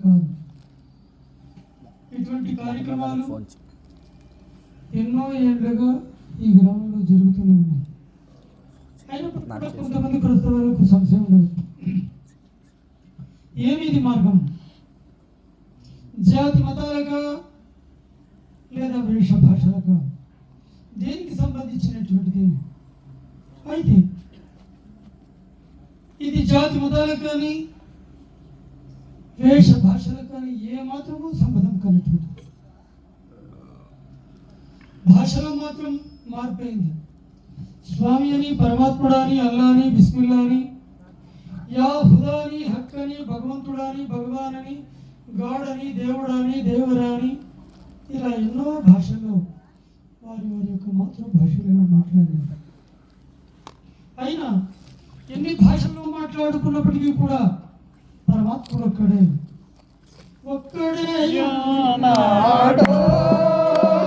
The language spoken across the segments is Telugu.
కాదు. ఇటువంటి కార్యక్రమాలు ఎన్నో ఏళ్ళుగా ఈ గ్రామంలో జరుగుతూనే ఉన్నాయి. అయినప్పటికీ కొంతమంది క్రైస్తవులకు సంశయం ఉండదు. ఏమి ఇది మార్గం? జాతి మతాలుగా లేదా వేష భాషలుగా దేనికి సంబంధించినటువంటిది? అయితే ఇది జాతి మతాలకు కానీ వేష భాషలకు కానీ ఏమాత్రమూ సంబంధం కానటువంటి భాషలో మాత్రం మారిపోయింది. స్వామి అని, పరమాత్ముడు అని, అల్లా అని, బిస్మిల్లా అని, యా హుదా అని, హక్ అని, భగవంతుడని, భగవాన్ అని, గాడ్ అని, దేవుడని, దేవరా అని, ఇలా ఎన్నో భాషల్లో వారి వారి యొక్క మాతృభాషలో మాట్లాడారు. అయినా ఎన్ని భాషల్లో మాట్లాడుకున్నప్పటికీ కూడా పరమాత్ముడు ఒక్కడే నాడు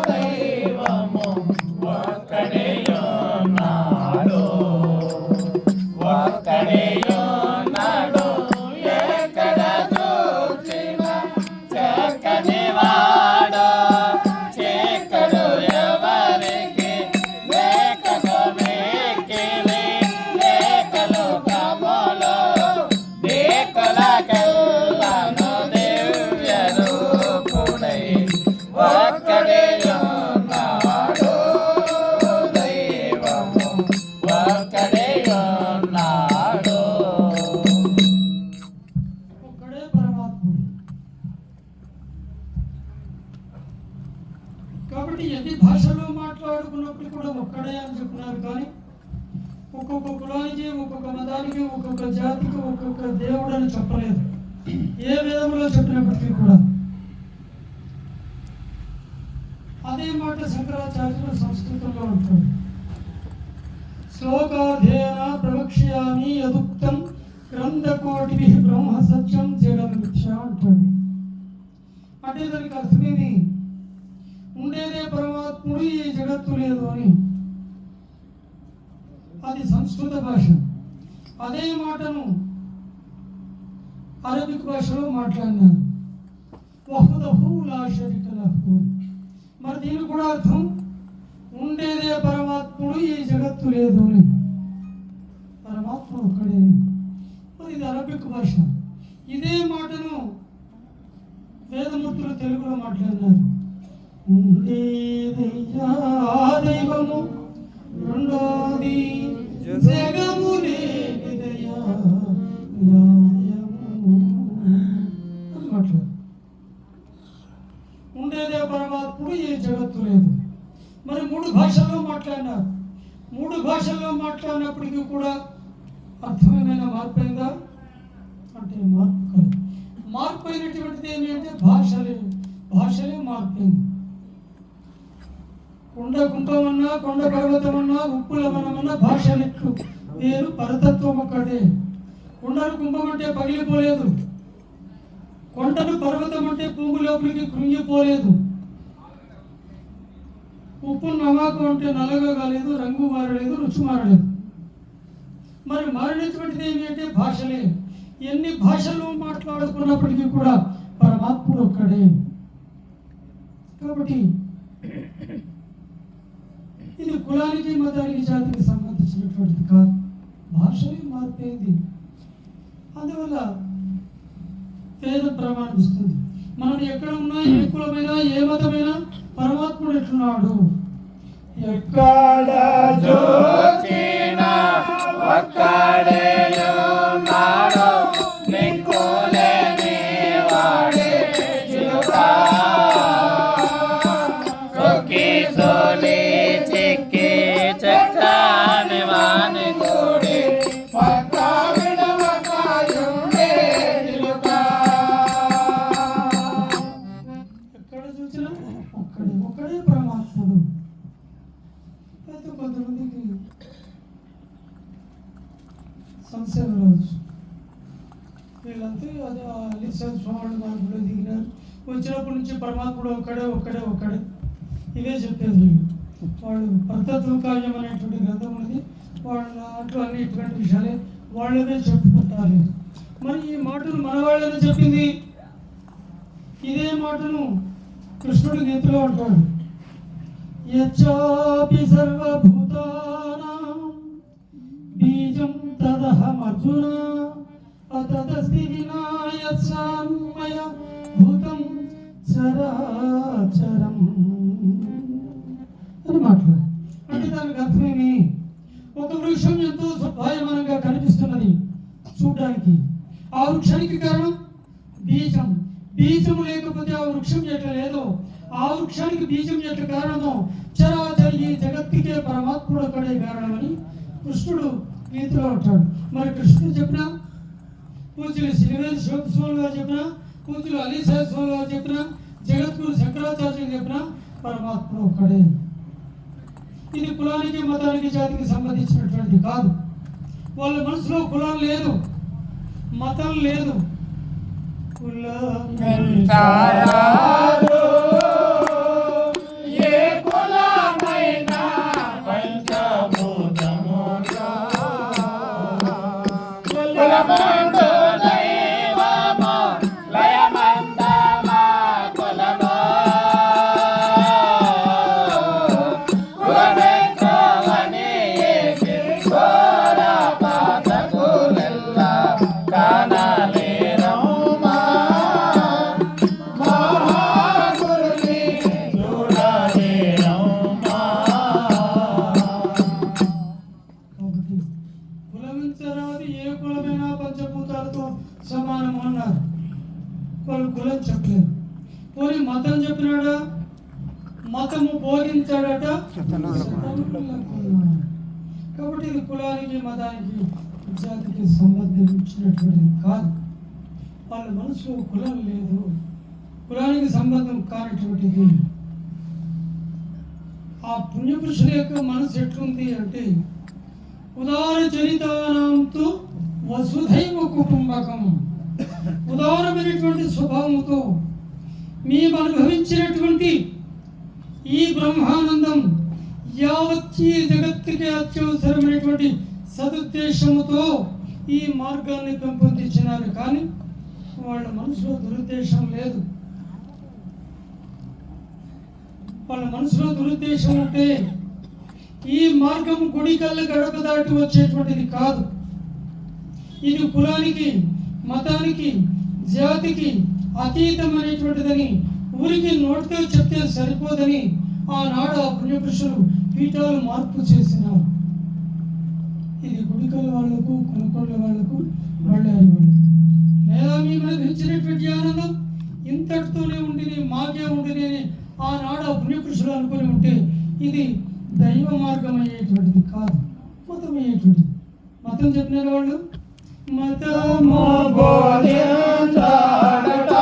దైవము ఒక్కడే నాడు ఒక్కడే నాడు ఎక్కడ చూసిన చక్కని వాడు చెక్కడు ఎవరికి లేఖలు మేకిలి లేఖలు కమలు దేకుల కల్లను దివ్య రూపుడై ఒక్కడే ఉన్నాడు దైవము ఒక్కడే ఉన్నాడు. ఒక్కడే పరమాత్ముడు. కాబట్టి ఎన్ని భాషల్లో మాట్లాడుకున్నప్పుడు కూడా ఒక్కడే అని చెప్తున్నారు. కానీ ఒక్కొక్క కులానికి, ఒక్కొక్క మతానికి, ఒక్కొక్క జాతికి ఒక్కొక్క దేవుడు అని చెప్పలేదు. ఏ వేదంలో చెప్పినప్పటికీ కూడా అదే మాట శంకరాచార్యులు సంస్కృతంలో అంటాడు. శ్లోకాధ్యయన ప్రవక్ష్యామి యదుక్తం గ్రంథకోటిభి బ్రహ్మ సత్యం జగన్ మిథ్య అంటాడు. అంటే దానికి అర్థమేమి? ఉండేదే పరమాత్ముడు, ఈ జగత్తు లేదు అని. అది సంస్కృత భాష. అదే మాటను అరబిక్ భాషలో మాట్లాడినారు. వహుదహు లా షరీక లహు. మరి దీని కూడా అర్థం ఉండేదే పరమాత్ముడు, ఈ జగత్తు లేదు అని. పరమాత్ముడు ఒక్కడే. మరి ఇది అరబిక్ భాష. ఇదే మాటను వేదమూర్తులు తెలుగులో మాట్లాడినారు. ఉండేదయ్యా దైవము, రెండోది జగము లేనిదయ్యా న్యాయము అని మాట్లాడు. ఉండేదే పరమాత్ముడు, ఈ జగత్తు లేదు. మరి మూడు భాషల్లో మాట్లాడినారు. మూడు భాషల్లో మాట్లాడినప్పటికీ కూడా అర్థమైన మార్పు అయిందా అంటే మార్పు కాదు. మార్పు అయినటువంటిది ఏమి అంటే భాషలే మార్పైంది. కొండ కుంభమన్నా, కొండ పర్వతమన్నా, ఉప్పుల వనమన్నా భాషలెట్లు వేరు, పరతత్వం ఒక్కటే. కొండను కుంభం అంటే పగిలిపోలేదు. కొండను పర్వతం అంటే పువ్వు లోపలికి కృంగిపోలేదు. ఉప్పు నమాకం అంటే నల్లగా కాలేదు, రంగు మారలేదు, రుచి మారలేదు. మరి మారినటువంటిది ఏమి అంటే భాషలే. ఎన్ని భాషల్లో మాట్లాడుకున్నప్పటికీ కూడా పరమాత్ముడు ఒక్కడే. కాబట్టి ఇది కులానికి, మతానికి, జాతికి సంబంధించినటువంటిది కాదు. భాషలే మార్పేది. అందువల్ల వేదం ప్రమాణిస్తుంది. మనం ఎక్కడ ఉన్నా, ఏ కులమైనా, ఏ మతమైనా పరమాత్ముడు ఎట్లున్నాడు? ఎక్కడ చూచినా ఒక్కడే ఉన్నాడు, దిక్కులేని వాడే చిలుక. సొక్కి సోలి చిక్కి చక్కని వాని కూడి పక్క విడవకాయుండే చిలుక. ఎక్కడ చూసినా ఒక్కడే పరమాత్ముడు. అయితే కొంతమందికి సంశయం రావచ్చు. వీళ్ళంతా అది అలీశ్వర స్వామి మార్పులో దిగినారు. వచ్చినప్పటి నుంచి పరమాత్ముడు ఒక్కడే ఇవే చెప్పేది వీళ్ళు. వాళ్ళు పరతత్వ కావ్యం అనేటువంటి గ్రంథం ఉన్నది. వాళ్ళ అట్లు అన్ని ఇటువంటి విషయాలే వాళ్ళవే చెప్పుకుంటారు. మరి ఈ మాటలు మన వాళ్ళని చెప్పింది ఇదే మాటను కృష్ణుడు గీతలో అంటాడు, యచ్చాపి సర్వభూతానాం బీజం తదహమర్జున అతదస్తి వినా యత్సాన్మయ భూతం చరాచరం అని మాట్లాడు. అంటే దానికి అర్థమేమి? ఒక వృక్షం ఎంతో శోభాయమానంగా కనిపిస్తున్నది చూడడానికి. ఆ వృక్షానికి కారణం బీజం. బీజము లేకపోతే ఆ వృక్షం ఎట్లా లేదో, ఆ వృక్షానికి బీజం ఎట్లా కారణమో, చరాచరి ఈ జగత్తుకే పరమాత్ముడు ఒక్కడే కారణమని కృష్ణుడు గీతలో అంటాడు. మరి కృష్ణుడు చెప్పిన, పూజలు శ్రీవేది శివస్వామి గారు చెప్పిన, పూజలు అలీసాయి స్వామి గారు చెప్పిన, జగద్గురు శంకరాచార్యులు చెప్పిన పరమాత్ముడు ఒక్కడే. ఇది కులానికి మతానికి జాతికి సంబంధించినటువంటిది కాదు. వాళ్ళ మనసులో కులం లేదు, మతం లేదు. సమానం అన్నారు. వాళ్ళు కులం చెప్పలేరు. పోనీ మతం చెప్పినాడా? మతము బోధించాడట. కాబట్టి ఇది కులానికి మతానికి జాతికి సంబంధించినటువంటిది కాదు. వాళ్ళ మనసులో కులం లేదు, కులానికి సంబంధం కానటువంటిది. ఆ పుణ్యపురుషుల యొక్క మనసు ఎట్లుంది అంటే, ఉదార చరితానాంతో వసుధైవ కుటుంబకం, ఉదారమైనటువంటి స్వభావంతో మేము అనుభవించినటువంటి ఈ బ్రహ్మానందం యావత్ ఈ జగత్తుకి అత్యవసరమైనటువంటి సదుద్దేశముతో ఈ మార్గాన్ని పెంపొందించినారు. కానీ వాళ్ళ మనసులో దురుద్దేశం లేదు. వాళ్ళ మనసులో దురుద్దేశం ఉంటే ఈ మార్గం గుడి కళ్ళ గడప దాటి వచ్చేటువంటిది కాదు. ఇది కులానికి మతానికి జాతికి అతీతమైనటువంటిదని ఊరికి నోటితో చెప్తే సరిపోదని ఆనాడు ఆ పుణ్యపురుషులు పీఠాలు మార్పు చేసినారు. ఇది గుడికల వాళ్లకు, కొనుకోళ్ళ వాళ్లకు, వాళ్ళారి వాళ్ళు. లేదా మేము అనుభవించినటువంటి ఆనందం ఇంతటితోనే ఉండిని, మాకే ఉండిని ఆనాడు ఆ పుణ్యపురుషులు అనుకుని ఉంటే ఇది దైవ మార్గం అయ్యేటువంటిది కాదు, మతం అయ్యేటువంటిది. మతం చెప్పిన వాళ్ళు మతము బోధించాడట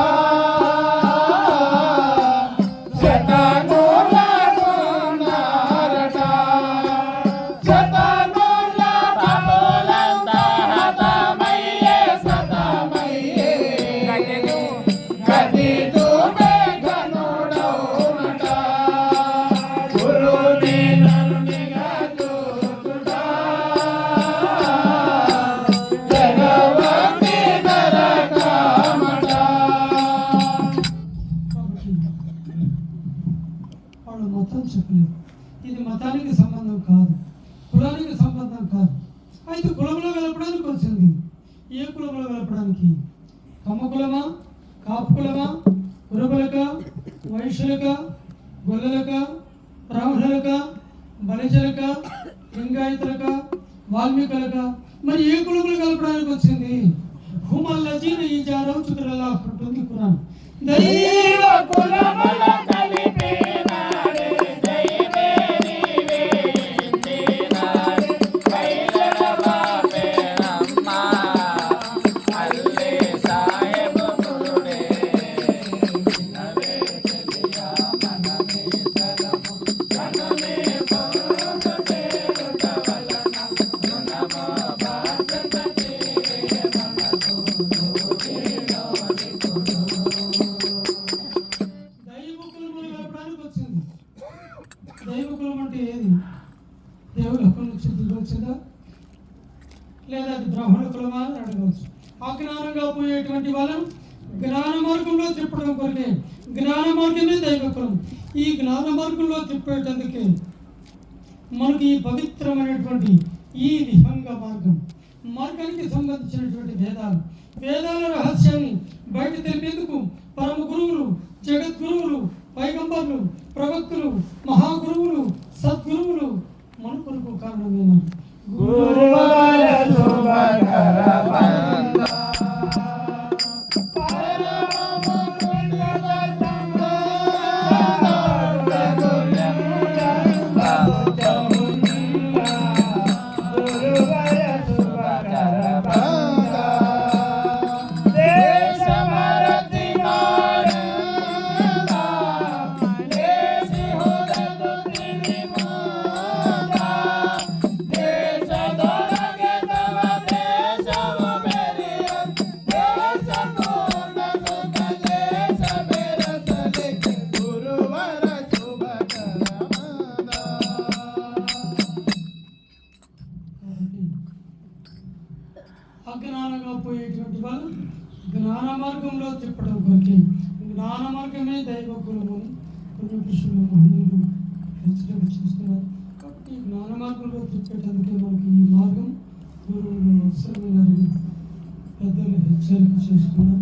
ఇది మతానికి సంబంధం కాదు, కులానికి సంబంధం కాదు. అయితే కులంలో కలపడానికి వచ్చింది. ఏ కులంలో కలపడానికి? కమ్మ కులమా, కాపు కులమా, కురబలక, వైశ్యులక, గొల్లలక, బ్రాహ్మణులక, బలిజలక, లింగాయతులక, వాల్మీకులక? మరి ఏ కులంలో కలపడానికి వచ్చింది? హుమల్లజీన ఈ జారవు చుతురలా ఉంటుంది కురాన్. దైవ కులముల దైవకులం అంటే ఏది? దేవుల హక్కుల నుంచి దిగవచ్చుదా, లేదా అది బ్రాహ్మణ కులమా అని అడగవచ్చు. అజ్ఞానంగా పోయేటువంటి వాళ్ళను జ్ఞాన మార్గంలో తిప్పడం కొరకే. జ్ఞాన మార్గమే దైవకులం. ఈ జ్ఞాన మార్గంలో తిప్పేటందుకే మనకు ఈ పవిత్రమైనటువంటి ఈ విహంగ మార్గానికి సంబంధించినటువంటి వేదాల రహస్యాన్ని బయట తెలిపేందుకు పరమ గురువులు, జగద్గురువులు, పైగంబర్లు, ప్రవక్తులు, మహాగురువులు, సద్గురువులు మన కొరకు కారణమైన అజ్ఞానంగా పోయేటువంటి వాళ్ళు జ్ఞాన మార్గంలో తిప్పడం కొరకే. జ్ఞాన మార్గమే దైవకులము కొన్ని కృష్ణులు మహనీయులు హెచ్చరిక చేస్తున్నారు. కాబట్టి జ్ఞాన మార్గంలో తిప్పేటందుకే మనకి ఈ మార్గం గురువులు అవసరమైనని పెద్దలు హెచ్చరిక చేస్తున్నారు.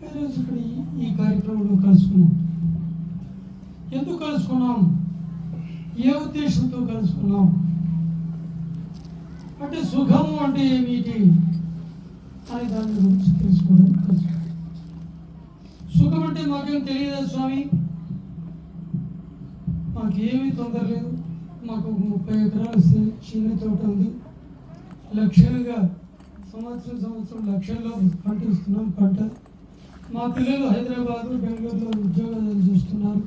ఈరోజు ఇక్కడ ఈ కార్యక్రమంలో కలుసుకున్నాం. ఎందుకు కలుసుకున్నాం? ఏ ఉద్దేశంతో కలుసుకున్నాం అంటే సుఖము అంటే ఏమిటి అని దాని గురించి తెలుసుకోవడం. సుఖం అంటే మాకేం తెలియదా స్వామి? మాకేమీ తొందర లేదు. మాకు 30 ఎకరాలు చిన్న తోట ఉంది. లక్షలుగా సంవత్సరం లక్షల్లో పండిస్తున్నాం పంట. మా పిల్లలు హైదరాబాదు, బెంగళూరులో ఉద్యోగాలు చేస్తున్నారు.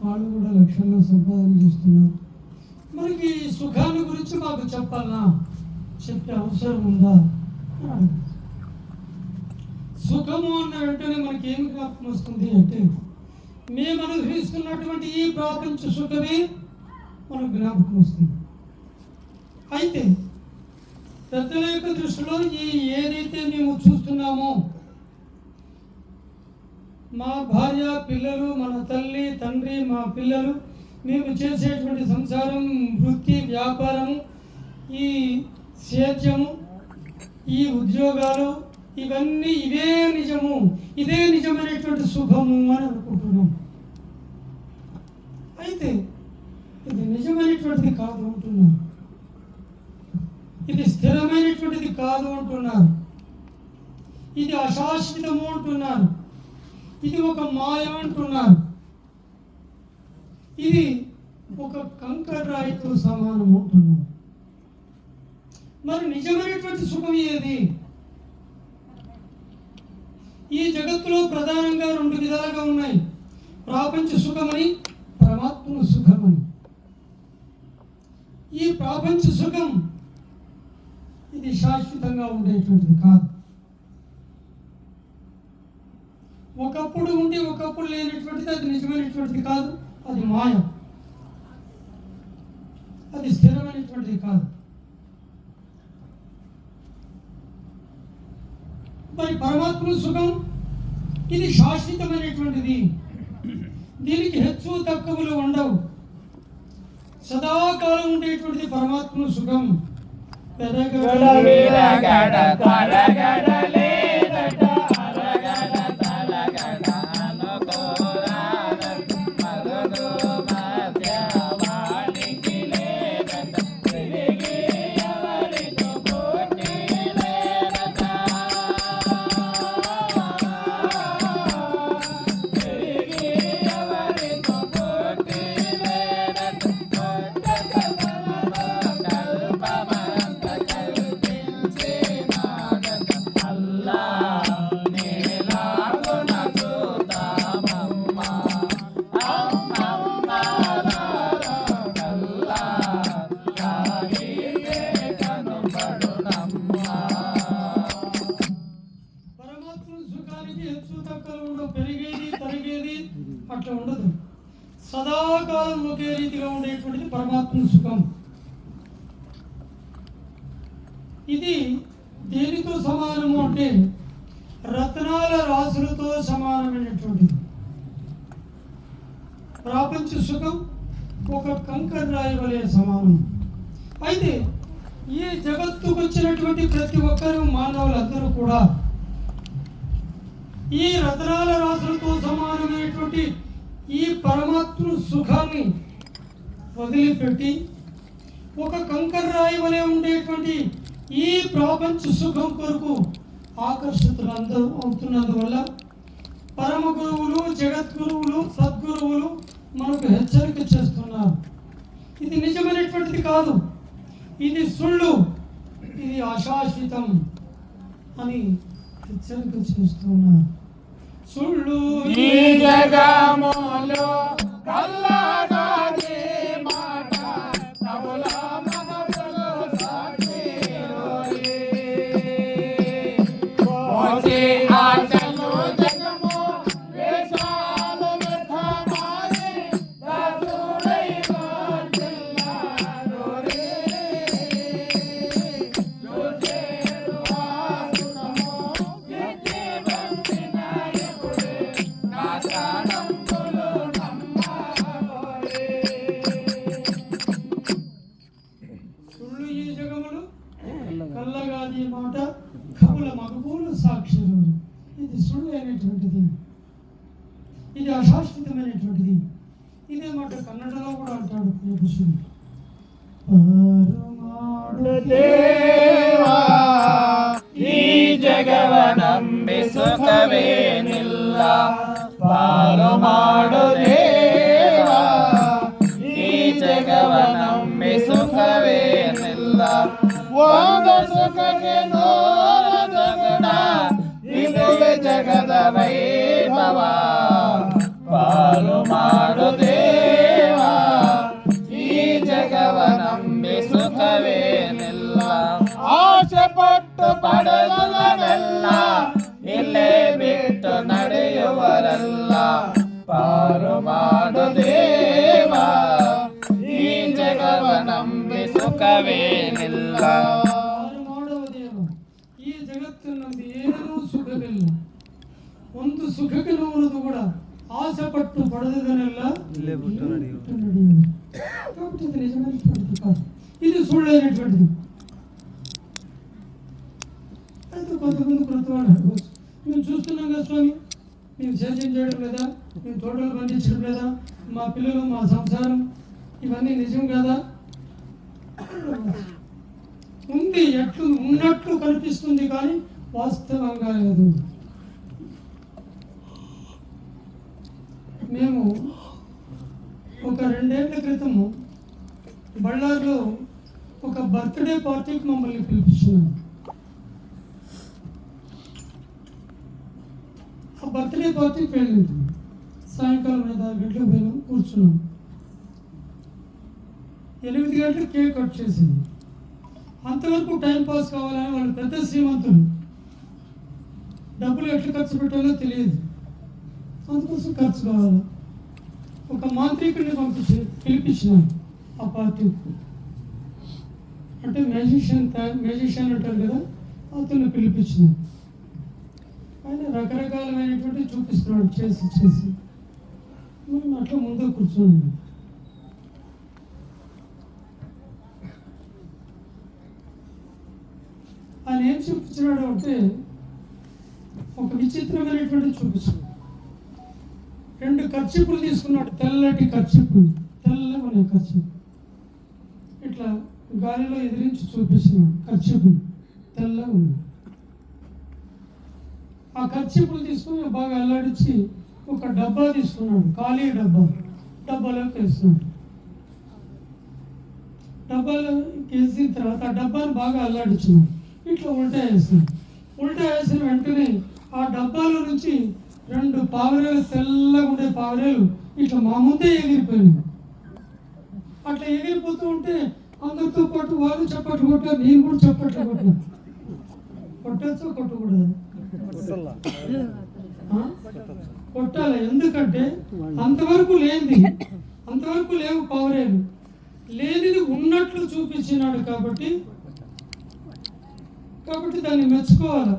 వాళ్ళు కూడా లక్షల్లో సంపాదన చేస్తున్నారు. మనకి సుఖాన్ని గురించి మాకు చెప్పాలనా? చెప్పే అవసరం ఉందా? సుఖము అన్న వెంటనే మనకి ఏమి జ్ఞాపకం వస్తుంది అంటే మేము అనుభవిస్తున్నటువంటి ఈ ప్రపంచ సుఖమే మనకు జ్ఞాపకం వస్తుంది. అయితే పెద్దల యొక్క దృష్టిలో ఏదైతే మేము చూస్తున్నామో మా భార్య, పిల్లలు, మన తల్లి, తండ్రి, మా పిల్లలు, మేము చేసేటువంటి సంసారం, వృత్తి, వ్యాపారము, ఈ సేద్యము, ఈ ఉద్యోగాలు, ఇవన్నీ ఇవే నిజము, ఇదే నిజమైనటువంటి సుఖము అని అనుకుంటున్నాం. అయితే ఇది నిజమైనటువంటిది కాదు అంటున్నారు. ఇది స్థిరమైనటువంటిది కాదు అంటున్నారు. ఇది అశాశ్వతము అంటున్నారు. ఇది ఒక మాయ అంటున్నారు. ఇది ఒక కంకర రాయితో సమానం అంటున్నారు. మరి నిజమైనటువంటి సుఖం ఏది? ఈ జగత్తులో ప్రధానంగా 2 విధాలుగా ఉన్నాయి. ప్రాపంచ సుఖమని, పరమాత్మ సుఖమని. ఈ ప్రాపంచ సుఖం ఇది శాశ్వతంగా ఉండేటువంటిది కాదు. ఒకప్పుడు ఉండి ఒకప్పుడు లేనటువంటిది. అది నిజమైనటువంటిది కాదు. అది మాయ. అది స్థిరమైనటువంటిది కాదు. మరి పరమాత్మ సుఖం ఇది శాశ్వతమైనటువంటిది. దీనికి హెచ్చు తక్కువలు ఉండవు. సదాకాలం ఉండేటువంటిది పరమాత్మ సుఖం. అట్లా ఉండదు. సదాకాలం ఒకే రీతిగా ఉండేటువంటిది పరమాత్మ సుఖం. ఇది దేనితో సమానము అంటే రత్నాల రాసులతో సమానమైనటువంటిది. ప్రాపంచ సుఖం ఒక కంకర రాయి వలె సమానం. అయితే ఈ జగత్తుకు వచ్చినటువంటి ప్రతి ఒక్కరూ మానవులందరూ కూడా ఈ రత్నాల రాసులతో సమానమైనటువంటి ఈ పరమాత్మ సుఖాన్ని వదిలిపెట్టి ఒక కంకర రాయి వలె ఉండేటువంటి ఈ ప్రపంచ సుఖం కొరకు ఆకర్షితులందరూ అవుతున్నందువల్ల పరమ గురువులు, జగద్గురువులు, సద్గురువులు మనకు హెచ్చరిక చేస్తున్నారు. ఇది నిజమైనటువంటిది కాదు, ఇది సుళ్ళు, ఇది అశాశ్వతం అని హెచ్చరిక చేస్తున్నారు. సుళ్ళు ఈ జగములో కల్లగాని మాట నముల మనసులో సాక్షిరోయి. మోసి ఆశలు జగము వేషాలు వ్యర్థమాయి దాసుడై వర్ధిల్లారోరి. చూసేరు వాసునము విద్య బంధిన ఎప్పుడే నా ప్రాణంబులు నమ్మారోరి. సుళ్ళు ఈ జగములు కల్లగాది మాట కవుల మగబూలు సాక్షులు. ఇది సుళ్ళు అయినటువంటిది, ఇది అశాశ్వతమైనటువంటిది. ఇదే మాట కన్నడలో కూడా అంటాడు కృష్ణుడు. ದೇವಾ ಈ ಜಗವನಂಬಿ ಸುಖವೇನಿಲ್ಲ ಪಾಲು ಮಾಡು ದೇವಾ ಈ ಜಗವನಂಬಿ ಸುಖವೇನಿಲ್ಲ ಒಂದು ಸುಖಕ್ಕೆ ನೂರ ಜಗಡ ಇದುವೆ ಜಗದ ವೈಭವ ಪಾಲು ಮಾಡು ದೇವಾ ಈ ಜಗವನಂಬಿ ಸುಖವೇನಿಲ್ಲ ಆಶೆಪಟ್ಟು ಪಡೆದವರೆಲ್ಲ ಇಲ್ಲೇ ಬಿಟ್ಟು ನಡೆಯುವರೆಲ್ಲ ಪಾರು ಮಾಡು ದೇವಾ ಈ ಜಗವನಂಬಿ ಸುಖವೇನಿಲ್ಲ. ಪಾರು ಮಾಡುವ ದೇವ ಈ ಜಗತ್ತಿನಲ್ಲಿ ಏನೂ ಸುಖವಿಲ್ಲ. ಒಂದು ಸುಖಕ್ಕೆ ನೋಡುವುದು ಕೂಡ ಆಸೆ ಪಟ್ಟು ಪಡೆದದನ್ನೆಲ್ಲ ಬಿಟ್ಟು ನಡೆಯುವುದು. కాబట్టి ఇది నిజమైనటువంటిది కాదు, ఇది సుಳ್ಳైనటువంటిది. అయితే కొంతమంది కృతవాడు మేము చూస్తున్నాం కదా స్వామి, మేము సేద్యం చేయడం లేదా, మేము తోటలు పండించడం లేదా, మా పిల్లలు, మా సంసారం ఇవన్నీ నిజం కదా. ఉంది, ఎట్లు ఉన్నట్లు కనిపిస్తుంది కానీ వాస్తవంగా లేదు. మేము ఒక 2 ఏళ్ల క్రితము బళ్ళారిలో ఒక బర్త్డే పార్టీకి మమ్మల్ని పిలిపించినారు. ఆ బర్త్డే పార్టీకి వెళ్ళింది. సాయంకాలం 5-6 గంటలకు పోయినాం, కూర్చున్నాం. 8 గంటలకు కేక్ కట్ చేసింది. అంతవరకు టైం పాస్ కావాలని వాళ్ళు పెద్ద శ్రీమంతులు, డబ్బులు ఎట్లా ఖర్చు పెట్టాలో తెలియదు, అందుకోసం ఖర్చు కావాలి. ఒక మాంత్రికుడిని పిలిపించినాను ఆ పార్టీకి. అంటే మ్యాజిషియన్ అంటారు కదా, అతన్ని పిలిపించినాను. ఆయన రకరకాలమైనటువంటి చూపిస్తున్నాడు చేసి మేము అట్లా ముందు కూర్చున్నాను. ఆయన ఏం చూపించినాడు అంటే ఒక విచిత్రమైనటువంటి చూపించాడు. 2 కర్చీపులు తీసుకున్నాడు, తెల్లటి కర్చీపులు, తెల్లమనే కర్చీపు. ఇట్లా గాలిలో ఎదిరించి చూపిస్తున్నాడు. కర్చీపులు తెల్లగా ఉన్నాయి. ఆ కర్చీపులు తీసుకుని బాగా అల్లాడించి ఒక డబ్బా తీసుకున్నాడు, ఖాళీ డబ్బాలోకి వేస్తున్నాడు. డబ్బాలోకి వేసిన తర్వాత ఆ డబ్బాను బాగా అల్లాడించినాడు. ఇట్లా ఉల్టా వేస్తున్నాడు. ఉల్టా వేసిన వెంటనే ఆ డబ్బాలో నుంచి 2 పావురేలు, తెల్లగా ఉండే పావురేలు ఇట్లా మా ముందే ఎగిరిపోయినాయి. అట్లా ఎగిరిపోతూ ఉంటే అందరితో పాటు వాళ్ళు చప్పట్లు కొట్టారు, నేను కూడా చప్పట్లు కొట్టాను. కొట్టచ్చో కొట్టకూడదు? కొట్టాలి. ఎందుకంటే అంతవరకు లేవు పావురేలు, లేనిది ఉన్నట్లు చూపించినాడు కాబట్టి దాన్ని మెచ్చుకోవాలి.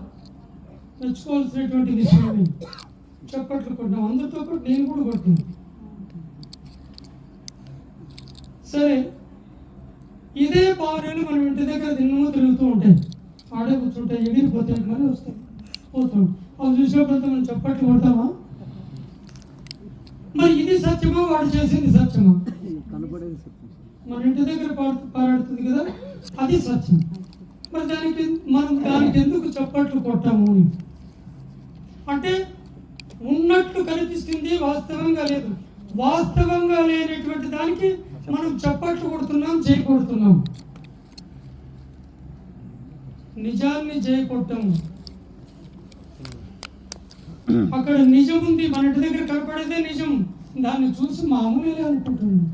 మెచ్చుకోవాల్సినటువంటి విషయమే. చప్పట్లు కొట్టినాం, అందరితో పాటు నేను కూడా కొట్టాను. సరే, ఇదే భార్యలు మనం ఇంటి దగ్గర దిన్నమో తిరుగుతూ ఉంటాయి, ఆడే కూర్చుంటాయి, ఎగిరిపోతాయి, కానీ వస్తాయి పోతాం. అవి చూసినప్పుడు మనం చప్పట్లు కొడతామా? మరి ఇది సత్యమా, వాడు చేసింది సత్యమా? మన ఇంటి దగ్గర పారాడుతుంది కదా, అది సత్యం. మరి దానికి ఎందుకు చప్పట్లు కొట్టాము అని అంటే ఉన్నట్లు కనిపిస్తుంది, వాస్తవంగా లేదు. వాస్తవంగా లేనటువంటి దానికి మనం చప్పట్లు కొడుతున్నాం, జై కొడుతున్నాం. నిజాన్ని జై కొట్టాము. అక్కడ నిజం ఉంది, మన ఇంటి దగ్గర కనపడేదే నిజం, దాన్ని చూసి మామూలుగా అనుకుంటున్నాం.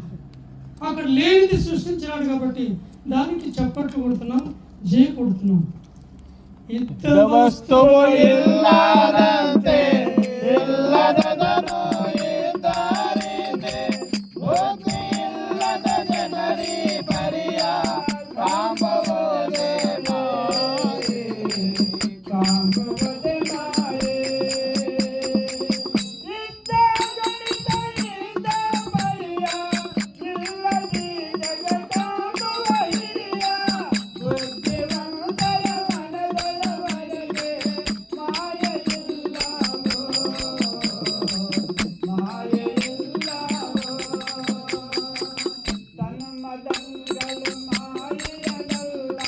అక్కడ లేనిది సృష్టించినాడు కాబట్టి దానికి చప్పట్లు కొడుతున్నాం, జై కొడుతున్నాం. వస్తువు ఇల్లదంతే ఇల్లదను ఇద్దరిదే బుద్ధి ఇల్లద ಜನರಿ ಪರಿಯ ಕಾಂಬವದೆ ಮಾಯೆ ಕಾಂಬವದೆ ಮಾಯೆ ಇದ್ದ ಗಣಿತ ಇದ್ದ ಪರಿಯ ಇಲ್ಲದಿ ಜಗತ್ತಾಗುವ ಹಿರಿಯ ಬುದ್ಧಿವಂತರ ಮನದೊಳವರೆಗೆ ಮಾಯೆಯಿಲ್ಲವೋ ಮಾಯೆಯಿಲ್ಲವೋ ತನ್ಮದಂಗಳು ಮಾಯೆಯದಲ್ಲ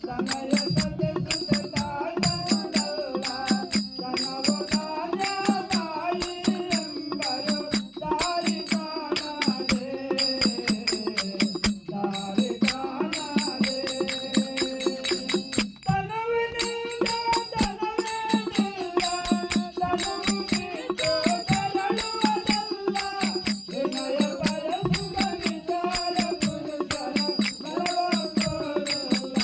ಸಮಯ ಸದೆಸುತ್ತಾನಲ್ಲ ತನವು ಕಾರ್ಯ ತಾಯಿ ಎಂಬರು ದಾರಿ ಕಾಣದೆ ದಾರಿ ಕಾಣದೆ ತನವಿನಿಂದ ತನವೇನಿಲ್ಲ ತನವು ಬಿಟ್ಟು ತರಳುವುದಲ್ಲ ವಿನಯ ಪರಸುಗ ವಿಚಾರ ಪುರುಷನ ಮನವ ಕೋರಲ್ಲ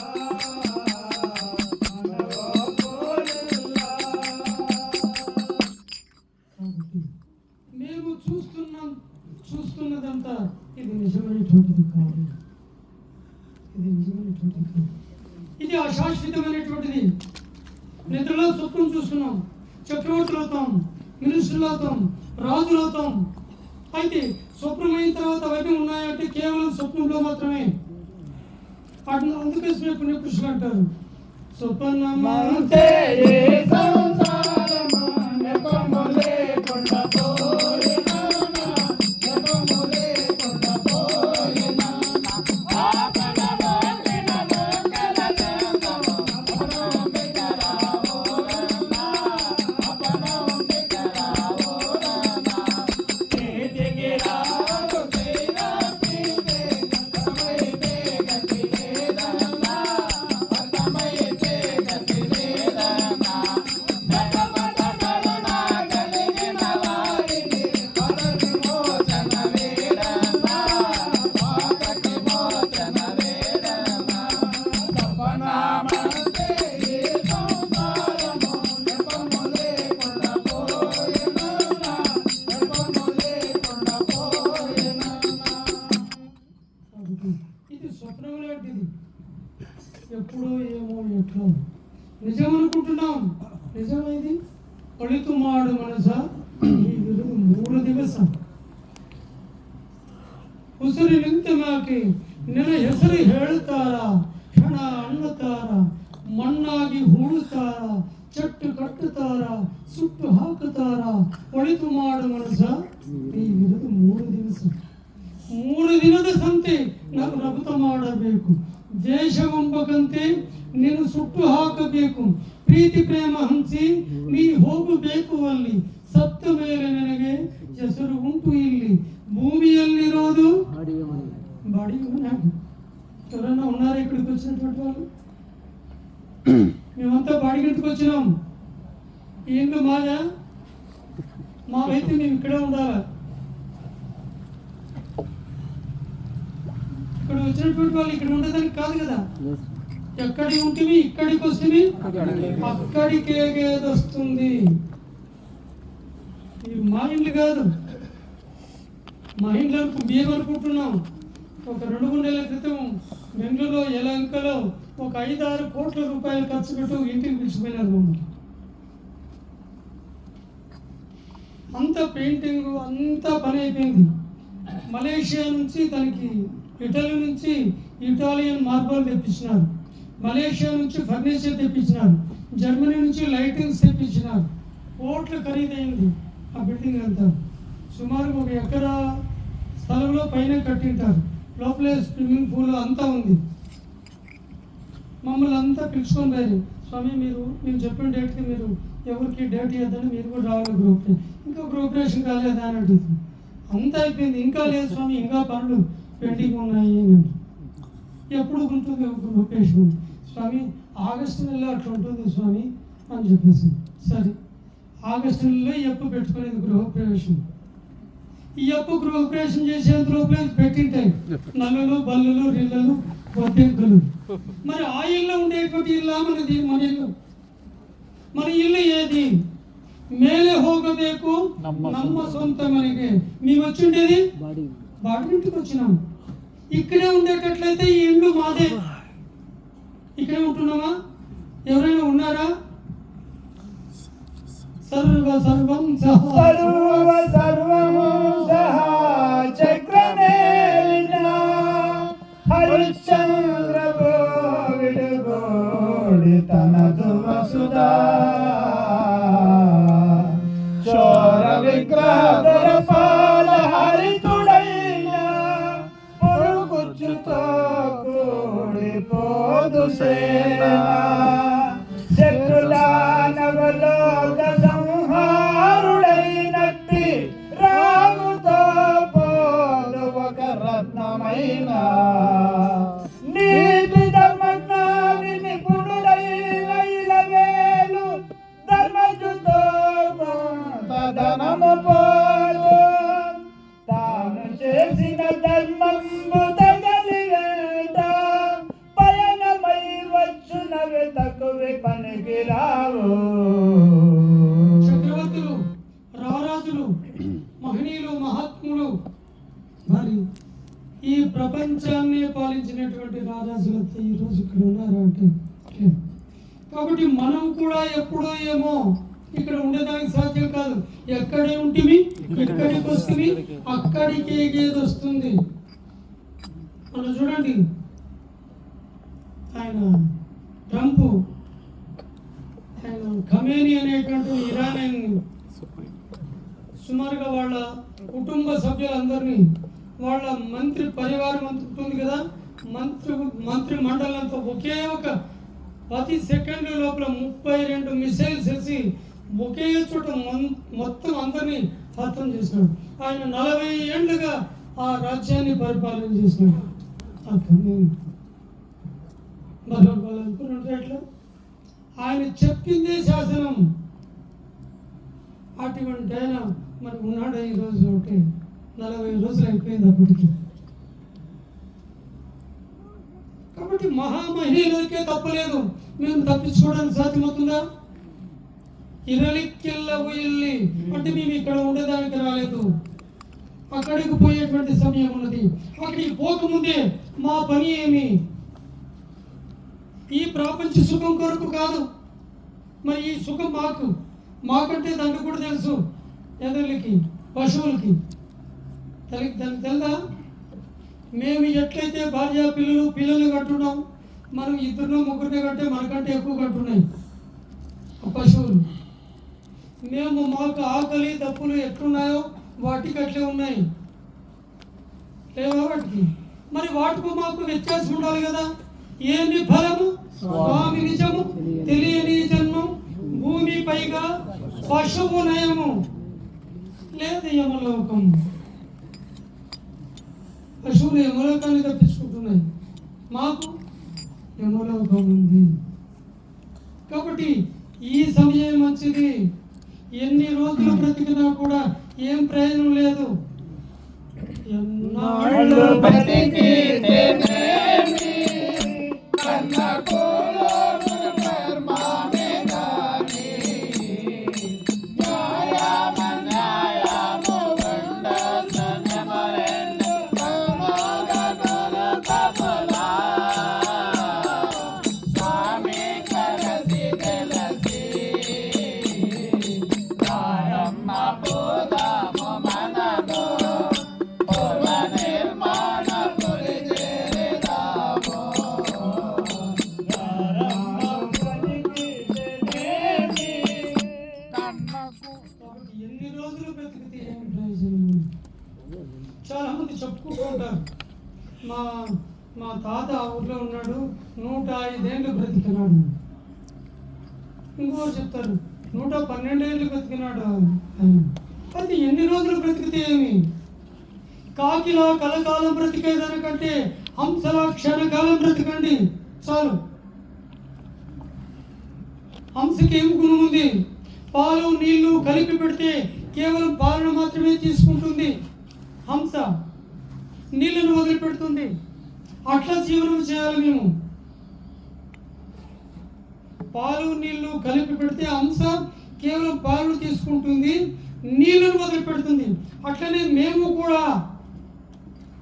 ಮನವ ಕೋರಲ್ಲ మేము చూస్తున్నదంతా ఇది నిజమైనటువంటిది కాదు, ఇది నిజమైనటువంటిది కాదు, ఇది అశాశ్వతమైనటువంటిది. నిద్రలో స్వప్నం చూస్తున్నాం, చక్రవర్తులు అవుతాం, మినిస్టర్లు అవుతాం, రాజులు అవుతాం. అయితే స్వప్నం అయిన తర్వాత అవన్నీ ఉన్నాయంటే కేవలం స్వప్నంలో మాత్రమే. అందుకే పుణ్యపురుషులు అంటారు, స్వప్నమంతే ఏ సంసారము నెపము లేకుండా పోయినా నెపము లేకుండా పోయినా ఆపద పట్టిన లోకల చందము అపనం బిగరావోరన్నా అపనం బిగరావోరన్నా చేతికి రావు చేరపితే అర్థమైతే గతి లేదన్నా అర్థమైతే గతి లేదన్నా జగపద కరుణ కలిగిన వారికి పరకి మోచన వేడన్నా పాపకి మోచన వేడన్నా తపనామంతే ఈ సంసారము నెపము లేకుండా పోయినన్నా నెపము లేకుండా పోయినన్నా ఇది స్వప్నం లాంటిది, ఎప్పుడో ఏమో ఎట్లో నిజం అనుకుంటున్నాం. నిజమైంది కొಳಿತು ಮಾಡು ಮನಸ ಈ ವಿರುದು 3 ದಿವಸ ಉಸಿರು ನಿಂತ ಮ್ಯಾಕೆ ನಿನ್ನ ಹೆಸರು ಹೇಳುತ್ತಾರ, ಕ್ಷಣ ಅನ್ನುತ್ತಾರ, ಮಣ್ಣಾಗಿ ಹೂಳುತ್ತಾರ, ಚಟ್ಟು ಕಟ್ಟುತ್ತಾರ, ಸುಟ್ಟು ಹಾಕುತ್ತಾರ. ಕೊಳಿತು ಮಾಡು ಮನಸ ಈ ವಿರುದು 3 ದಿವಸ 3 ದಿನದ ಸಂತೆ ನಾವು ರಭುತ ಮಾಡಬೇಕು. ದೇಶವೆಂಬಕಂತೆ ನೀನು ಸುಟ್ಟು ಹಾಕಬೇಕು. ಪ್ರೀತಿ ಪ್ರೇಮ ಹಂಚಿ ನೀ ಹೋಗಬೇಕು ಅಲ್ಲಿ. ಸತ್ತ ಮೇಲೆ ನನಗೆ ಹೆಸರು ಉಂಟು ಇಲ್ಲಿ. భూమియల్లిరోదు బాడీ మనాడు. ఎవరైనా ఉన్నారా ఇక్కడికి వచ్చినటువంటి వాళ్ళు? మేమంతా బాడీ కిందకి వచ్చినాం. ఈ ఇల్లు మాదా? మాకైతే మేము ఇక్కడే ఉండాలా. ఇక్కడ వచ్చినటువంటి వాళ్ళు ఇక్కడ ఉండేదానికి కాదు కదా. ఎక్కడి ఉంటుంది ఇక్కడికి వస్తుంది, అక్కడికి ఏదొస్తుంది. ఇవి మా ఇండ్లు కాదు. మా ఇండ్లకు మేము అనుకుంటున్నాం. ఒక 2-3 నెలల క్రితం బెంగళూరులో యలంకలో ఒక 5-6 కోట్ల రూపాయలు ఖర్చు పెట్టు ఇంటికి పిలిచిపోయినారు మమ్మల్ని. అంత పెయింటింగ్ అంతా పని అయిపోయింది. మలేషియా నుంచి దానికి ఇటలీ నుంచి ఇటాలియన్ మార్బల్ తెప్పించినారు, మలేషియా నుంచి ఫర్నిచర్ తెప్పించినారు, జర్మనీ నుంచి లైటింగ్స్ తెప్పించినారు. కోట్ల ఖరీదైంది ఆ బిల్డింగ్ అంతా. సుమారు 1 ఎకరా స్థలంలో పైన కట్టింటారు. లోపలే స్విమ్మింగ్ పూల్ అంతా ఉంది. మమ్మల్ని అంతా పిలుచుకొని పోయారు. స్వామి మీరు మేము చెప్పిన డేట్కి మీరు ఎవరికి డేట్ ఇవ్వద్దని మీరు కూడా రావాలి గ్రూప్. ఇంకా గ్రూపరేషన్ కాలేదా అని అడుగుతుంది. అంతా అయిపోయింది. ఇంకా లేదు స్వామి, ఇంకా పనులు పెండింగ్ ఉన్నాయి అని. ఎప్పుడు ఉంటుంది గ్రూపరేషన్? స్వామి ఆగస్టు నెలలో అట్లా ఉంటుంది స్వామి అని చెప్పేసి. సరే ఆగస్టు నెలలో ఎప్పు పెట్టుకునేది గృహప్రవేశం. ఈ అప్పు గృహప్రవేశం చేసేంత లోపలే పెట్టింటాయి నల్లులు బల్లులు రిల్లలు బొద్దెంకులు. మరి ఆ ఇల్లు ఉండేటువంటి ఇల్లు మనది, మన ఇల్లు. మన ఇల్లు ఏది? మేಲೆ ಹೋಗಬೇಕು ನಮ್ಮ సొంత మನೆಗೆ. మేము వచ్చి ఉండేది బాడిగింటికి వచ్చినాము. ఇక్కడే ఉండేటట్లయితే ఈ ఇల్లు మాదే. ఇక్కడే ఉంటున్నామా? ఎవరైనా ఉన్నారా? సర్వం సర్వము సహా చక్రమేలిన హరిశ్చంద్ర విడుగోడి తనదు వసుదా చోర విగ్రహ పాల హరితుడైన పురుగుచ్చుతో కూడిపోదు సేనా శత్రుల నవలోక సంహారుడైనట్టి రాముతో పోలు ఒక రత్నమైన నీతి ధర్మజ్ఞాని నిపుణుడైన ఇలవేలు ధర్మజుతో ధనము పోలు తాను చేసిన ధర్మంబు తగలి వేట పయనమై వచ్చునవి తక్కువ పనికి రావు. చక్రవర్తులు, రారాజులు, మహనీయులు, మహాత్ములు, మరి ఈ ప్రపంచాన్ని పాలించినటువంటి రారాజులతో ఈరోజు ఇక్కడ ఉన్నారు అంటే. కాబట్టి మనం కూడా ఎప్పుడో ఏమో ఇక్కడ ఉండడానికి సాధ్యం కాదు. ఎక్కడే ఉంటిమి ఇక్కడికి వస్తుంది, అక్కడికి ఏది వస్తుంది. మనం చూడండి, ఆయన ట్రంప్, ఆయన ఖమేనీ అనేటువంటి ఇరానియన్ సుమారుగా వాళ్ళ కుటుంబ సభ్యులందరినీ, వాళ్ళ మంత్రి పరివారం అంత ఉంటుంది కదా, మంత్రి మండలంతో ఒకే ఒక 10 సెకండ్ల లోపల 32 మిసైల్స్ వేసి ఒకే చోట మొత్తం అందరినీ హతం చేసినాడు. ఆయన 40 ఏళ్ళుగా ఆ రాజ్యాన్ని పరిపాలన చేసినాడు. అనుకున్నట్టు ఎట్లా? ఆయన చెప్పిందే శాసనం. అటువంటి ఆయన మరి ఉన్నాడు ఈ రోజు అంటే 40 రోజులు అయిపోయింది అప్పటికి. కాబట్టి మహామహిళలకే తప్పలేదు, మేము తప్పించుకోవడానికి సాధ్యమవుతుందా? ఇరలిక్కెళ్ళవు ఇల్లి అంటే మేము ఇక్కడ ఉండడానికి రాలేదు, అక్కడికి పోయేటువంటి సమయం ఉన్నది. అక్కడికి పోకముందే మా పని ఏమి? ఈ ప్రపంచ సుఖం కొరకు కాదు. మరి ఈ సుఖం మాకంటే దానికి కూడా తెలుసు. ఎదర్లకి, పశువులకి దానికి తెలుదా? మేము ఎట్లయితే భార్య పిల్లలు కట్టున్నాం, మనం 2 3 కంటే మనకంటే ఎక్కువ కట్టున్నాయి పశువులు. మాకు ఆకలి దప్పులు ఎట్లున్నాయో వాటికి అట్లే ఉన్నాయి లేవా వాటికి? మరి వాటికి మాకు వ్యత్యాసం ఉండాలి కదా. ఏమి ఫలము స్వామి నిజము తెలియని జన్మం భూమి పైగా పశువు నయము లేదు యమలోకం. పశువులు యమలోకాన్ని తప్పించుకుంటున్నాయి, మాకు యమలోకం ఉంది. కాబట్టి ఈ సమయం మంచిది. ఎన్ని రోజులు బ్రతికినా కూడా ఏం ప్రయోజనం లేదు. ఎన్నాళ్ళు రోజులు బ్రతికితే ఏం ప్రయోజనం? చాలా మంది చెప్పుకుంటూ ఉంటారు, మా మా తాత ఆ ఊర్లో ఉన్నాడు 105 ఏళ్ళు బ్రతికినాడు. ఇంకోరు చెప్తారు 112 ఏళ్ళు బ్రతికినాడు అని. అది ఎన్ని రోజులు బ్రతికితే ఏమి? కాకిలా కలకాలం బ్రతికేదానికంటే హంసలా క్షణకాలం బ్రతికండి చాలు. హంసకి ఏం గుణం ఉంది? పాలు నీళ్లు కలిపి పెడితే కేవలం పాలను మాత్రమే తీసుకుంటుంది హంస, నీళ్లను వదిలిపెడుతుంది. అట్లా జీవనం చేయాలి మేము. పాలు నీళ్లు కలిపి పెడితే హంస కేవలం పాలను తీసుకుంటుంది, నీళ్లను వదిలిపెడుతుంది. అట్లనే మేము కూడా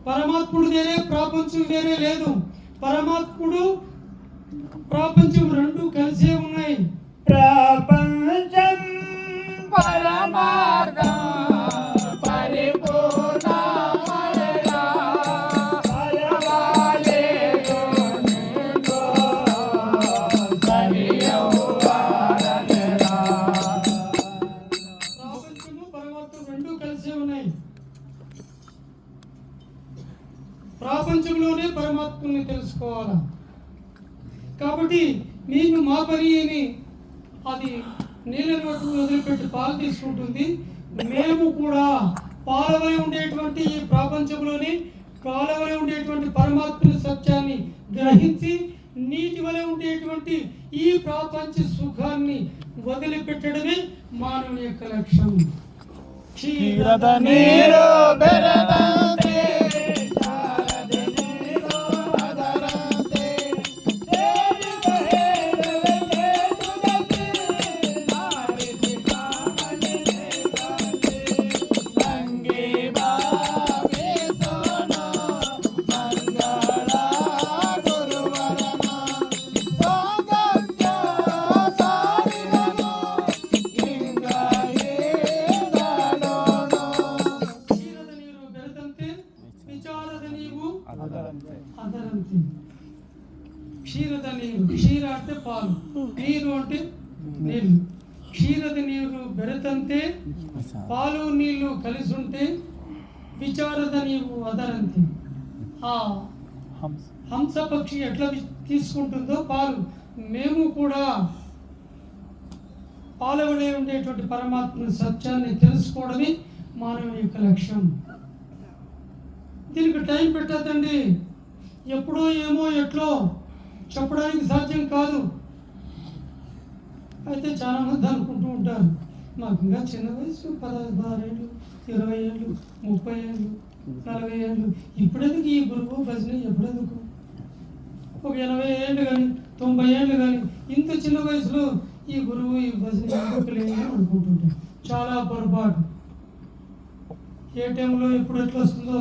పరమాత్ముడు వేరే ప్రపంచం వేరే లేదు. పరమాత్ముడు ప్రపంచం రెండు కలిసే ఉన్నాయి. ప్రపంచం పరమార్థం పరిపూర్ణ ప్రపంచంలోనే పరమాత్మని తెలుసుకోవాలా. కాబట్టి మీకు మా పని ఏమి? అది నీళ్ళని వదిలిపెట్టి పాలు తీసుకుంటుంది. మేము కూడా పాలవై ఉండేటువంటి ఈ ప్రపంచంలోని పాలవై ఉండేటువంటి పరమాత్మ సత్యాన్ని గ్రహించి నీటి వలె ఉండేటువంటి ఈ ప్రపంచ సుఖాన్ని వదిలిపెట్టడమే మానవుని యొక్క లక్ష్యం. క్షీరద నీరు బెరదంతే క్షీరద నీరు, క్షీర అంటే పాలు, నీరు అంటే నీళ్లు. క్షీరద నీరు బెరతంతే, పాలు నీళ్లు కలిసి ఉంటే విచారద నీవు అదరంతి. ఆ హంస పక్షి ఎట్లా తీసుకుంటుందో పాలు, మేము కూడా పాలవలే ఉండేటువంటి పరమాత్మ సత్యాన్ని తెలుసుకోవడమే మానవుని యొక్క లక్ష్యం. దీనికి టైం పెట్టద్దండి. ఎప్పుడో ఏమో ఎట్లో చెప్పడానికి సాధ్యం కాదు. అయితే చాలామంది అనుకుంటూ ఉంటారు, మాకు ఇంకా చిన్న వయసు 16 ఏళ్ళు, 20 ఏళ్ళు, 30 ఏళ్ళు, 40 ఏళ్ళు, ఇప్పుడెందుకు ఈ గురువు భజన? ఎప్పుడెందుకు? ఒక 80 ఏళ్ళు కానీ 90 ఏళ్ళు కానీ ఇంత చిన్న వయసులో ఈ గురువు ఈ భజన ఎందుకు లేదు అనుకుంటుంటారు. చాలా పొరపాటు. ఏ టైంలో ఎప్పుడు ఎట్లా వస్తుందో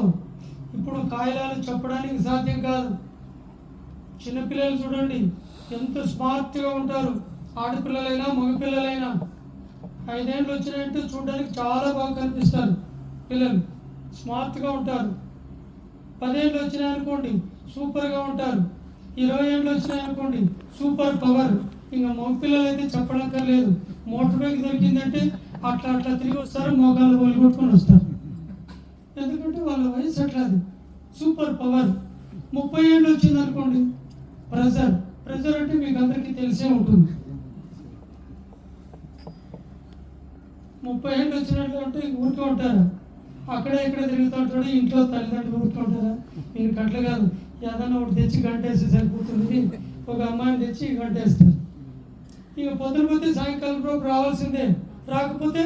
ఇప్పుడు కాయలాలు చెప్పడానికి సాధ్యం కాదు. చిన్నపిల్లలు చూడండి ఎంత స్మార్ట్గా ఉంటారు. ఆడపిల్లలైనా మగపిల్లలైనా 5 ఏళ్ళు వచ్చినట్టు చూడడానికి చాలా బాగా కనిపిస్తారు పిల్లలు, స్మార్ట్గా ఉంటారు. 10 ఏళ్ళు వచ్చినాయనుకోండి సూపర్గా ఉంటారు. 20 ఏళ్ళు వచ్చినాయనుకోండి సూపర్ పవర్. ఇంకా మగపిల్లలు అయితే చెప్పనక్కర్లేదు. మోటార్ బైక్ దొరికిందంటే అట్లా అట్లా తిరిగి వస్తారు, మోకాళ్ళు బోలు కొట్టుకొని వస్తారు. ఎందుకంటే వాళ్ళ వయసు అట్లాది, సూపర్ పవర్. 30 ఏళ్ళు వచ్చింది అనుకోండి ప్రెజర్. ప్రెజర్ అంటే మీకు అందరికీ తెలిసే ఉంటుంది. 30 ఏళ్ళు వచ్చినట్లు అంటే ఊరికే ఉంటారా? అక్కడే ఇక్కడ తిరుగుతూ ఉంటాడు. ఇంట్లో తల్లిదండ్రులు ఊరికే ఉంటారా? మీరు గంటలు కాదు, ఏదన్నా ఒకటి తెచ్చి గంటేస్తే సరిపోతుంది. ఒక అమ్మాయిని తెచ్చి గంటేస్తారు. ఇక పొద్దున పోతే సాయంకాలం రోజు రావాల్సిందే. రాకపోతే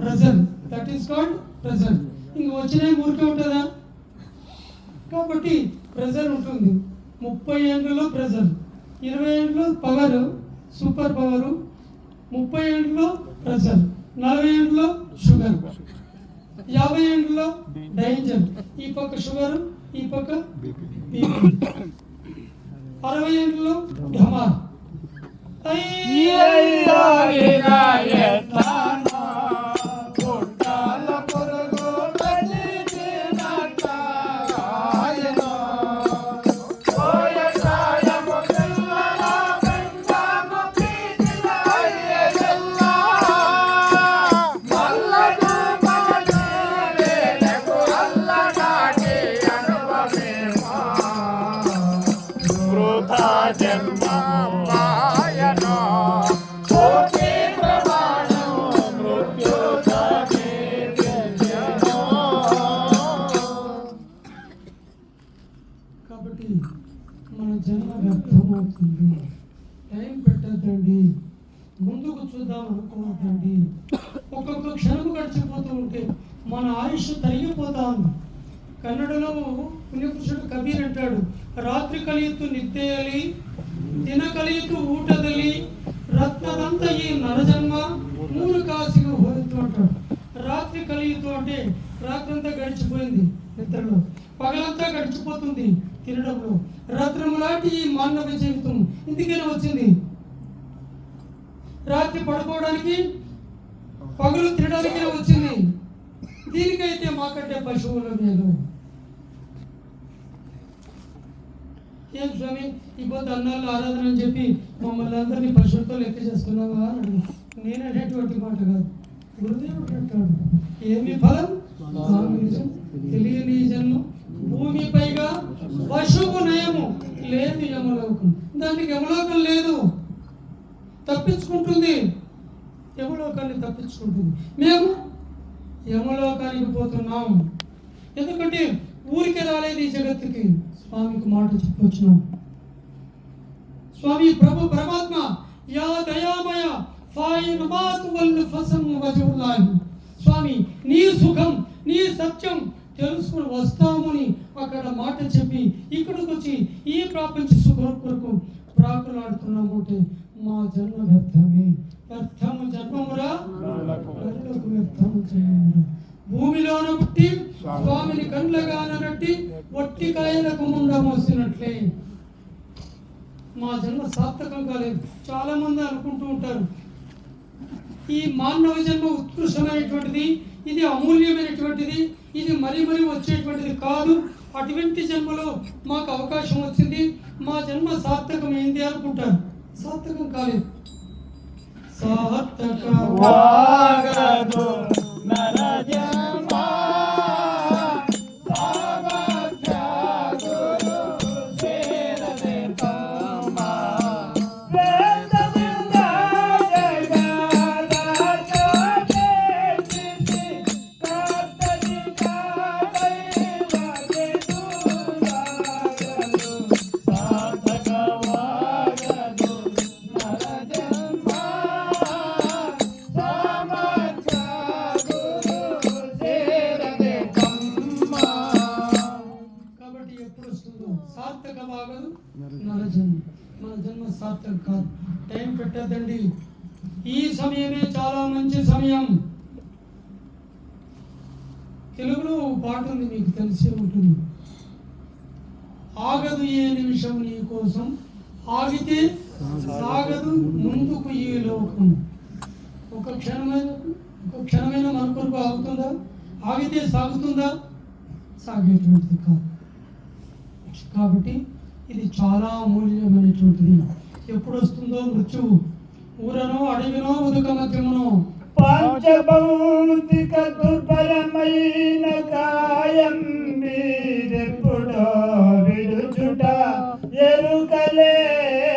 pressure. That is called pressure. ఇంక వచ్చిన ఊరికే ఉంటుందా? కాబట్టి ప్రెజర్ ఉంటుంది. 30 ఏళ్ళలో ప్రెజర్, 20 ఏళ్ళలో పవర్, సూపర్ పవరు, 30 ఏళ్ళలో ప్రెజర్, 40 ఏళ్ళలో షుగర్, 50 ఏళ్ళలో డేంజర్. ఈ పక్క షుగర్, ఈ పక్క బీపీ. 60 ఏళ్ళలో ఢమార్. చూద్దాం అనుకోవద్దండి. ఒక్కొక్క క్షణం గడిచిపోతూ ఉంటే మన ఆయుష్ తరిగిపోతా ఉంది. కన్నడలో పుణ్యపురుషుడు కబీర్ అంటాడు, రాత్రి కలియుతు నిద్దేయలి, ದಿನ ಕಲಿಯಿತು ಊಟದಲ್ಲಿ, రత్నదంత ఈ నరజన్మ మూడు కాసిగా హోయితూ అంటాడు. రాత్రి కలియుతూ అంటే రాత్రంతా గడిచిపోయింది నిద్రలో, పగలంతా గడిచిపోతుంది తినడంలో. రత్నము లాంటి ఈ మానవ జీవితం ఇందుకైనా వచ్చింది. రాత్రి పడుకోవడానికి, పగలు తినడానికే వచ్చింది. దీనికైతే మాకంటే పశువుల మేలు. ఏం స్వామి ఈ పొద్దు అన్నాళ్ళు ఆరాధన అని చెప్పి మమ్మల్ని అందరినీ పశువులతో లెక్క చేస్తున్నావా అని అడుగు. నేను అనేటువంటి మాట కాదు, గురుదేవుడు అంటాడు, ఏమి ఫలం నిజం తెలియని జన్మ భూమి పైగా పశువు నయము లేదు యమలోకం. దానికి యమలోకం లేదు, తప్పించుకుంటుంది, యమలోకాన్ని తప్పించుకుంటుంది. మేము యమలోకానికి పోతున్నాం. ఎందుకంటే ఊరికే రాలేదు ఈ జగత్తుకి. స్వామికి మాట చెప్పొచ్చినాం. స్వామి ప్రభు పరమాత్మ యా దయామయ ఫాయిన్ మాతు వల్ ఫసం వజుల్లాహి. స్వామి నీ సుఖం నీ సత్యం తెలుసుకుని వస్తామని అక్కడ మాట చెప్పి ఇక్కడికి వచ్చి ఈ ప్రపంచ సుఖం కొరకు ప్రాకులాడుతున్నాము అంటే మా జన్మ వ్యర్థమే. వ్యర్థము జన్మమురా, వ్యర్థము జన్మమురా. భూమిలోన పుట్టి స్వామిని కండ్లగానట్టి ఒట్టి కాయలకు ముండ మోసినట్లే మా జన్మ సార్థకం కాలేదు. చాలా మంది అనుకుంటూ ఉంటారు ఈ మానవ జన్మ ఉత్కృష్టమైనటువంటిది, ఇది అమూల్యమైనటువంటిది, ఇది మరీ మరీ వచ్చేటువంటిది కాదు. అటువంటి జన్మలో మాకు అవకాశం వచ్చింది, మా జన్మ సార్థకమైంది అనుకుంటారు. సార్థకం కాలేదు. సార్థకవాగదు నరజన్మ సార్థకవాగదు నరజన్మ. మన జన్మ సార్థకం కాదు. టైం పెట్టద్దండి. ఈ సమయమే చాలా మంచి సమయం. తెలుగులో పాట ఉంది, మీకు తెలిసే ఉంటుంది. ఆగదు ఏ నిమిషం నీ కోసం, ఆగితే సాగదు ముందుకు ఈ లోకం. ఒక క్షణమైన మన కొరకు ఆగుతుందా? ఆగితే సాగుతుందా? సాగేటువంటిది కాదు. కాబట్టి ఇది చాలా అమూల్యమైనటువంటిది. ఎప్పుడు వస్తుందో మృత్యువు, ఊరనో అడవినో ఉదుక మధ్యమునో. పంచభౌతిక దుర్భరమైన కాయం మీరెప్పుడో విడుచుట ఎరుకలేదు.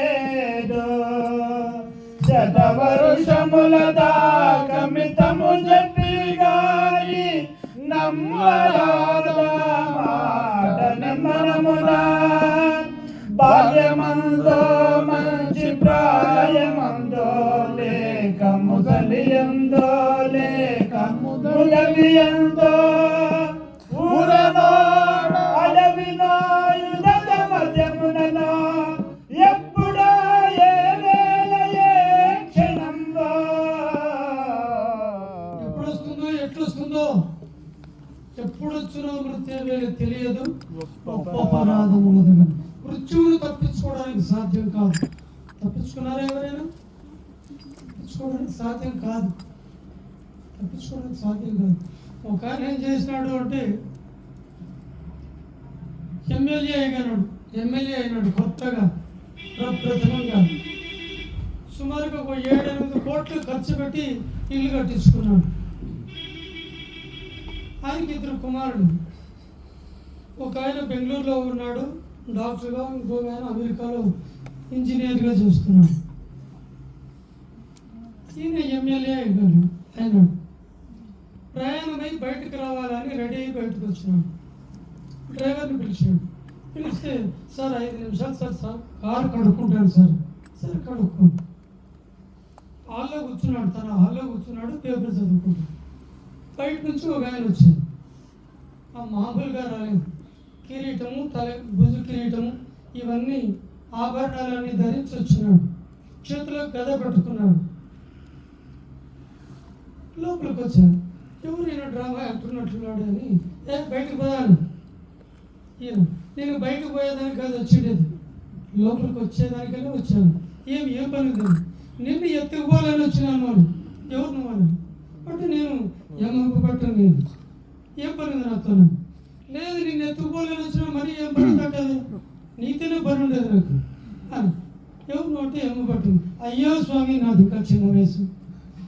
శతవరుషముల దాకమితము చెప్పి గాని నమ్మరాదా మాటని మనమునా. భాగ్యమందో మంచి ప్రాయమందో లేక ముసలియందో లేక ముదలియందో ఊరనో అడవినో యుగ మధ్యమునో ఎప్పుడో ఏ వేళ ఏ క్షణంలో. ఎప్పుడు వస్తుందో ఎట్లొస్తుందో, ఎప్పుడు వచ్చినో మృత్యువేళ తెలియదు. అపరాధము మొదలు మృత్యువును తప్పించుకోవడానికి సాధ్యం కాదు. తప్పించుకున్నారా ఎవరైనా? తప్పించుకోవడానికి సాధ్యం కాదు. తప్పించుకోవడానికి సాధ్యం కాదు. ఒక ఆయన ఏం చేసినాడు అంటే ఎమ్మెల్యే అయినాడు కొత్తగా ప్రప్రథమంగా. సుమారుగా ఒక 7-8 కోట్లు ఖర్చు పెట్టి ఇల్లు కట్టించుకున్నాడు. ఆయనకి 2 కుమారుడు. ఒక ఆయన బెంగళూరులో ఉన్నాడు డాక్టర్గా, ఇంకొక ఆయన అమెరికాలో ఇంజనీర్గా చూస్తున్నాడు. ఈయన ఎమ్మెల్యే అయినాడు. ప్రయాణమై బయటకు రావాలని రెడీ అయ్యి బయటకు వచ్చినాడు. డ్రైవర్ని పిలిస్తే సార్ 5 నిమిషాలు సార్ కారు కడుక్కుంటాను సార్. సరే కడుక్కోండి. హాల్లో కూర్చున్నాడు, తన హాల్లో కూర్చున్నాడు, పేపర్ చదువుకుంటాడు. బయట నుంచి ఒక ఆయన వచ్చాడు. ఆ మామూలుగా రాలేదు, కిరీటము, భుజు కిరీటము, ఇవన్నీ ఆభరణాలన్నీ ధరించి వచ్చినాడు. చేతిలో గద పట్టుకున్నాడు. లోపలికి వచ్చాను. ఎవరు ఈయన డ్రామా అంటున్నట్టున్నాడు అని బయటకు పోయాను. ఈయన నేను బయటకు పోయేదానికి కాదు వచ్చిండేది, లోపలికి వచ్చేదానికనే వచ్చాను. ఏం పని ఉంది? నిన్ను ఎత్తుకుపోవాలని వచ్చినాను అని. ఎవరు నువ్వు అని అంటే నేను ఎమ్మకు పట్టను. నేను ఏం పని ఉంది నాతో? లేదు, నిన్ను ఎత్తుకుపోవాలని వచ్చినా మరి ఏం పని తట్టదు, నీతోనే పని ఉండేది నాకు అని. ఎవరు నువ్వు అంటే ఎమ్మ పట్టింది. అయ్యో స్వామి, నాది ఇంకా చిన్న వయసు,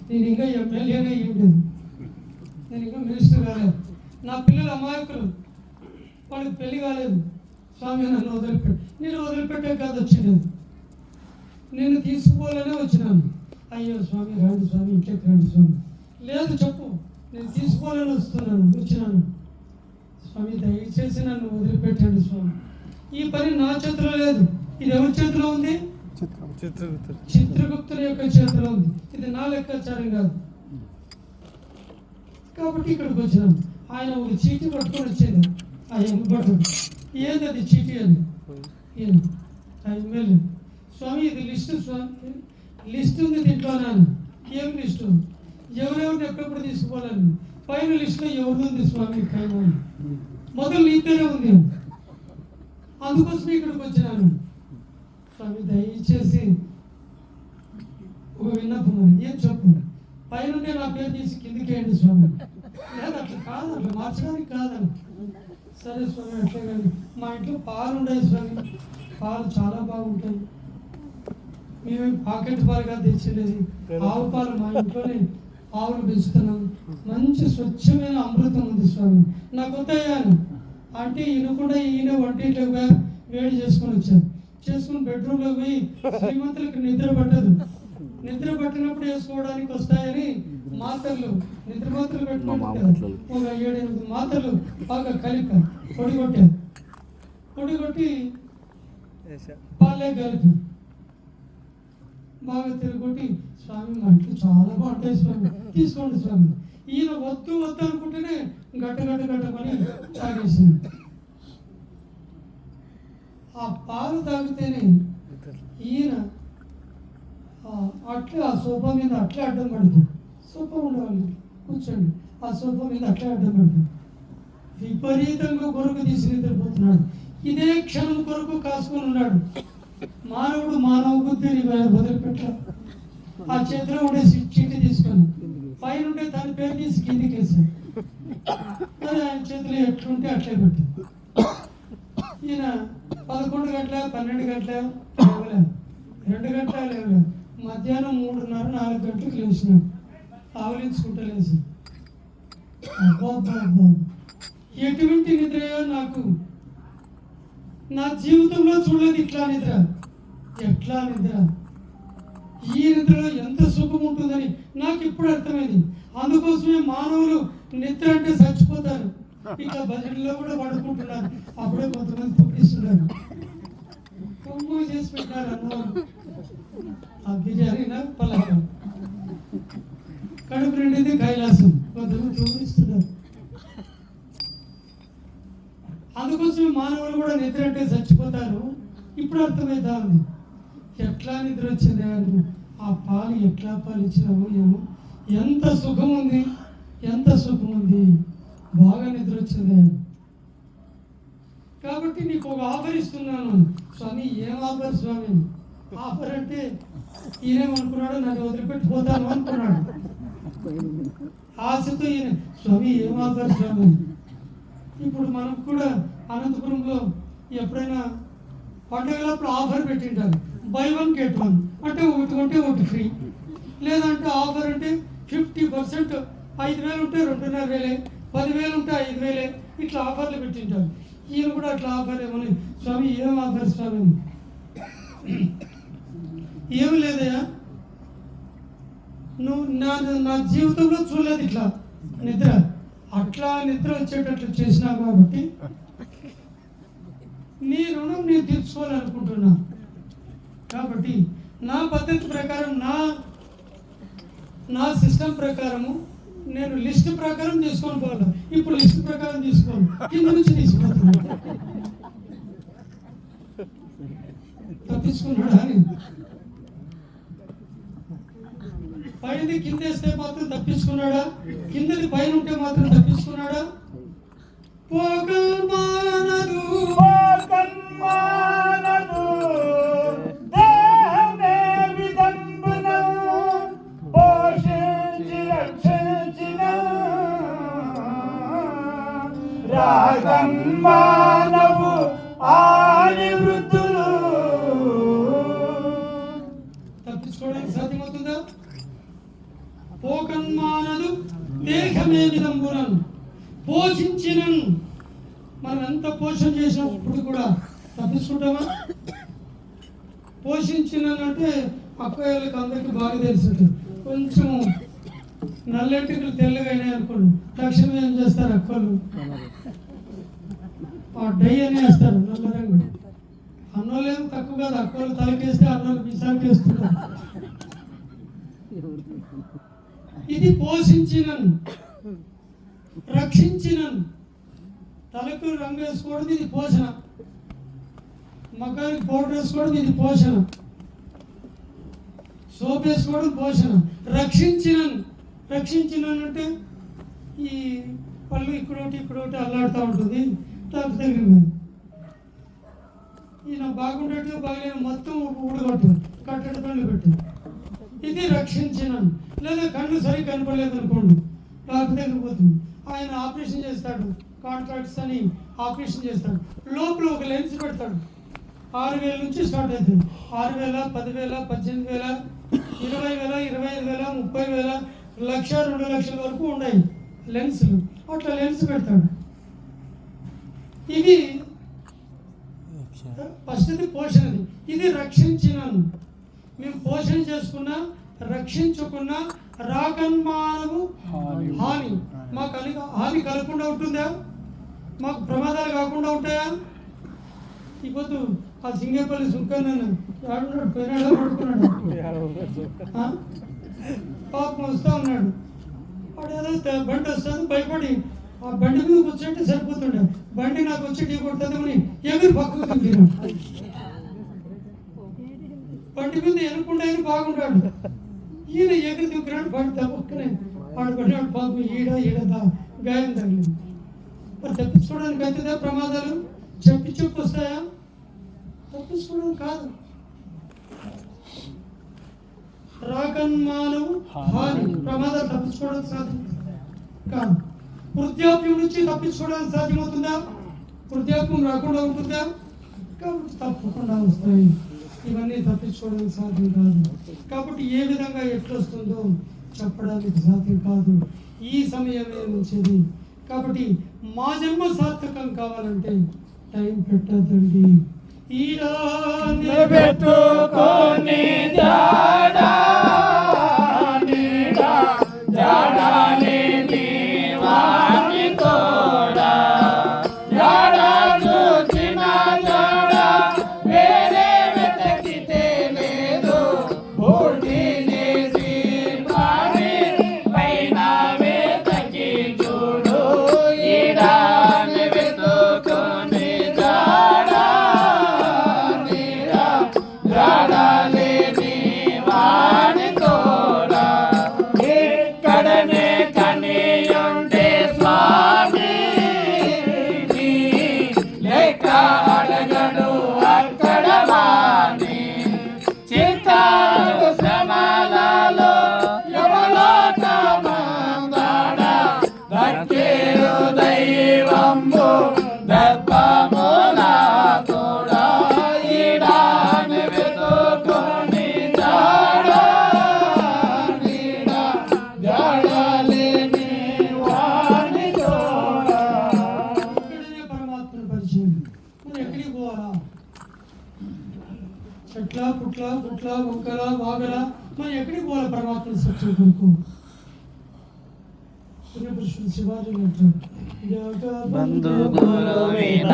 నేను ఇంకా ఎమ్మెల్యేనే ఉండేది, నేను ఇంకా మినిస్టర్ కాలేదు, నా పిల్లలు అమాయకులు, వాళ్ళకి పెళ్లి కాలేదు. స్వామి నన్ను వదిలిపెట్టి, నేను వదిలిపెట్టే కాదు వచ్చిండేది, నేను తీసుకుపోవాలనే వచ్చినాను. అయ్యో స్వామి రండి స్వామి, ఇంట్లోకి రండి స్వామి. లేదు చెప్పు, నేను తీసుకోవాలని వచ్చినాను స్వామి, దయచేసి నన్ను వదిలిపెట్టండి స్వామి. ఈ పని నా చేతిలో లేదు, ఇది ఎవరి చేతిలో ఉంది? చిత్రగుప్తుని యొక్క చేతిలో ఉంది. ఇది నా లెక్కాచారం కాదు. కాబట్టి ఇక్కడికి వచ్చినాను. ఆయన ఒక చీటీ పట్టుకొని వచ్చేది, ఆ ఎమ్మెల్యే. ఏది అది చీటీ అని? ఆ ఎమ్మెల్యే స్వామి, ఇది లిస్టు స్వామి, లిస్ట్ ఉంది దీంట్లో. నాన్న ఏం లిస్టు? ఎవరెవరిని ఎప్పుడెప్పుడు తీసుకోవాలని. పైన లిస్టులో ఎవరిది ఉంది స్వామి? పైన మొదలు నీతోనే ఉంది, అందుకోసమే ఇక్కడికి వచ్చినాను. స్వామి దయచేసి ఒక విన్నపం అని. ఏం చెప్పు? పైన నా పేరు తీసి కిందికేయండి స్వామి. లేదు అట్లా కాదు, అట్లా మార్చడానికి కాదని. సరే స్వామి అట్లే కానీ. మా ఇంట్లో పాలు ఉన్నాయి స్వామి, పాలు చాలా బాగుంటాయి. మేము పాకెట్ పాలుగా తెచ్చిండేది, ఆవు పాలు మా ఇంట్లోనే ఆవులు పెంచుతున్నాం. మంచి స్వచ్ఛమైన అమృతం ఉంది స్వామి. నాకు వద్దయ్యాను అంటే ఈయనకుండా ఈయన వంటింట్లోకి పోయి వేడి చేసుకొని వచ్చారు. చేసుకుని బెడ్రూమ్లోకి పోయి శ్రీమంతులకు నిద్ర పట్టదు, నిద్ర పట్టినప్పుడు వేసుకోవడానికి వస్తాయని మాత్రలు, నిద్ర మాత్రలు పెట్టుకుంటారు. ఒక 7-8 మాత్రలు బాగా కలిపి పొడి కొట్టారు. పొడి కొట్టి పాలే కలిపి బాగా తిరగొట్టి, స్వామి మా ఇంట్లో చాలా బాగుంటాయి స్వామి, తీసుకోండి స్వామి. ఈయన వద్దు వద్దు అనుకుంటేనే గట్టమని తాగేసింది. ఆ పాలు తాగితేనే ఈయన అట్లే ఆ సోఫా మీద అట్లే అడ్డం పడుతుంది. సోఫా ఉండేవాళ్ళు కూర్చోండి, ఆ సోఫా మీద అట్లే అడ్డం పడుతుంది. విపరీతంగా కొరకు తీసి నిద్రపోతున్నాడు. ఇదే క్షణం కొరకు కాసుకొని ఉన్నాడు. మానవుడు మానవ బుద్ధిని వదిలిపెట్టాడు. ఆ చేతిలో ఉండే చీటి తీసుకొని పైన ఉంటే దాని పేరు తీసి కిందికి వేసాడు. అది ఆయన చేతిలో ఎట్లుంటే అట్లే పెట్టి ఈయన 11 గంటల 12 గంటల లేవలేదు, 2 గంటల లేవలేదు, మధ్యాహ్నం 3:30-4 గంటలకు లేచినాడు. ఆవలించుకుంటూ లేచి అబ్బా ఎటువంటి నిద్రయో నాకు నా జీవితంలో చూడలేదు ఇట్లా నిద్ర. ఎట్లా నిద్ర? ఈ నిద్రలో ఎంత సుఖం ఉంటుందని నాకు ఇప్పుడు అర్థమైంది. అందుకోసమే మానవులు నిద్ర అంటే చచ్చిపోతారు. ఇట్లా భజనలో కూడా పడుకుంటున్నారు. అప్పుడే కొంతమంది తొక్కిస్తున్నారు. కొమ్మ చేసి పెట్టారు అన్నవాళ్ళు. ఆ బిర్యానీ పలాగా కడుపు నిండింది కైలాసం, కొంతమంది తొక్కిస్తున్నారు. అందుకోసమే మానవులు కూడా నిద్ర అంటే చచ్చిపోతారు. ఇప్పుడు అర్థమైతా ఉంది ఎట్లా నిద్ర వచ్చింది అని. ఆ పాలు ఎట్లా పాలిచ్చినాము ఏమో, ఎంత సుఖం ఉంది, ఎంత సుఖం ఉంది, బాగా నిద్ర వచ్చింది. కాబట్టి నీకు ఒక ఆఫర్ ఇస్తున్నాను. స్వామి ఏం ఆఫర్ స్వామి? ఆఫర్ అంటే ఈయనేమనుకున్నాడు, నన్ను వదిలిపెట్టిపోతాను అనుకున్నాడు. ఆశతో ఈయన స్వామి ఏం ఆఫర్ స్వామి? ఇప్పుడు మనం కూడా అనంతపురంలో ఎప్పుడైనా పండుగలప్పుడు ఆఫర్ పెట్టింటారు, బై 1 get 1 అంటే ఒకటి కొంటే ఒకటి ఫ్రీ. లేదంటే ఆఫర్ అంటే 50%, 5,000 ఉంటే 2,500, 10,000 ఉంటే 5,000, ఇట్లా ఆఫర్లు పెట్టింటారు. ఈయన కూడా అట్లా ఆఫర్ ఏమని. స్వామి ఏం ఆఫర్ స్వామి? ఏమి లేదయా, నువ్వు నా జీవితంలో చూడలేదు ఇట్లా నిద్ర. అట్లా నిద్ర వచ్చేటట్లు చేసినావు కాబట్టి నీ రుణం నేను తీర్చుకోవాలనుకుంటున్నా. కాబట్టి నా పద్ధతి ప్రకారం, నా నా సిస్టమ్ ప్రకారము నేను లిస్ట్ ప్రకారం తీసుకొని పోవాలి. ఇప్పుడు లిస్ట్ ప్రకారం తీసుకోను, కింద నుంచి తీసుకుంటున్నాను. తప్పించుకున్నాడా అని పైది కింద వేస్తే మాత్రం తప్పించుకున్నాడా, కిందది పైన ఉంటే మాత్రం తప్పించుకున్నాడా? పోగల్మానదు పోగల్మానదు దేహమే విదంబును పోషించి రక్షించిన రాగన్మానవు ఆది వృద్ధులు. తప్పించుకోవడానికి సాధ్యమవుతుందా? పోకన్మానదు దేహమే విదంబునను పోషించినను. మనం ఎంత పోషణ చేసినప్పుడు కూడా తప్పించుకుంటామా? పోషించినంటే అక్కయ్యలకు అందరికీ బాగా తెలుసు. కొంచెం నల్లెంటికలు తెల్లగా అయినాయి అనుకోండి, తక్షణం ఏం చేస్తారు అక్కలు? ఆ డై అని వేస్తారు నల్ల రంగు. అన్నోళ్ళు ఏం తక్కువ కాదు, అక్కలు తలకేస్తే అన్నోళ్ళు మిసాలకి వేస్తున్నారు. ఇది పోషించినను రక్షించినను. తలకు రంగు వేసుకోవడం ఇది పోషణ, మకానికి పౌడర్ వేసుకోవడం ఇది పోషణ, సోప్ వేసుకోవడం పోషణ. రక్షించినను, రక్షించినను అంటే ఈ పళ్ళు ఇక్కడోటి అల్లాడుతూ ఉంటుంది, తప్పు తగిలి ఈయన బాగుండేట్టు బాగలేని మొత్తం ఊడగొట్టు కట్టడి పనులు పెట్టు. ఇది రక్షించినను. లేదా కళ్ళు సరిగ్గా కనపడలేదు అనుకోండి, డాక్టర్ దగ్గరికి పోతుంది, ఆయన ఆపరేషన్ చేస్తాడు, కాంట్రాక్ట్స్ అని ఆపరేషన్ చేస్తాడు. లోపల ఒక లెన్స్ పెడతాడు. 6,000 నుంచి స్టార్ట్ అవుతుంది. 6,000, 10,000, 18,000, 20,000, 25,000, 30,000, 1,00,000, 2,00,000 వరకు ఉన్నాయి లెన్స్లు. అట్లా లెన్స్ పెడతాడు. ఇది ఫస్ట్ది పోషణది. ఇది రక్షించినను. మేము పోషణ చేసుకున్నా రక్షించుకున్నా రాకన్మానము హాని మాకు హాని కలగకుండా ఉంటుందా? మాకు ప్రమాదాలు కాకుండా ఉంటాయా? ఈ పొద్దు ఆ సింగేపల్లి సుంకన్నాను ఆడున్నాడు, పోయినాడా పడుకున్నాడు, పాపం వస్తూ ఉన్నాడు. వాడు ఏదో బండి వస్తుంది భయపడి ఆ బండి మీద కూర్చుంటే సరిపోతుండే, బండి నాకు వచ్చి టీ కొడుతుందని ఎగురు పక్కకు తింటున్నాడు. బండి మీద ఎనుకుండా ఆయన బాగుంటాడు, ఈయన ఎగురు దిక్కున్నాడు, బండి తప్పక్కనే ఆడుకున్నాడు. పాపం ఈడ గాయం తగిలింది. మరి తప్పించుకోవడానికి అవుతుందా ప్రమాదాలు? చెప్పు వస్తాయా? తప్పించుకోవడం కాదు. రాకన్మానవు హాని, ప్రమాదాలు తప్పించుకోవడానికి సాధ్యం కాదు. వృద్ధాప్యం నుంచి తప్పించుకోవడానికి సాధ్యమవుతుందా? వృద్ధాప్యం రాకుండా ఉంటుందా? కాబట్టి తప్పకుండా వస్తాయి. ఇవన్నీ తప్పించుకోవడానికి సాధ్యం కాదు. కాబట్టి ఏ విధంగా ఎట్లొస్తుందో చెప్పడానికి సాధ్యం కాదు. ఈ సమయమే మంచిది. కాబట్టి మా జన్మ సార్థకం కావాలంటే టైం పెట్టద్దండి. ఈడాన్ని పెట్టుకొని జాడా నీడా జాడాని నీవాని తోడా జాడా చూచిన జాడా వేరే వెతకితే లేదు బూడినేసి పాడి పైన వెతకి చూడు ఈడాన్ని వెతుకొని జాడా నీడా జాడాని నీవాని తోడా ఇక్కడనే కనియుండే స్వామి లెక్క అడగడు అక్కడ వాణి చిత్తాలు శ్రమలలో యమలోకమందాడ దక్కేరు దైవంబు దర్పముల కూడా ఈడాన్ని వెతుకొని జాడా నీడా జాడలేని వాణి తోడా. ఇక్కడనే పరమాత్మను పరిచయం. మనం ఎక్కడికి పోవాలా? చెట్ల పుట్ల పుట్ల మొక్కల వాగల మనం ఎక్కడికి పోవాలి? పరమాత్మ సత్యం కొరకు. పురుషుడు శివాజీ బంధు గురువిన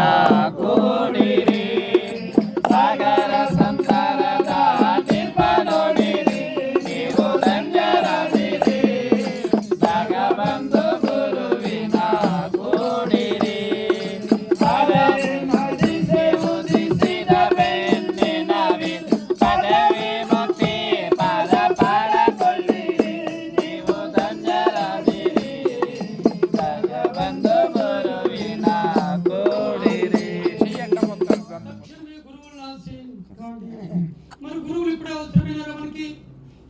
కోడిరి సాగర సంసార దాటి పడోడిరి నీవు దంజరాజిరి ಬಂದು ಗುರುವಿನ ಕೂಡಿರಿ. తక్షణమే గురువులను ఆశ్రయించుకోండి. మరి గురువులు ఇప్పుడే అవసరమైనారా మనకి?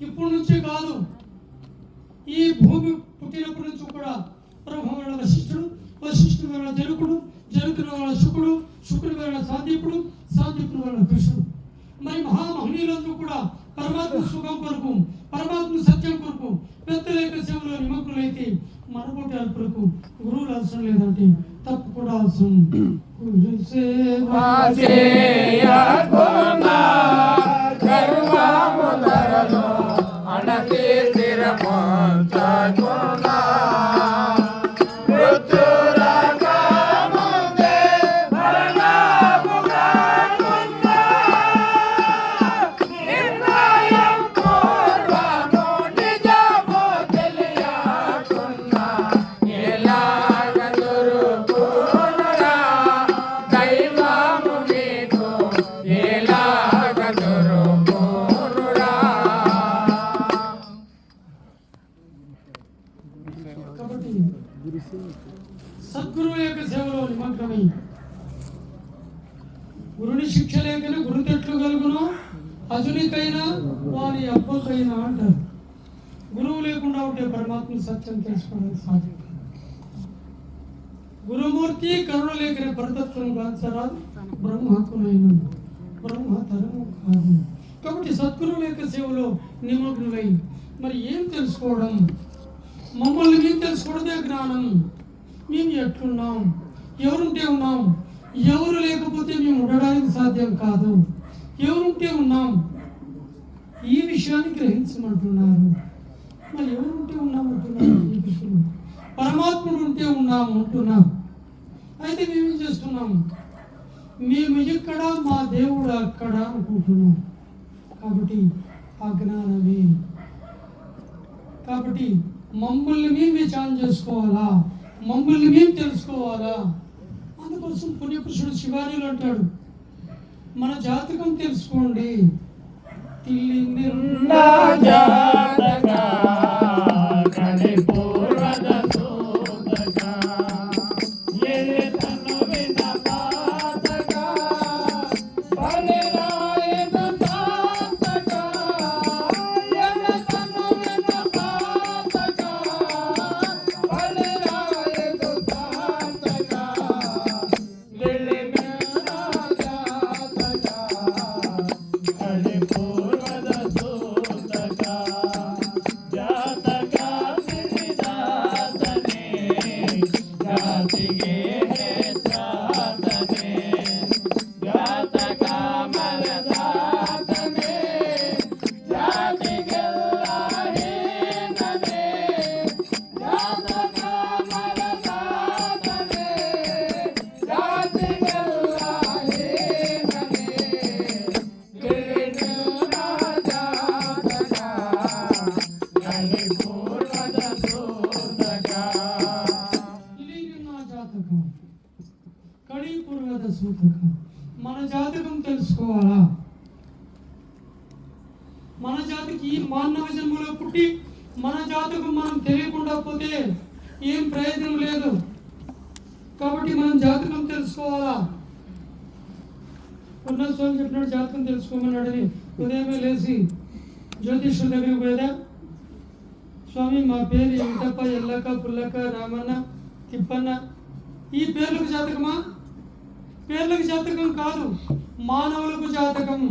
ఇప్పుడు నుంచే కాదు, ఈ భూమి పుట్టినప్పటి నుంచి కూడా బ్రహ్మ వలన వశిష్ఠుడు, వశిష్ఠుడు వలన జనకుడు, జనకుడు వలన శుకుడు, శుకుడు వలన సాందీపుడు, సాందీపుడు వలన కృష్ణుడు. మరి మహామహనీయులందరూ కూడా పరమాత్మ సుఖం కొరకు, పరమాత్మ సత్యం కొరకు పెద్దల యొక్క సేవలో నిమగ్నులైతే మనబోటి అల్పులకు గురువులు అవసరం లేదంటే తప్పకుండా అవసరం. గురు సేవ అణతి స్థిరమోచకునా కాబట్టి సద్గురువు యొక్క సేవలో నిమగ్నమై గురుని శిక్ష లేకనే గురుతెట్లు కలుగును అజునికైనా వారి అబ్బకైనా అంటారు. గురువు లేకుండా ఉంటే పరమాత్మ సత్యం తెలుసుకోవడానికి సాధ్యం. గురుమూర్తి కరుణ లేకనే పరతత్వం గాంచరాదు, బ్రహ్మ హక్కునైన బ్రహ్మ తరము కాదు. కాబట్టి సద్గురువు యొక్క సేవలో నిమగ్నులై మరి ఏం తెలుసుకోవడం? మమ్మల్ని మేము తెలుసుకోవడమే జ్ఞానం. మేము ఎట్లున్నాం, ఎవరుంటే ఉన్నాం, ఎవరు లేకపోతే మేము ఉండడానికి సాధ్యం కాదు. ఎవరుంటే ఉన్నాం, ఈ విషయాన్ని గ్రహించమంటున్నారు. మరి ఎవరుంటే ఉన్నాం అంటున్నారు శ్రీకృష్ణుడు. పరమాత్ముడు ఉంటే ఉన్నాము అంటున్నాం. అయితే మేమేం చేస్తున్నాం? మేము ఇక్కడ, మా దేవుడు అక్కడ అనుకుంటున్నాం. కాబట్టి అజ్ఞానమే. కాబట్టి మమ్మల్ని మేము విచారణ చేసుకోవాలా, మమ్మల్ని మేము తెలుసుకోవాలా. అందుకోసం పుణ్యపురుషుడు శివాజీలు అంటాడు, మన జాతకం తెలుసుకోండి. తిల్లి మన జాతకం తెలుసుకోవాలా. మన జాతికి ఈ మానవ జన్మలో పుట్టి మన జాతకం మనం తెలియకుండా పోతే ఏం ప్రయోజనం లేదు. కాబట్టి మనం జాతకం తెలుసుకోవాలా. స్వామి చెప్పినాడు జాతకం తెలుసుకోమన్నాడని ఉదయమే లేచి జ్యోతిష్యుల దగ్గరికి పోయేదా, స్వామి మా పేరు వెంకటప్ప, ఎల్లక, పుల్లక, రామన్న, తిప్పన్న, ఈ పేర్లకు జాతకమా? పేర్లకు జాతకం కాదు, మానవులకు జాతకం.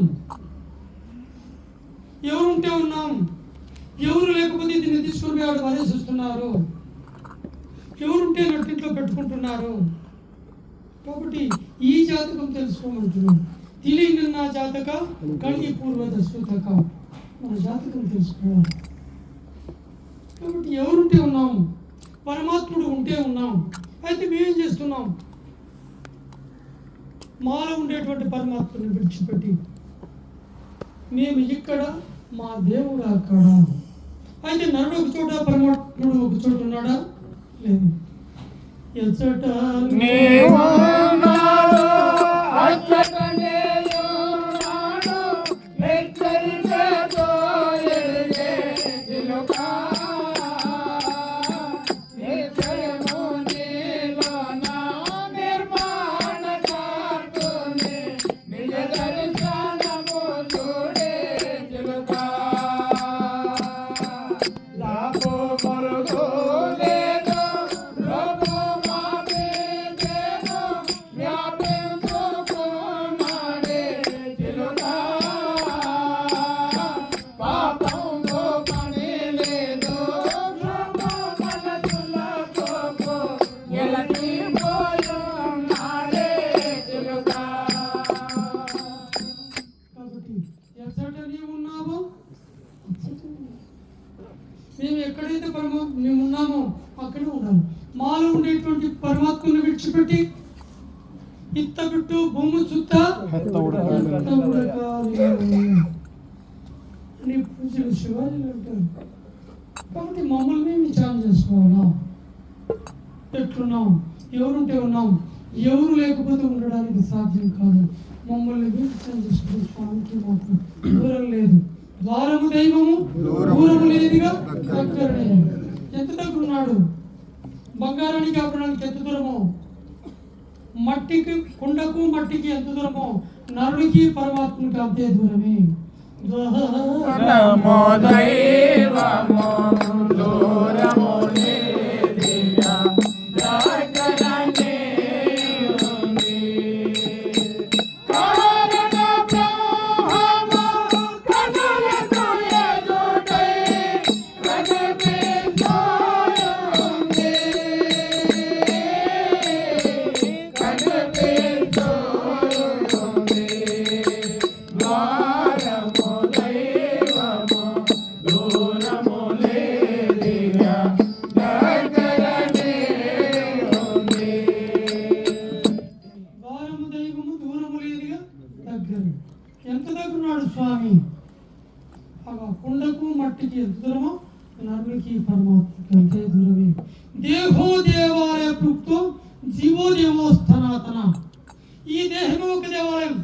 ఎవరుంటే ఉన్నాం, ఎవరు లేకపోతే దీన్ని తీసుకుని వాడు వరేసిస్తున్నారు, ఎవరుంటే నట్టింట్లో పెట్టుకుంటున్నారు. కాబట్టి ఈ జాతకం తెలుసుకోమంటున్నాం. తిలి నిన్న జాతక కలిగి పూర్వద సూతక, మన జాతకం తెలుసుకోవాలి. కాబట్టి ఎవరుంటే ఉన్నాం, పరమాత్ముడు ఉంటే ఉన్నాం. అయితే మేమేం చేస్తున్నాం? మాలో ఉండేటువంటి పరమాత్మని విడిచిపెట్టి మేము ఇక్కడ, మా దేవుడు అక్కడ. అయితే నరుడు ఒక చోట, పరమాత్ముడు ఒక చోట ఉన్నాడా? లేదు. ఎచ్చట ఉండేటువంటి పరమాత్మను విడిచిపెట్టి ఇత్త బిట్టు భూమి చుట్ట అని పూజలు శివాజీలు అంటారు. కాబట్టి మమ్మల్ని విచారణ చేసుకోవాలా, ఎట్లున్నాం, ఎవరుంటే ఉన్నాం, ఎవరు లేకపోతే ఉండడానికి సాధ్యం కాదు. మమ్మల్ని విచారణ చేసుకునే స్వామికి మాత్రం దూరం లేదు. ద్వారము దైవము దూరము లేదుగా దగ్గరనే. ఎంత దగ్గర ఉన్నాడు? బంగారానికి ఆపడానికి ఎంత దూరమో, మట్టికి కుండకు మట్టికి ఎంత దూరమో, నరుడికి పరమాత్మకి అంతే దూరమే. నమో దైవమో దూరము లేదిగా దగ్గరనే ఉంది. కారణ బ్రహ్మము కనులకు ఎదుటై కనిపిస్తోంది. ఎంత దగ్గరున్నాడు స్వామి? కుండకు మట్టికి ఎంత దూరమో, నరునికి పరమాత్మకి అంతే దూరమే. దేహో దేవాలయ ప్రోక్తో జీవో దేవో స్థనాతన. ఈ దేహమే ఒక దేవాలయం,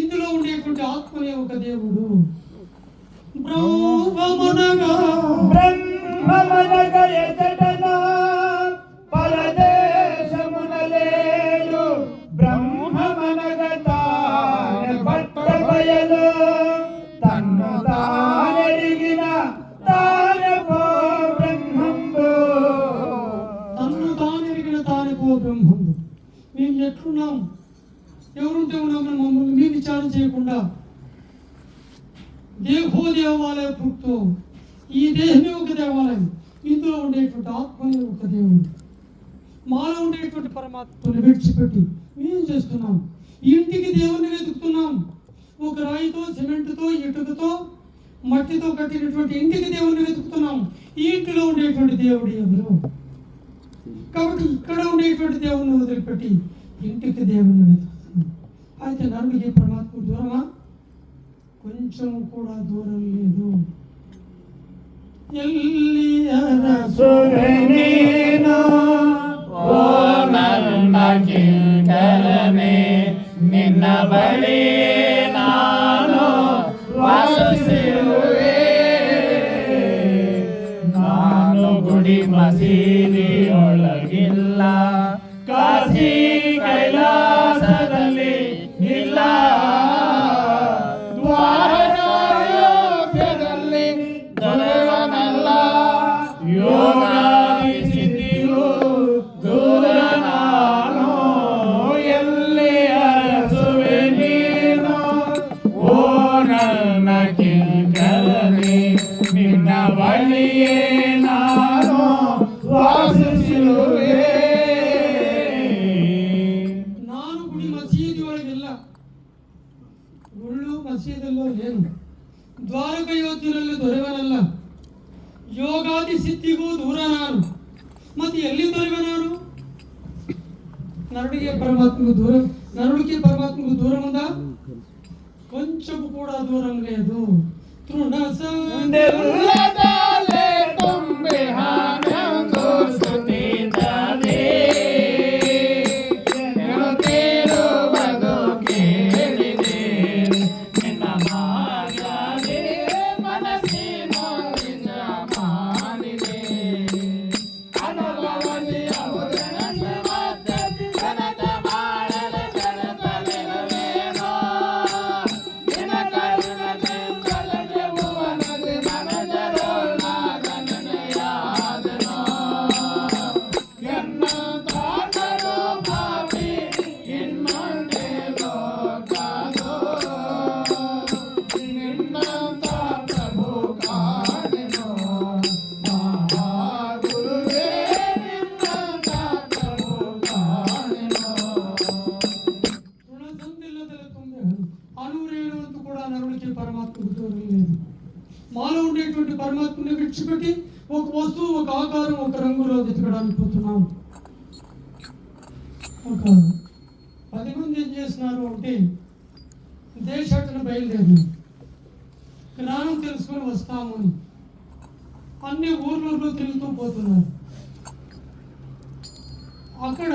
ఇందులో ఉండేటువంటి ఆత్మనే ఒక దేవుడు. బ్రహ్మమనగా ఎచటనా పరదేశమున లేడు. బ్రహ్మమనగా బట్టబయలు తన్ను తానెరిగిన తానెపో బ్రహ్మంబు. తన్ను తానెరిగిన తానెపో బ్రహ్మంబు. మేము ఎట్లున్నాం, ఎవరుంటే ఉన్నామని మమ్మల్ని మేము విచారణ చేయకుండా దేహో దేవాలయ పుట్టు, ఈ దేహమే ఒక దేవాలయం, ఇందులో ఉండేటువంటి ఆత్మనే ఒక దేవుడు. మాలో ఉండేటువంటి పరమాత్మను విడిచిపెట్టి మేము చేస్తున్నాం. ఇంటికి దేవుణ్ణి వెతుకుతున్నాం. ఒక రాయితో, సిమెంట్తో, ఇటుకతో, మట్టితో కట్టినటువంటి ఇంటికి దేవుణ్ణి వెతుకుతున్నాం. ఈ ఇంటిలో ఉండేటువంటి దేవుడు ఎవరు? కాబట్టి ఇక్కడ ఉండేటువంటి దేవుణ్ణి వదిలిపెట్టి ఇంటికి దేవుణ్ణి వెతుకుతున్నాం. అయితే నరుడికి పరమాత్మ దూరమా? కొంచెం కూడా దూరం లేదు. నిన్న బలి ನಾನು ವಾಸಿಸುವೆ. ನಾನು ಗುಡಿ ಮಸೀದಿಯೊಳಗಿಲ್ಲ, ಕಾಶಿ ಕೈಲಾಸದಲ್ಲಿ ಇಲ್ಲ. ದ್ವಾರಕಾಯೋಗ್ಯದಲ್ಲಿ ದೊರೆವನಲ್ಲ, ಯೋಗಾದಿ ಸಿದ್ಧಿಯು ದೂರ ನಾನು. ಎಲ್ಲಿ ಅರಸುವೆ ನೀನು ಓ ನನ್ನ ಕಿಂಕರನೇ, ನಿನ್ನ ಬಳಿಯೇ ನಾನು ವಾಸಿಸುವೆ. ನಾನು ಗುಡಿ ಮಸೀದಿ ಒಳಗಿಲ್ಲ, ಗುಳ್ಳು ಮಸೀದಲ್ಲೋ ಏನು, ದ್ವಾರಕ ಯೋಚನೆಯಲ್ಲಿ ದೊರೆವನಲ್ಲ, ಯೋಗಾದಿ ಸಿದ್ಧಿಗೂ ದೂರ ನಾನು. ಮತ್ತೆ ಎಲ್ಲಿ ದೊರೆವ ನಾನು? నరుడికి పరమాత్మకు దూరం ఉందా? కొంచెం కూడా దూరం లేదు. తృణ ಸಂದೆಲ್ಲದಲೆ ತುಂಬಿ ಹಾನಂದು ಸ್ತುತಿದ್ದಾನೆ. ನೆನಪಿರುವುದು ಕೇಳಿದೆ ನಿನ್ನ ಮಾರ್ಗವೇ, ಮನಸ್ಸಿನ ನಿಜ ಮಾಡಿದೆ. ಅನುಭವದಿ ಅವತರಣ ಮಧ್ಯೆ ಕನಕ ಮಾಡಲು ಕನಸಲಿರುವೇನೋ. ನಿನ್ನ ಕರುಣದಿಂದಲೇ ಭುವನದಿ ಮನಜರುಳಾಗನೆಯಾದೆನೋ. ಎನ್ನಂತಾದರೂ ಪಾಪಿ ಇನ್ನೊಂದೇ ಲೋಕದೋ. ನಿನ್ನಂತ ಪ್ರಭು ಕಾಣೆನೋ ಮಹಾಗುರುವೇ, ನಿನ್ನಂತ ಪ್ರಭು ಕಾಣೆನೋ. రుణసంధిల్లదల తొంభై అనురేణువంతు కూడా నరుడికి పరమాత్మకు దూరం లేదు. మాలో ఉండేటువంటి పరమాత్మని విడిచిపెట్టి ఒక వస్తువు, ఒక ఆకారం, ఒక రంగులో వెతకడానికి పోతున్నాం. ఒక 10 మంది ఏం చేస్తున్నారు అంటే దేశాటన బయలుదేరి జ్ఞానం తెలుసుకొని వస్తాము అని అన్ని ఊర్లలో తిరుగుతూ పోతున్నారు. అక్కడ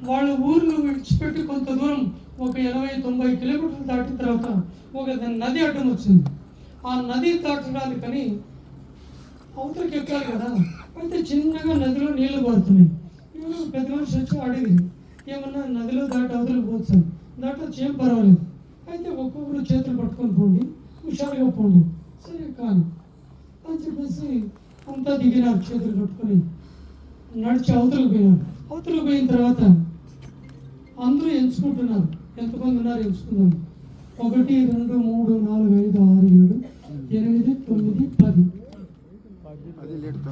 వాళ్ళ ఊర్లు విడిచిపెట్టి కొంత దూరం ఒక 80-90 కిలోమీటర్లు దాటిన తర్వాత ఒక నది అడ్డం వచ్చింది. ఆ నది దాటడానికని అవతలకి ఎక్కాలి కదా, అయితే చిన్నగా నదిలో నీళ్లు పడుతున్నాయి. పెద్ద మనిషి వచ్చి అడిగింది, ఏమన్నా నదిలో దాటి అవతలకి పోతాను, దాటొచ్చి ఏం పర్వాలేదు, అయితే ఒక్కొక్కరు చేతులు పట్టుకొని పోండి, హుషారుగా పోండి, సరే కానీ అని చెప్పేసి అంతా దిగినారు. చేతులు పట్టుకొని నడిచి అవతలకు పోయినారు. అవతలకు పోయిన తర్వాత అందరూ ఎంచుకుంటున్నారు, ఎంతమంది ఉన్నారు ఎంచుకుందాం. 1 2 3 4 5 6 7 8 9 10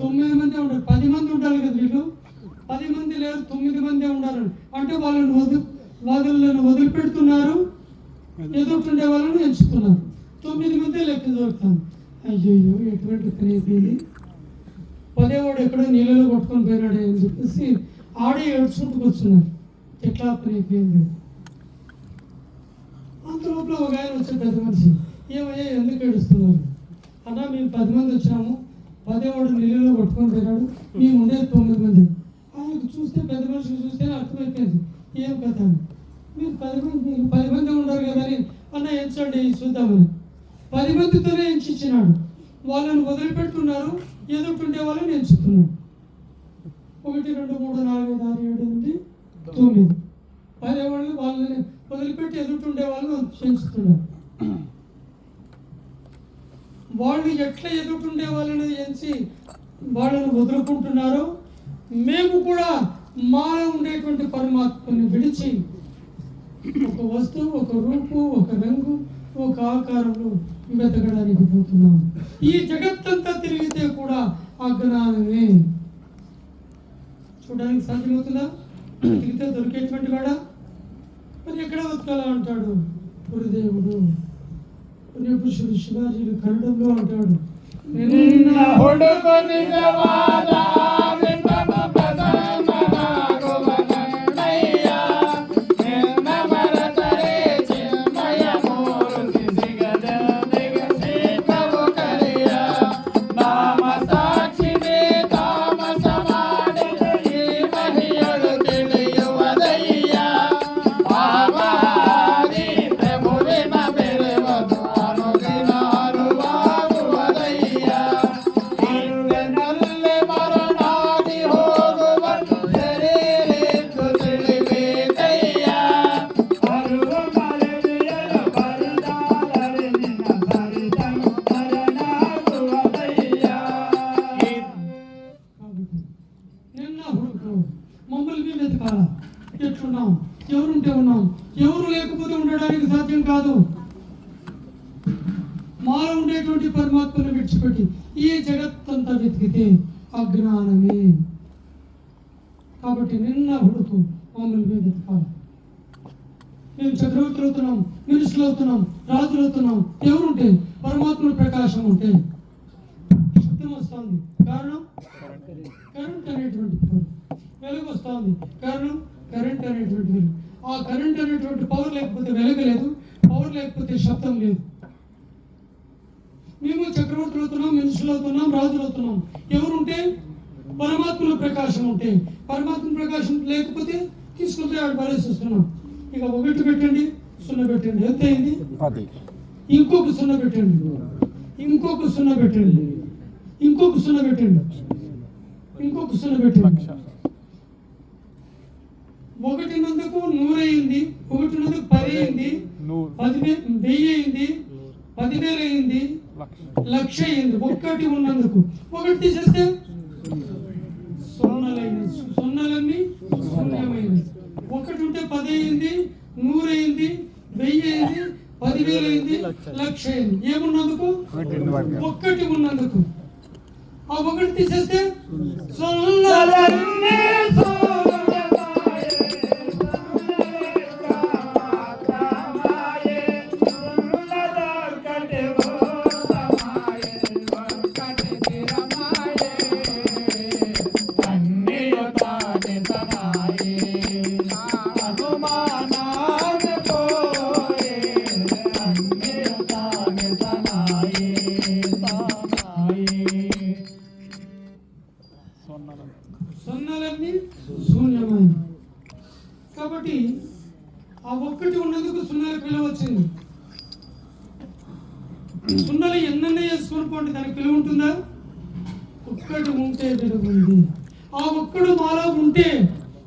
9 మంది ఉంటారు. 10 మంది ఉంటారు కదా వీళ్ళు, 10 మంది లేరు, 9 మంది ఉండాలని అంటే వాళ్ళని వదిలిపెడుతున్నారు, ఎదుర్కొండే వాళ్ళని ఎంచుతున్నారు. 9 మంది లెక్క దొరుకుతాను. అయ్యో ఎటువంటి పని అయిపోయింది, 10వ వాడు ఎక్కడో నీళ్ళలో కొట్టుకొని పోయినాడే అని చెప్పేసి ఆడే ఏడ్చుకుంటూ కూర్చున్నారు. ఎట్లా పని అయిపోయింది. అంత లోపల ఒక ఆయన వచ్చే పెద్ద మనిషి, ఏమయ్యా ఎందుకు ఏడుస్తున్నారు అన్నా, మేము 10 మంది వచ్చినాము, 10వ వాడు నీళ్ళలో కొట్టుకొని పోయినాడు, మేము ఉండేది 9 మంది. ఆయనకు చూస్తే పెద్ద మనిషికి చూస్తే అర్థమైపోయింది ఏం కథ అని. మీరు 10 మంది ఉన్నారు కదా అని అన్న ఎంచండి చూద్దామని 10 మందితోనే ఎంచిచ్చినాడు. వాళ్ళని వదిలిపెడుతున్నారు, ఎదుర్కొండే వాళ్ళని ఎంచుతున్నాడు. 1 2 3 4 5 6 7 8 9 10 వాళ్ళు వాళ్ళని వదిలిపెట్టి ఎదుర్కొండే వాళ్ళని ఎంచుతున్నారు. వాళ్ళు ఎట్లా ఎదుర్కొండే వాళ్ళని ఎంచి వాళ్ళని వదులుకుంటున్నారో మేము కూడా మాలో ఉండేటువంటి పరమాత్మని విడిచి ఒక వస్తువు, ఒక రూపు, ఒక రంగు, ఒక ఆకారంలో వెతకడానికి పోతున్నాం. ఈ జగత్తంతా తిరిగితే కూడా అజ్ఞానమే. చూడడానికి సాధ్యమవుతుందా? తిరిగితే దొరికేటువంటి వాడా? మరి ఎక్కడ బతకాలా అంటాడు గురుదేవుడు. పుణ్యపురుషుడు శివాజీలు కన్నడంలో అంటాడు, ఎట్లున్నాం, ఎవరుంటే ఉన్నాం, ఎవరు లేకపోతే ఉండడానికి సాధ్యం కాదు. మాలో ఉండేటువంటి పరమాత్మను విడిచిపెట్టి ఈ జగత్తంతా వెతికితే అజ్ఞానమే. కాబట్టి నిన్న హుడుకు మమ్మల్ని మీద వెతకాలి. మేము చక్రవర్తులు అవుతున్నాం, మనుషులు అవుతున్నాం, రాజులు అవుతున్నాం. ఎవరుంటే పరమాత్మ ప్రకాశం ఉంటే శబ్దం వస్తుంది, కారణం కరెంట్ అనేటువంటి వెలుగు వస్తుంది, కారణం కరెంట్ అనేటువంటి వెలుగు. ఆ కరెంట్ అనేటువంటి పవర్ లేకపోతే వెలుగు లేదు, పవర్ లేకపోతే శబ్దం లేదు. మేము చక్రవర్తులు అవుతున్నాం, మనుషులు అవుతున్నాం, రాజులు అవుతున్నాం. ఎవరుంటే పరమాత్మలో ప్రకాశం ఉంటే. పరమాత్మ ప్రకాశం లేకపోతే తీసుకుంటే ఆడు పరేసి వస్తున్నాం. ఇక 1 పెట్టండి, 0 పెట్టండి, ఎంత అయింది? ఇంకొక 0 పెట్టండి, ఇంకొక 0 పెట్టండి, ఇంకొక 0 పెట్టండి, ఇంకొక 0 పెట్టండి. 1 నందుకు 100 అయింది, 1 నందుకు 10 అయింది, 10,000 అయింది, 10,000 అయింది, 1,00,000 అయింది. 1 ఉన్నందుకు 1 తీసేస్తే సున్నాలన్నీ శూన్యమైనది. 1 ఉంటే 10 అయింది, 100 అయింది, 1000 అయింది, 10,000 అయింది, 1,00,000 అయింది. ఏమున్నందుకు? 1 ఉన్నందుకు. ఆ 1 తీసేస్తే సున్నాలన్నీ కాబట్టి ఆ ఒక్కటి ఉన్నందుకు సున్నాలకు విలువ వచ్చింది. సున్నలు ఎన్నెన్న వేసుకొని పోండి, దానికి విలువ ఉంటుందా? ఒక్కటి ఉంటే విలువ ఉంది. ఆ ఒక్కడు మాలో ఉంటే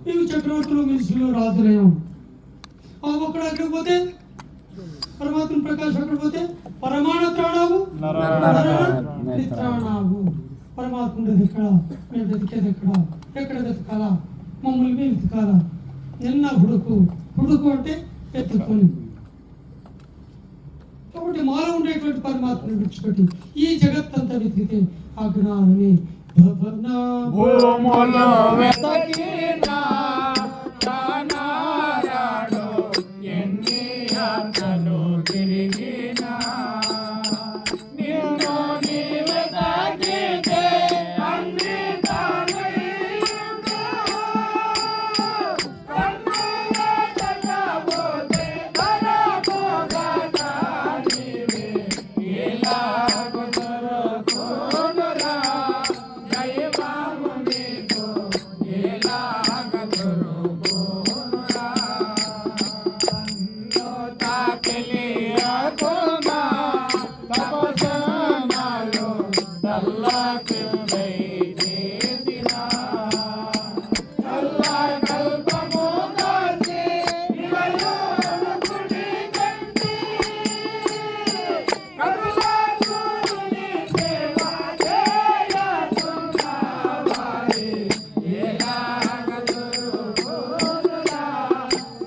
మేము చక్రవర్తులు, మినిస్టర్లు, రాజులేం. ఆ ఒక్కడు అక్కడికి పోతే పరమాత్మ ప్రకాశం, అక్కడ పోతే పరమాణ త్రాణావు నిత్రాణావు. పరమాత్మ ఉండేది ఎక్కడ, మేము వెతికేది ఎక్కడ వెతకాలా? మమ్మల్ని మేము వెతకాలా? నిన్న హుడుకు అంటే ఎత్తుకొని. కాబట్టి మాలో ఉండేటువంటి పరమాత్మను విడిచిపెట్టి ఈ జగత్తంతా వెతికితే అజ్ఞానమే భూములు వెతకినా కానారాడు, ఎన్ని ఆటలు తిరిగినా నిన్ను నీ వెతకితే అన్ని తానైనా. కన్నుల చల్లబోతే కనబోగదా నీవే, ఎలాగో దొరకునురా దైవము నీకు, ఎలాగో దొరకునురా. కన్ను తాకిలియకుమా తపస్సనాలు తల్లకిందై చేసినా. తల్ల కల్పము కాచి ఇవయోను గుడి కంటి, కరుణ సూర్యుని సేవ చేయుచున్నవారి, ఎలాగ దొరకునురా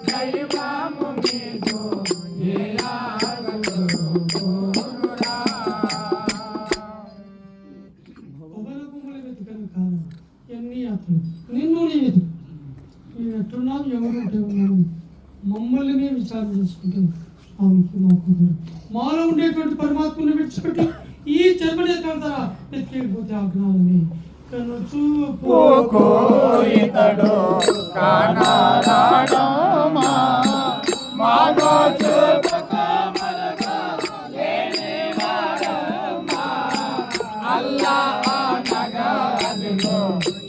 దైవము మీకు, ఎలాగ దొరకునురా. భువన భూములు వెతకను కాదు, ఎన్ని యాత్రలు నిన్ను నీ వెతుకు. మేము ఎట్లున్నాం, ఎవరు ఉంటే ఉన్నాము, మమ్మల్ని విచారణ చేసుకుంటే స్వామికి మాకు మాలో ఉండేటువంటి పరమాత్మని విడిచిపెట్టి ఈ జన్మనేతారా వెతికేకపోతే అజ్ఞానమే కను చూపు ఇతడు కానారాడు మాగో చూపక మరక లేనివాడమ్మా. అల్లా అనగా అదిగో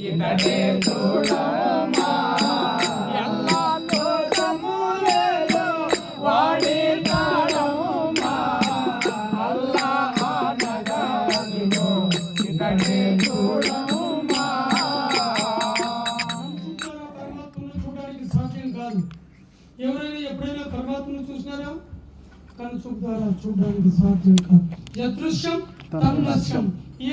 ఇతడే చూడమ్మా. ఎల్లా లోకములలో వాడి తాడమ్మా. అల్లా అనగా అదిగో ఇతడే చూడమ్మా. పరమాత్మను చూడడానికి సాధ్యం కాదు. ఎవరైనా ఎప్పుడైనా పరమాత్మను చూసినారా? కనుచూపు ద్వారా చూడడానికి సాధ్యం కాదు. యదృశ్యం తన్నశ్యం.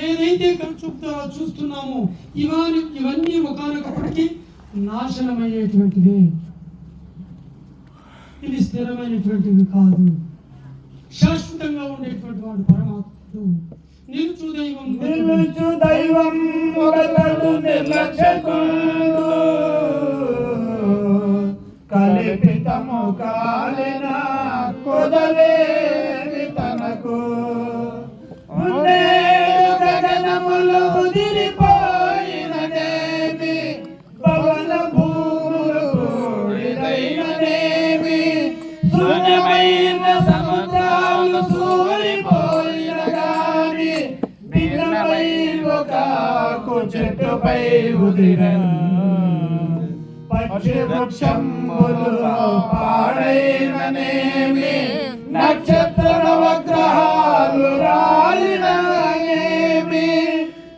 ఏదైతే కనుచూపు ద్వారా చూస్తున్నామో ఇవన్నీ ఒకనొకప్పటికీ నాశనమయ్యేటువంటివి. ఇది స్థిరమైనటువంటివి కాదు. శాశ్వతంగా ఉండేటువంటి వాడు పరమాత్ముడు. నిలుచు దైవం నిలుచు దైవం ఒకడు నిర్లక్ష్యకుడు, కల్పితము కాలిన కొదవేది తనకు. ఉన్నేడు గగనములు ఉదిరిపోయిననేమి, పవన భూములు కూడినైననేమి, శూన్యమైన సముద్రాలు సూరిపోయిన గాని భిన్నమై ఒక చెట్టుపై ఉదిరన్. పక్షి వృక్షములు పాడైననేమి, నక్షత్ర నవగ్రహాలు రాలిననేమి,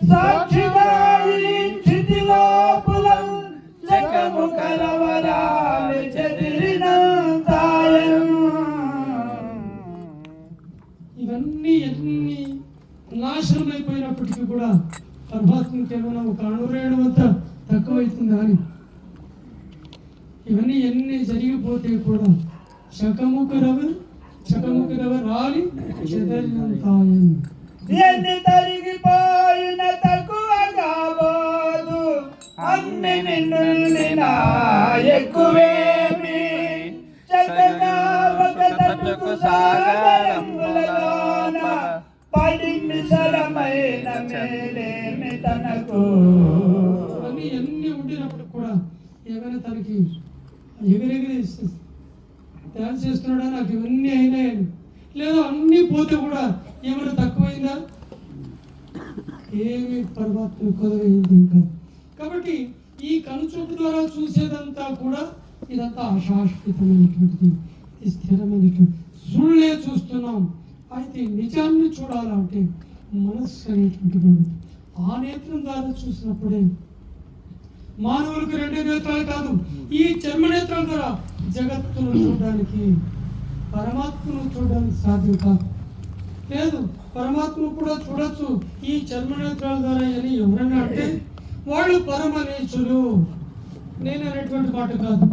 సాక్షిగా క్షితి లోపల జగము కలవరాలు చెదిరినంతాయం. ఇవన్నీ ఎన్ని నాశనమైపోయినప్పటికీ కూడా పరమాత్మకి ఏమైనా ఒక అణురేణు వద్ద తక్కువైతుంది అని ఇవన్నీ ఎన్ని జరిగిపోతే కూడా శకముఖ రవ రాలి చెదరినంతాయం. ఎన్ని తరిగిపోయిన తక్కువగా పోదు, అన్ని నిండునా ఎక్కువేమి. చక్కగా ఒక తట్టుకు సాగరములలోన పడి మిసలమైన మేలేమి తనకు. ఇవన్నీ ఎన్ని ఉండినప్పుడు కూడా ఏమైనా తనకి ఎగిరెగిరి డ్యాన్స్ చేస్తున్నాడా, నాకు ఇవన్నీ అయినాయని, లేదా అన్నీ పోతే కూడా ఏమైనా తక్కువైందా? ఏమి పరమాత్మ కొదవైంది ఇంకా. కాబట్టి ఈ కనుచూపు ద్వారా చూసేదంతా కూడా ఇదంతా అశాశ్వతమైనటువంటిది, ఇది స్థిరమైనటువంటి సుళ్ళే చూస్తున్నాం. అయితే నిజాన్ని చూడాలంటే మనస్సు అనేటువంటిది ఉండదు. ఆ నేత్రం ద్వారా చూసినప్పుడే మానవులకు 2 నేత్రాలు కాదు, ఈ చర్మనేత్రాల ద్వారా జగత్తును చూడడానికి, పరమాత్మను చూడడానికి సాధ్యం కాదు. లేదు, పరమాత్మను కూడా చూడొచ్చు ఈ చర్మనేత్రాల ద్వారా అని ఎవరైనా అంటే వాళ్ళు పరమనేచులు. నేను అనేటువంటి మాట కాదు,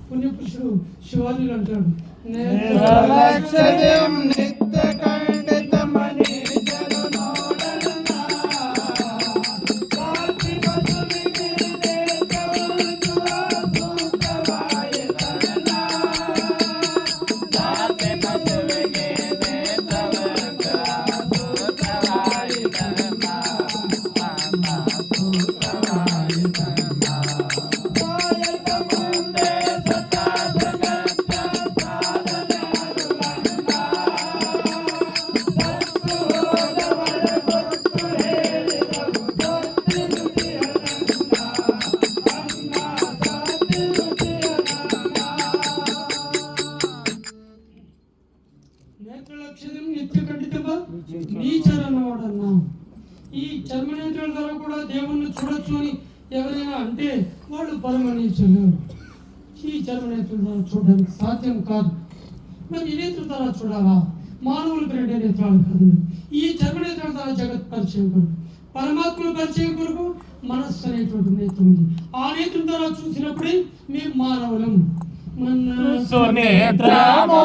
పుణ్యపురుషుడు శివాజీలు అంటాడు, నేత్రలక్షణం నిత్య ఖండితమా నీచరన్నవాడన్నా. ఈ చర్మనేత్రాల ద్వారా కూడా దేవుణ్ణి చూడొచ్చు అని ఎవరైనా అంటే వాళ్ళు పరమనీచులు. ఈ చర్మనేత్రాల ద్వారా చూడడానికి సాధ్యం కాదు. మరి ఈ నేత్రం ద్వారా చూడాలా? మానవులకు 2 నేత్రాలు కాదు. ఈ చర్మనేత్రాల ద్వారా జగత్ పరిచయం కొరకు, పరమాత్మ పరిచయం కొరకు మనస్సు అనేటువంటి నేత్రం ఉంది. ఆ నేత్రం ద్వారా చూసినప్పుడే మేము మానవులం. మనస్సు నేత్రము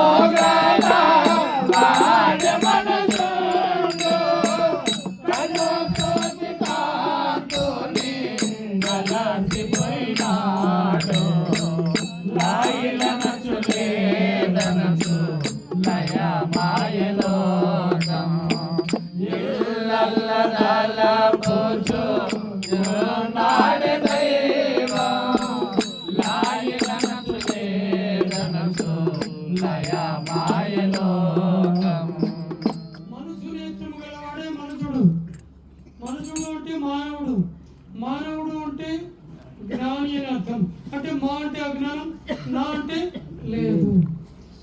గలవాడే మనుషుడు. మనుషుడు అంటే మానవుడు. మానవుడు అంటే జ్ఞాని అని అర్థం. అంటే మా అంటే అజ్ఞానం, నా అంటే లేదు.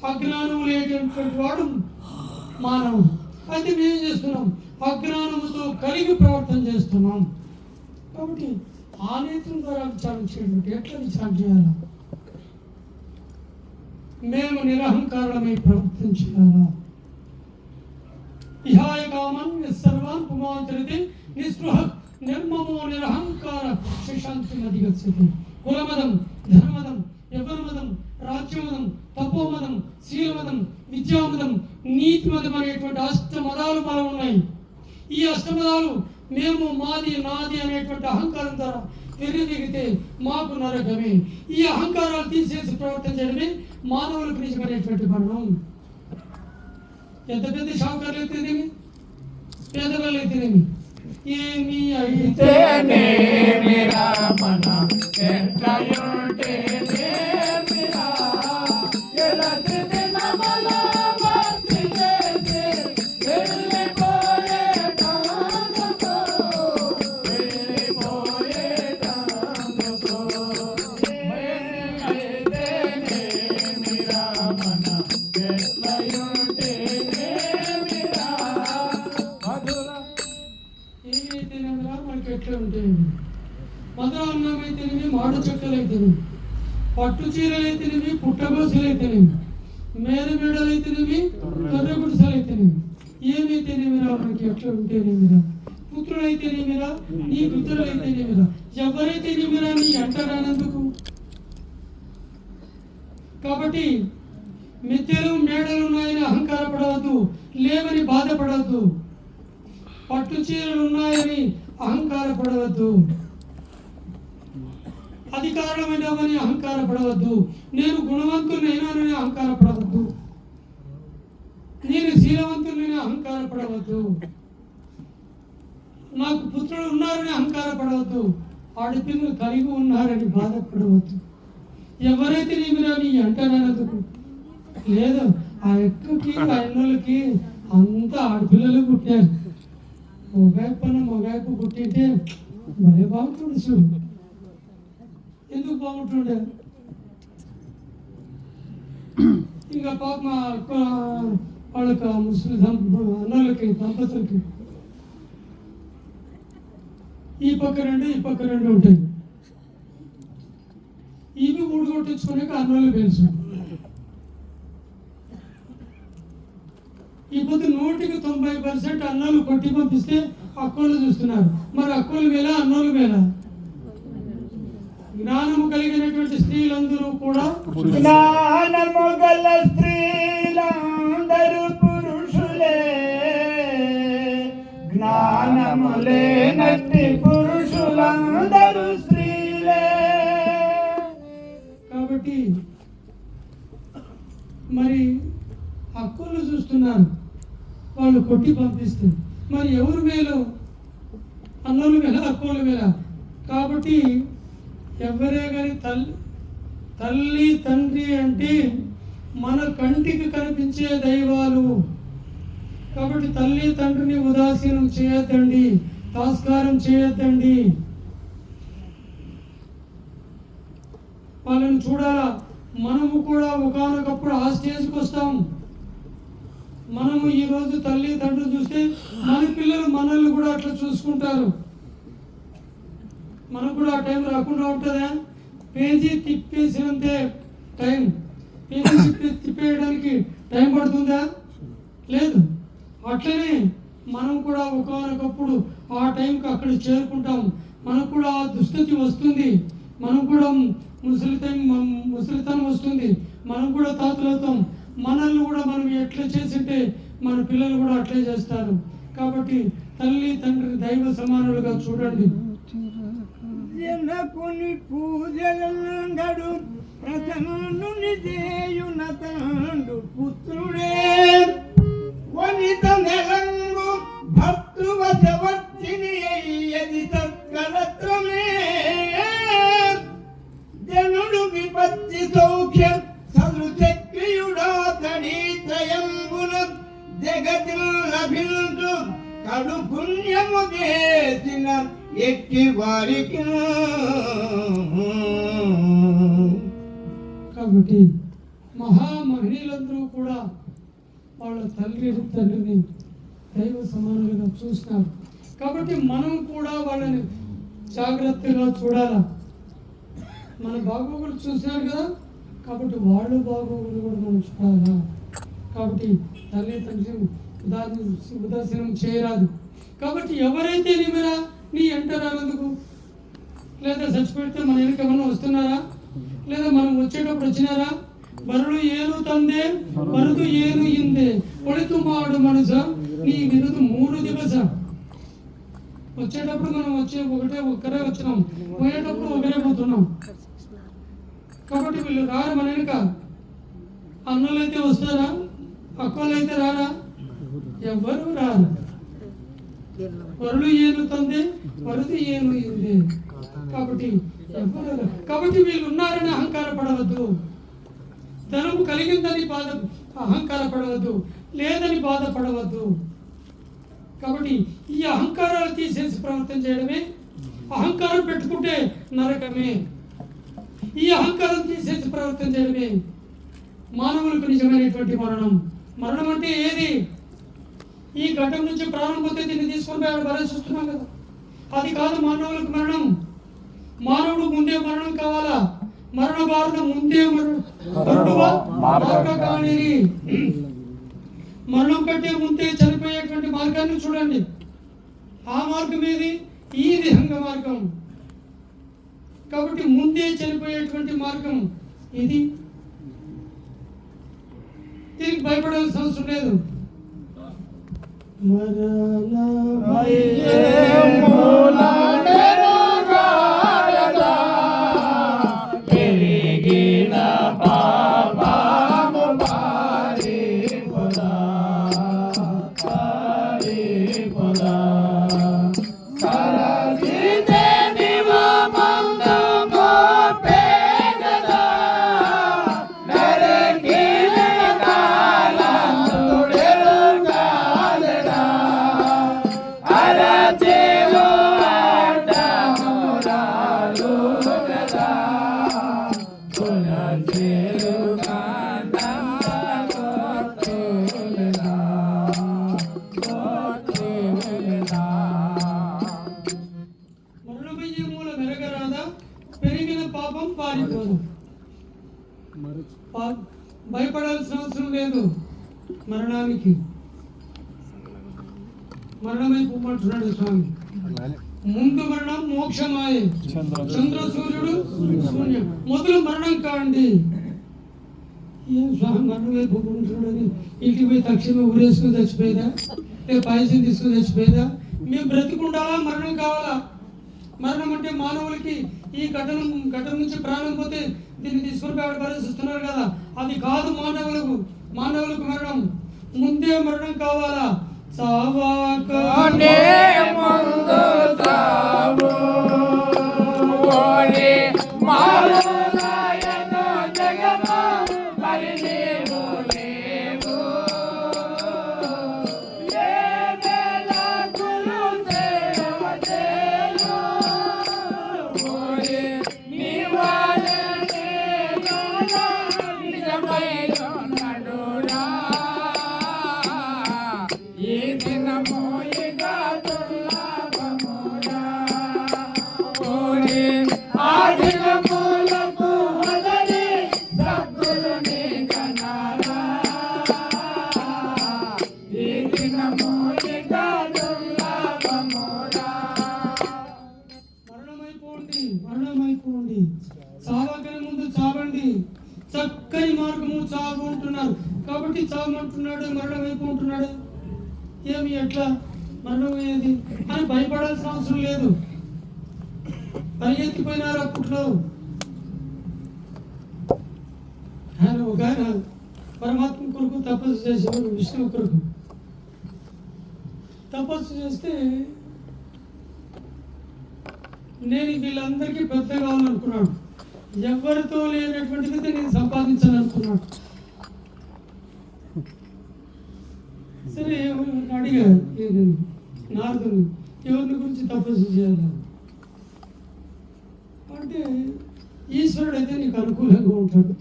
అజ్ఞానం లేనటువంటి వాడు మానవుడు. అయితే మేము చేస్తున్నాం, అజ్ఞానముతో కలిగి ప్రవర్తన చేస్తున్నాం. కాబట్టి ఆ నేత్రం ద్వారా విచారణ చేయడం ఎట్లా విచారణ చేయాలా? మేము నిరహంకారమై ప్రవర్తన చేయాలా? ఇహాయ కామన్ సర్వాన్ పుమాంతరితే నిస్పృహ నిర్మమో నిరహంకార శశాంతి అధిగచ్చతి. కులమదం, ధనమదం, యవ్వనమదం, రాజ్యమదం, తపోమదం, శీలమదం, విద్యామదం, నీతిమదం అనేటువంటి 8 మదాలు మనం ఉన్నాయి. ఈ 8 మదాలు మేము మాది నాది అనేటువంటి అహంకారం ద్వారా ఎదిగితే మాకు నరకమే. ఈ అహంకారాలు తీసేసి ప్రవర్తన చేయడమే మానవులకు నిజమైనటువంటి మరణం. ఎంత పెద్ద షావుకారులు అయితేనేమి, పేదవాళ్ళు అయితేనేమి, ఏమి అయితే మనకి ఎట్లా ఉంటాయి? మధుర అన్నం అయితేనేమి, మాడు చెక్కలు అయితేనేమి, పట్టు చీరలు అయితేనేమి, పుట్టగోసులు అయితేనేమి, మేడలు అయితేనేమి, కర్ర గుడిసెలు అయితేనేమి, ఏమైతేనేమిరా మనకి ఎట్లా ఉంటేనేమిరా? పుత్రులు అయితేనేమిరా, నీ పుత్రులు అయితేనేమిరా, ఎవరైతేనేమిరా నీ అంటారానందుకు. కాబట్టి మిద్దెలు మేడలు ఉన్నాయని అహంకారపడవద్దు, లేవని బాధపడవద్దు. పట్టు చీరలు ఉన్నాయని అహంకారపడవద్దు, అధికారమైనవని అహంకారపడవద్దు. నేను గుణవంతునైనానని అహంకారపడవద్దు, నేను శీలవంతునని అహంకారపడవద్దు, నాకు పుత్రులు ఉన్నారని అహంకారపడవద్దు, ఆడపిల్లలు కలిగి ఉన్నారని బాధపడవద్దు. ఎవరైతే నీమిరా నీ అంటానన్నదుకు లేదు. ఆ ఎక్కకి ఆ ఎన్నోళ్ళకి అంతా ఆడపిల్లలు పుట్టారు. మొగాయిపు పుట్టింటే భలే బాగుంటుండే చూడు. ఎందుకు బాగుంటుండే? ఇంకా పాప వాళ్ళకి ముస్లిం అన్నలకి దంపతులకి ఈ పక్క రెండు ఉంటాయి. ఇవి ఊడగొట్టించుకునే అన్నోళ్ళు తెలుసు. ఇప్పుడు 100% అన్నోళ్ళు కొట్టి పంపిస్తే అక్కోళ్ళు చూస్తున్నారు. మరి అక్కోళ్ళు వేళ అన్నోళ్ళు వేళ జ్ఞానము కలిగినటువంటి స్త్రీలందరూ కూడా జ్ఞానము గల స్త్రీలందరూ పురుషులే, జ్ఞానము లేనట్టి పురుషులందరూ స్త్రీలే. కాబట్టి మరి అక్కోళ్ళు చూస్తున్నారు, వాళ్ళు కొట్టి పంపిస్తే మరి ఎవరు మేలు? అన్నోళ్ళు మేల అక్కోళ్ళు మేల? కాబట్టి ఎవరే కానీ తల్లి తండ్రి అంటే మన కంటికి కనిపించే దైవాలు. కాబట్టి తల్లి తండ్రిని ఉదాసీనం చేయొద్దండి, తాస్కారం చేయొద్దండి. వాళ్ళని చూడాలా. మనము కూడా ఒకానొకప్పుడు ఆ స్టేజ్కి వస్తాం. మనము ఈరోజు తల్లి తండ్రి చూస్తే మన పిల్లలు మనల్ని కూడా అట్లా చూసుకుంటారు. మనకు కూడా ఆ టైం రాకుండా ఉంటుందా? పేజీ తిప్పేసినంతే టైం, పేజీ తిప్పేయడానికి టైం పడుతుందా? లేదు. అట్లనే మనం కూడా ఒకనొకప్పుడు ఆ టైంకి అక్కడ చేరుకుంటాం. మనకు కూడా ఆ దుస్థితి వస్తుంది. మనం కూడా ముసలితనం వస్తుంది. మనం కూడా తాతలవుతాం. మనల్ని కూడా మనం ఎట్లా చేసింటే మన పిల్లలు కూడా అట్లే చేస్తారు. కాబట్టి తల్లి తండ్రి దైవ సమానులుగా చూడండి. జనకుని పూజలంగడు ప్రజలను నిజేయునతండు పుత్రుడే, వనిత నెలంగు భక్తువశవర్తిని అయ్యది తత్కలత్రమే. జనుడు విపత్తి సౌఖ్యం సదుచక్రియుడా తడీత్రయంబున జగతిల్ లభించు కడు పుణ్యము చేసిన ఎట్టి వారికి. కాబట్టి మహామహిళలందరూ కూడా వాళ్ళ తండ్రిని దైవ సమానులుగా చూస్తున్నారు. కాబట్టి మనం కూడా వాళ్ళని జాగ్రత్తగా చూడాలా. మన బాగోగులు చూసినారు కదా, కాబట్టి వాళ్ళు బాగోగులు కూడా మనం చూడాలా. కాబట్టి తల్లి తండ్రిని ఉదాసీనం చేయరాదు. కాబట్టి ఎవరైతే నీ ఎంటరానందుకు, లేదా చచ్చిపెడితే మన వెనక ఏమన్నా వస్తున్నారా, లేదా మనం వచ్చేటప్పుడు వచ్చినారా? బరుడు ఏను తందే బరుదు ఏను ఇందే పొడితు మాడు మనస నీ విరుదు 3 దివస. వచ్చేటప్పుడు మనం ఒక్కరే వచ్చినాం, పోయేటప్పుడు ఒకరే పోతున్నాం. కాబట్టి వీళ్ళు రారు మన వెనక. అన్నోళ్ళు అయితే వస్తారా? అక్కోళ్ళు అయితే రారా? ఎవ్వరు రారు. వరులు ఏను తందే వరుది ఏను ఇందే. కాబట్టి వీళ్ళు ఉన్నారని అహంకారపడవద్దు. ధనము కలిగిందని అహంకారపడవద్దు, లేదని బాధపడవద్దు. కాబట్టి ఈ అహంకారాలు తీసేసి ప్రవర్తన చేయడమే. అహంకారం పెట్టుకుంటే నరకమే. ఈ అహంకారం తీసేసి ప్రవర్తన చేయడమే మానవులకు నిజమైనటువంటి మరణం. మరణం అంటే ఏది? ఈ ఘట్టం నుంచి ప్రాణం పోతే దీన్ని తీసుకొని భరేస్తున్నాం కదా, అది కాదు మానవులకు మరణం. మానవుడు ముందే మరణం కావాలా? మరణ భారతం ముందే మరణం కంటే ముందే చనిపోయేటువంటి మార్గాన్ని చూడండి. ఆ మార్గం ఏది? ఈ విహంగ మార్గం. కాబట్టి ముందే చనిపోయేటువంటి మార్గం ఇది. దీనికి భయపడాల్సిన అవసరం లేదు. పాపం పారిపోదు. భయపడాల్సిన అవసరం లేదు మరణానికి. మరణమై పొమ్మంటున్నాడు స్వామి. ముందు మరణం మోక్షమాయే, చంద్ర సూర్యుడు శూన్యం. మొదలు మరణం కాండి. ఏం స్వామి మరణమై పొమ్మంటున్నాడని ఇంటికి పోయి తక్షణమే ఊరేసుకుని చచ్చిపోయేదా, లేదా పాయసం తీసుకుని చచ్చిపోయేదా? మేము బ్రతికుండాలా, మరణం కావాలా? మరణం అంటే మానవులకి ఈ ఘటన నుంచి ప్రాణం పోతే దీన్ని తీసుకుని పరిస్థిస్తున్నారు కదా, అది కాదు. మానవులకు మరణం ముందే మరణం కావాలా? చావాక ముందు చావు మరణమైపోండి. చావకనే ముందు చావండి. చక్కని మార్గము చావు అంటున్నారు కాబట్టి చావమంటున్నాడు, మరణమైపోంటున్నాడు. ఏమి ఎట్లా మరణం ఏది అని భయపడాల్సిన అవసరం లేదు. పరిగెత్తిపోయినారు అప్పట్లో. ఆయన ఒక ఆయన పరమాత్మ కొరకు తపస్సు చేసేవాడు, విష్ణువు కొరకు తపస్సు చేస్తే నేను వీళ్ళందరికీ పెద్ద కావాలనుకున్నాడు. ఎవరితో లేనటువంటిది నేను సంపాదించాలనుకున్నాడు. సరే అడిగా నారదుని, ఎవరిని గురించి తపస్సు చేయాలి అంటే, ఈశ్వరుడు అయితే నీకు అనుకూలంగా ఉంటాడు,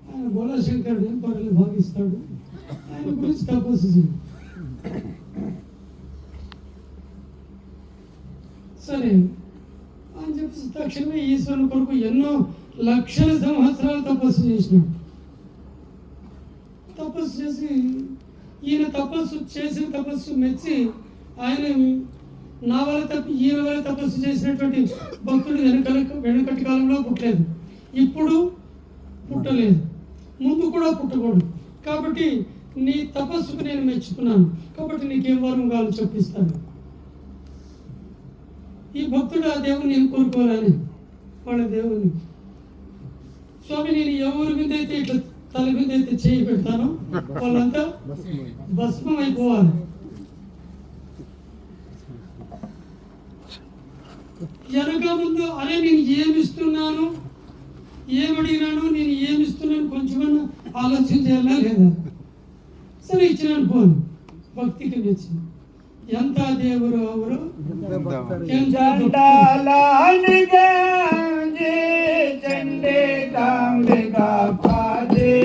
ఆయన బోలాశంకరుడు ఏం పనులు భావిస్తాడు, ఆయన గురించి తపస్సు చేయాలి. సరే అని చెప్పి తక్షణమే ఈశ్వరుని కొరకు ఎన్నో లక్షల సంవత్సరాలు తపస్సు చేసినాడు. తపస్సు చేసి ఈయన చేసిన తపస్సు మెచ్చి ఆయన ఈయన వల్ల తపస్సు చేసినటువంటి భక్తుడు వెనకటి కాలంలో పుట్టలేదు, ఇప్పుడు పుట్టలేదు, ముందు కూడా పుట్టకూడదు. కాబట్టి నీ తపస్సుకు నేను మెచ్చుకున్నాను, కాబట్టి నీకేం వరం కావాలో చెప్పిస్తాను. ఈ భక్తుడు ఆ దేవుని ఏం కోరుకోవాలని వాళ్ళ దేవుని, స్వామి నేను ఎవరి మీద అయితే ఇట్లా తల మీద అయితే చేయి పెడతానో వాళ్ళంతా భస్మం అయిపోవాలి. వెనక ముందు అరే నేను ఏమిస్తున్నాను, ఏమడిగినాను, నేను ఏమిస్తున్నాను కొంచెమన్నా ఆలోచన చేయాలా లేదా? సరే ఇచ్చినాను పోను, భక్తికి మెచ్చి. ఎంత దేవుడు అవరు చండే కాంబికా పాదే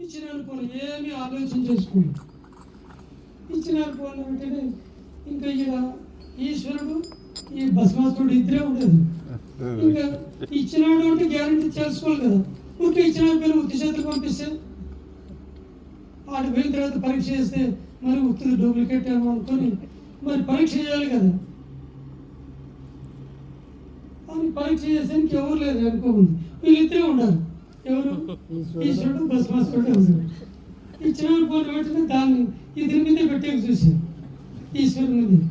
ఇచ్చినారు పోను, ఏమి ఆలోచన చేసుకోండి. ఇచ్చినారు పోను వెంటనే ఇంకా ఇక్కడ ఈశ్వరుడు ఈ భస్మాసుడు ఇద్దరే ఉండేది. ఇంకా ఇచ్చినాడు అంటే గ్యారంటీ చేసుకోవాలి కదా. ఊరికి ఇచ్చిన పేరు ఉత్తి చేతులు పంపిస్తే ఆడు పోయిన తర్వాత పరీక్ష చేస్తే మరి ఉత్తులు డూప్లికేట్ ఏమో అనుకొని మరి పరీక్ష చేయాలి కదా. అని పరీక్ష చేసేందుకు ఎవరు లేదు అనుకోండి, వీళ్ళిద్దరే ఉండాలి. ఎవరు? ఈశ్వరుడు భస్మాసుడు ఉన్నాడు. ఇచ్చిన పోయిన వెంటనే దాన్ని ఇద్దరి మీదే పెట్టే చూశారు, ఈశ్వరుడి మీద.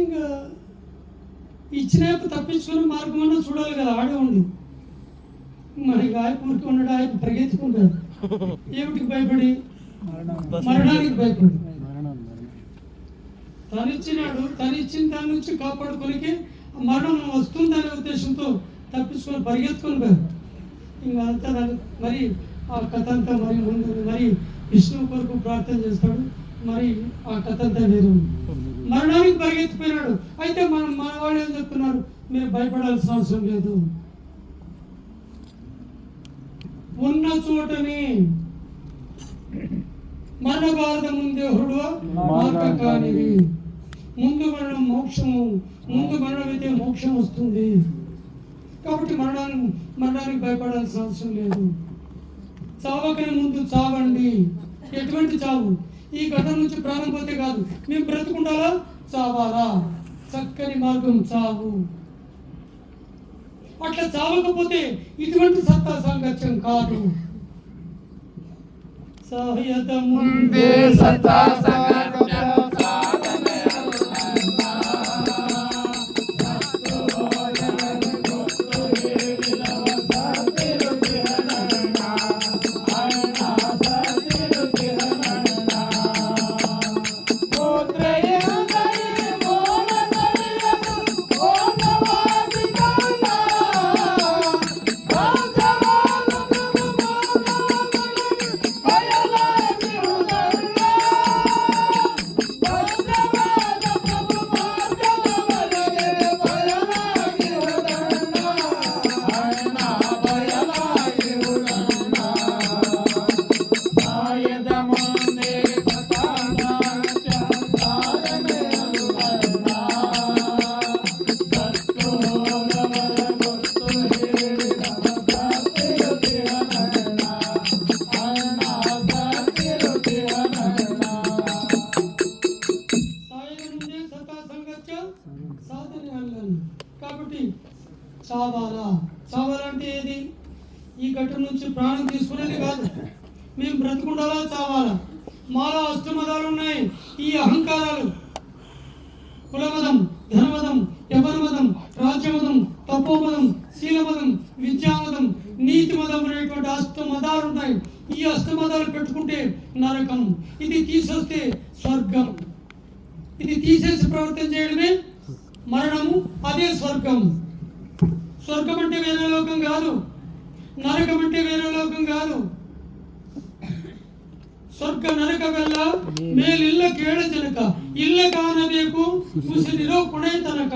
ఇంకా ఇచ్చిన తప్పించుకుని మార్గం అన్నా చూడాలి కదా, ఆడే ఉండి. మనకి ఆయన ఊరికి ఉన్నాడు, ఆయన పరిగెత్తుకుంటాడు. ఏమిటికి భయపడి? మరణానికి భయపడి. తనిచ్చినాడు, తనిచ్చిన దాని నుంచి కాపాడుకోనికి మరణం వస్తుందనే ఉద్దేశంతో తప్పించుకొని పరిగెత్తుకొని పోయారు. ఇంకా అంతా మరి ఆ కథ అంతా మరి ముందు మరి విష్ణువు కొరకు ప్రార్థన చేస్తాడు. మరి ఆ కథ అంతా వేరు. మరణానికి పరిగెత్తిపోయినాడు. అయితే మన వాళ్ళు ఏం చెప్తున్నారు, మీరు భయపడాల్సిన అవసరం లేదు, ఉన్న చోటని మరణ భారత ముందేహుడు మార్గ కానిది. ముందు మరణం మోక్షము, ముందు మరణం అయితే మోక్షం వస్తుంది. కాబట్టి మరణానికి భయపడాల్సిన అవసరం లేదు. చావకనే ముందు చావండి. ఎటువంటి చావు? ఈ ఘటన నుంచి ప్రాణం పోతే కాదు, మేము బ్రతుకుండాలా చావాలా? చక్కని మార్గం చావు. అట్లా చావకపోతే ఇటువంటి సత్తా సాంగత్యం కాదు. సహయత ముందే సత్తా సాంగత్యం కాబట్టి చావాలంటే ఏది? ఈ ఘట్టం నుంచి ప్రాణం తీసుకునేది కాదు, మేము బ్రతుకుండాలా చావాలా? మాలో అష్టమదాలు ఉన్నాయి. ఈ అహంకారాలు, కులమదం, ధనమదం, యవనమదం, రాజ్యమదం, తపోమదం, శీలమదం, విద్యామదం, నీతిమదం అనేటువంటి అష్టమదాలు ఉన్నాయి. ఈ అష్టమదాలు పెట్టుకుంటే నరకం, ఇది తీసేస్తే స్వర్గం. ఇది తీసేసి ప్రవర్తన చేయడమే మరణము, అదే స్వర్గం. స్వర్గం అంటే వేరే లోకం కాదు, నరకం అంటే వేరే లోకం కాదు. ಸ್ವರ್ಗ ನರಕವೆಲ್ಲ ಮೇಲಿಲ್ಲ ಕೇಳ ಜನಕ ಇಲ್ಲ ಕಾಣಬೇಕು ಕುಸಿದಿರೋ ಕೊನೆ ತನಕ.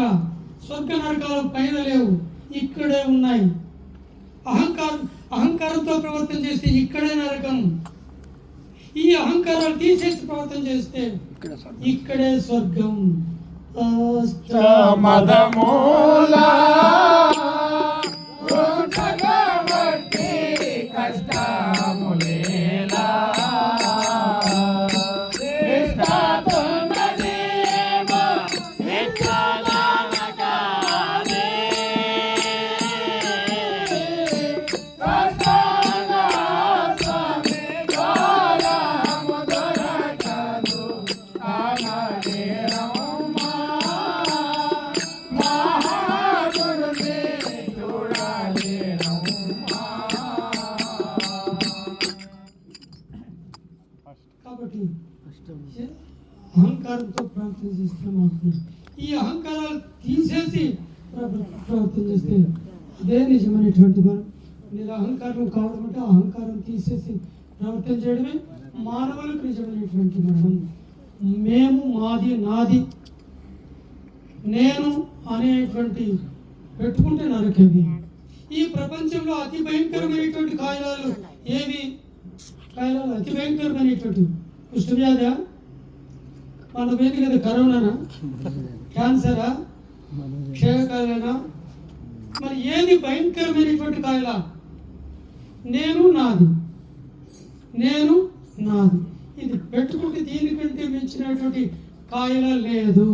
స్వర్గ నరకాలు పైన లేవు, ఇక్కడే ఉన్నాయి. అహంకారంతో ప్రవర్తన చేస్తే ఇక్కడే నరకం. ఈ అహంకారాలు తీసేసి ప్రవర్తన చేస్తే ఇక్కడే స్వర్గం. మదమూలా అహంకారంతో ప్రార్థన చేస్తున్నాం. ఈ అహంకారాలు తీసేసి ప్రవర్తన చేస్తే అదే నిజమైనటువంటి మనం. మీరు అహంకారం కావడం అంటే అహంకారం తీసేసి ప్రవర్తన చేయడమే మానవులకు నిజమైనటువంటి మరణం. మేము, మాది, నాది, నేను అనేటువంటి పెట్టుకుంటే నరకవి. ఈ ప్రపంచంలో అతి భయంకరమైనటువంటి కాయిలాలు ఏవి? కాయిలాలు అతి భయంకరమైనటువంటి కుష్ఠవ్యాధి, మన పోయింది కదా కరోనానా, క్యాన్సరా, క్షయకాయలనా? మరి ఏది భయంకరమైనటువంటి కాయల? నేను, నాది, నేను, నాది. ఇది పెట్టుకుంటే దీనికంటే మించినటువంటి కాయల లేదు.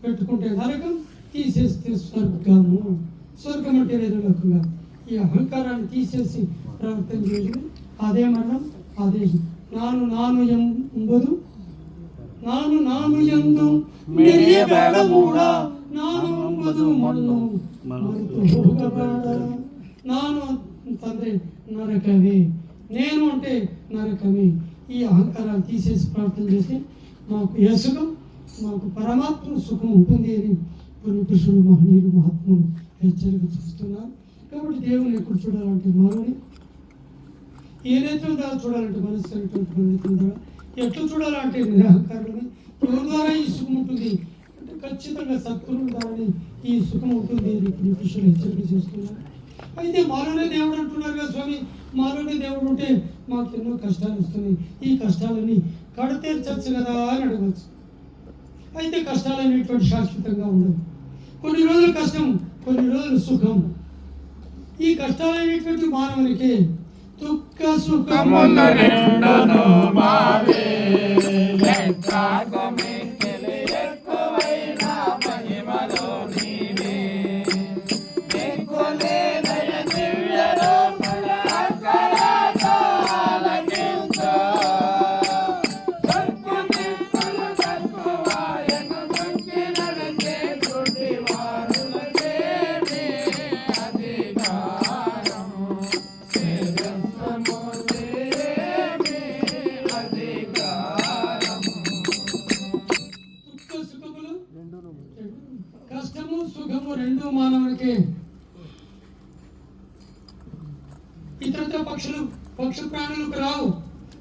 పెట్టుకుంటే నరకం, తీసేస్తే స్వర్గము. స్వర్గం అంటే వేరే లోకంగా. ఈ అహంకారాన్ని తీసేసి ప్రవర్తన చేయడం అదే మరణం, అదే ನಾನು ಎಂಬುದು ನಾನು ಎಂದು ಮೆರೆಯಬೇಡ ಮೂಢ. ನಾನು ಎಂಬುದು ಮಣ್ಣು ಮರೆತು ಹೋಗಬೇಡ. ನಾನು ಅಂತಂದ್ರೆ నరకమే, నేను అంటే నరకమే. ఈ అహంకారాలు తీసేసి ప్రార్థన చేస్తే మాకు యేసుకం, మాకు పరమాత్మ సుఖం ఉంటుంది అని కొన్ని పురుషులు మహనీయులు మహాత్ములు హెచ్చరిక చేస్తున్నారు. కాబట్టి దేవుని ఎక్కడ చూడాలంటే మానవుని ఏ నేత్రం ద్వారా చూడాలంటే మనసు అనేటువంటి నేత్రం ద్వారా ఎట్లా చూడాలంటే నిరాకారులని ఎవరి ద్వారా ఈ సుఖం ఉంటుంది అంటే ఖచ్చితంగా సత్పురుల ద్వారానే ఈ సుఖం ఉంటుంది అని కొన్ని పురుషులు హెచ్చరిక చేస్తున్నారు. అయితే మాలోనే దేవుడు అంటున్నారు కదా స్వామి, మాలోనే దేవుడు ఉంటే మాకు ఎన్నో కష్టాలు వస్తున్నాయి, ఈ కష్టాలని కడతీర్చచ్చు కదా అని అడగచ్చు. అయితే కష్టాలు అనేటువంటి శాశ్వతంగా ఉండవు. కొన్ని రోజులు కష్టం, కొన్ని రోజులు సుఖం. ఈ కష్టాలు అనేటువంటి మానవునికి దుఃఖ సుఖముల రెండును మావే కష్టము సుఖము రెండు మానవునికి. ఇతరత్ర పక్షు ప్రాణులకు రావు.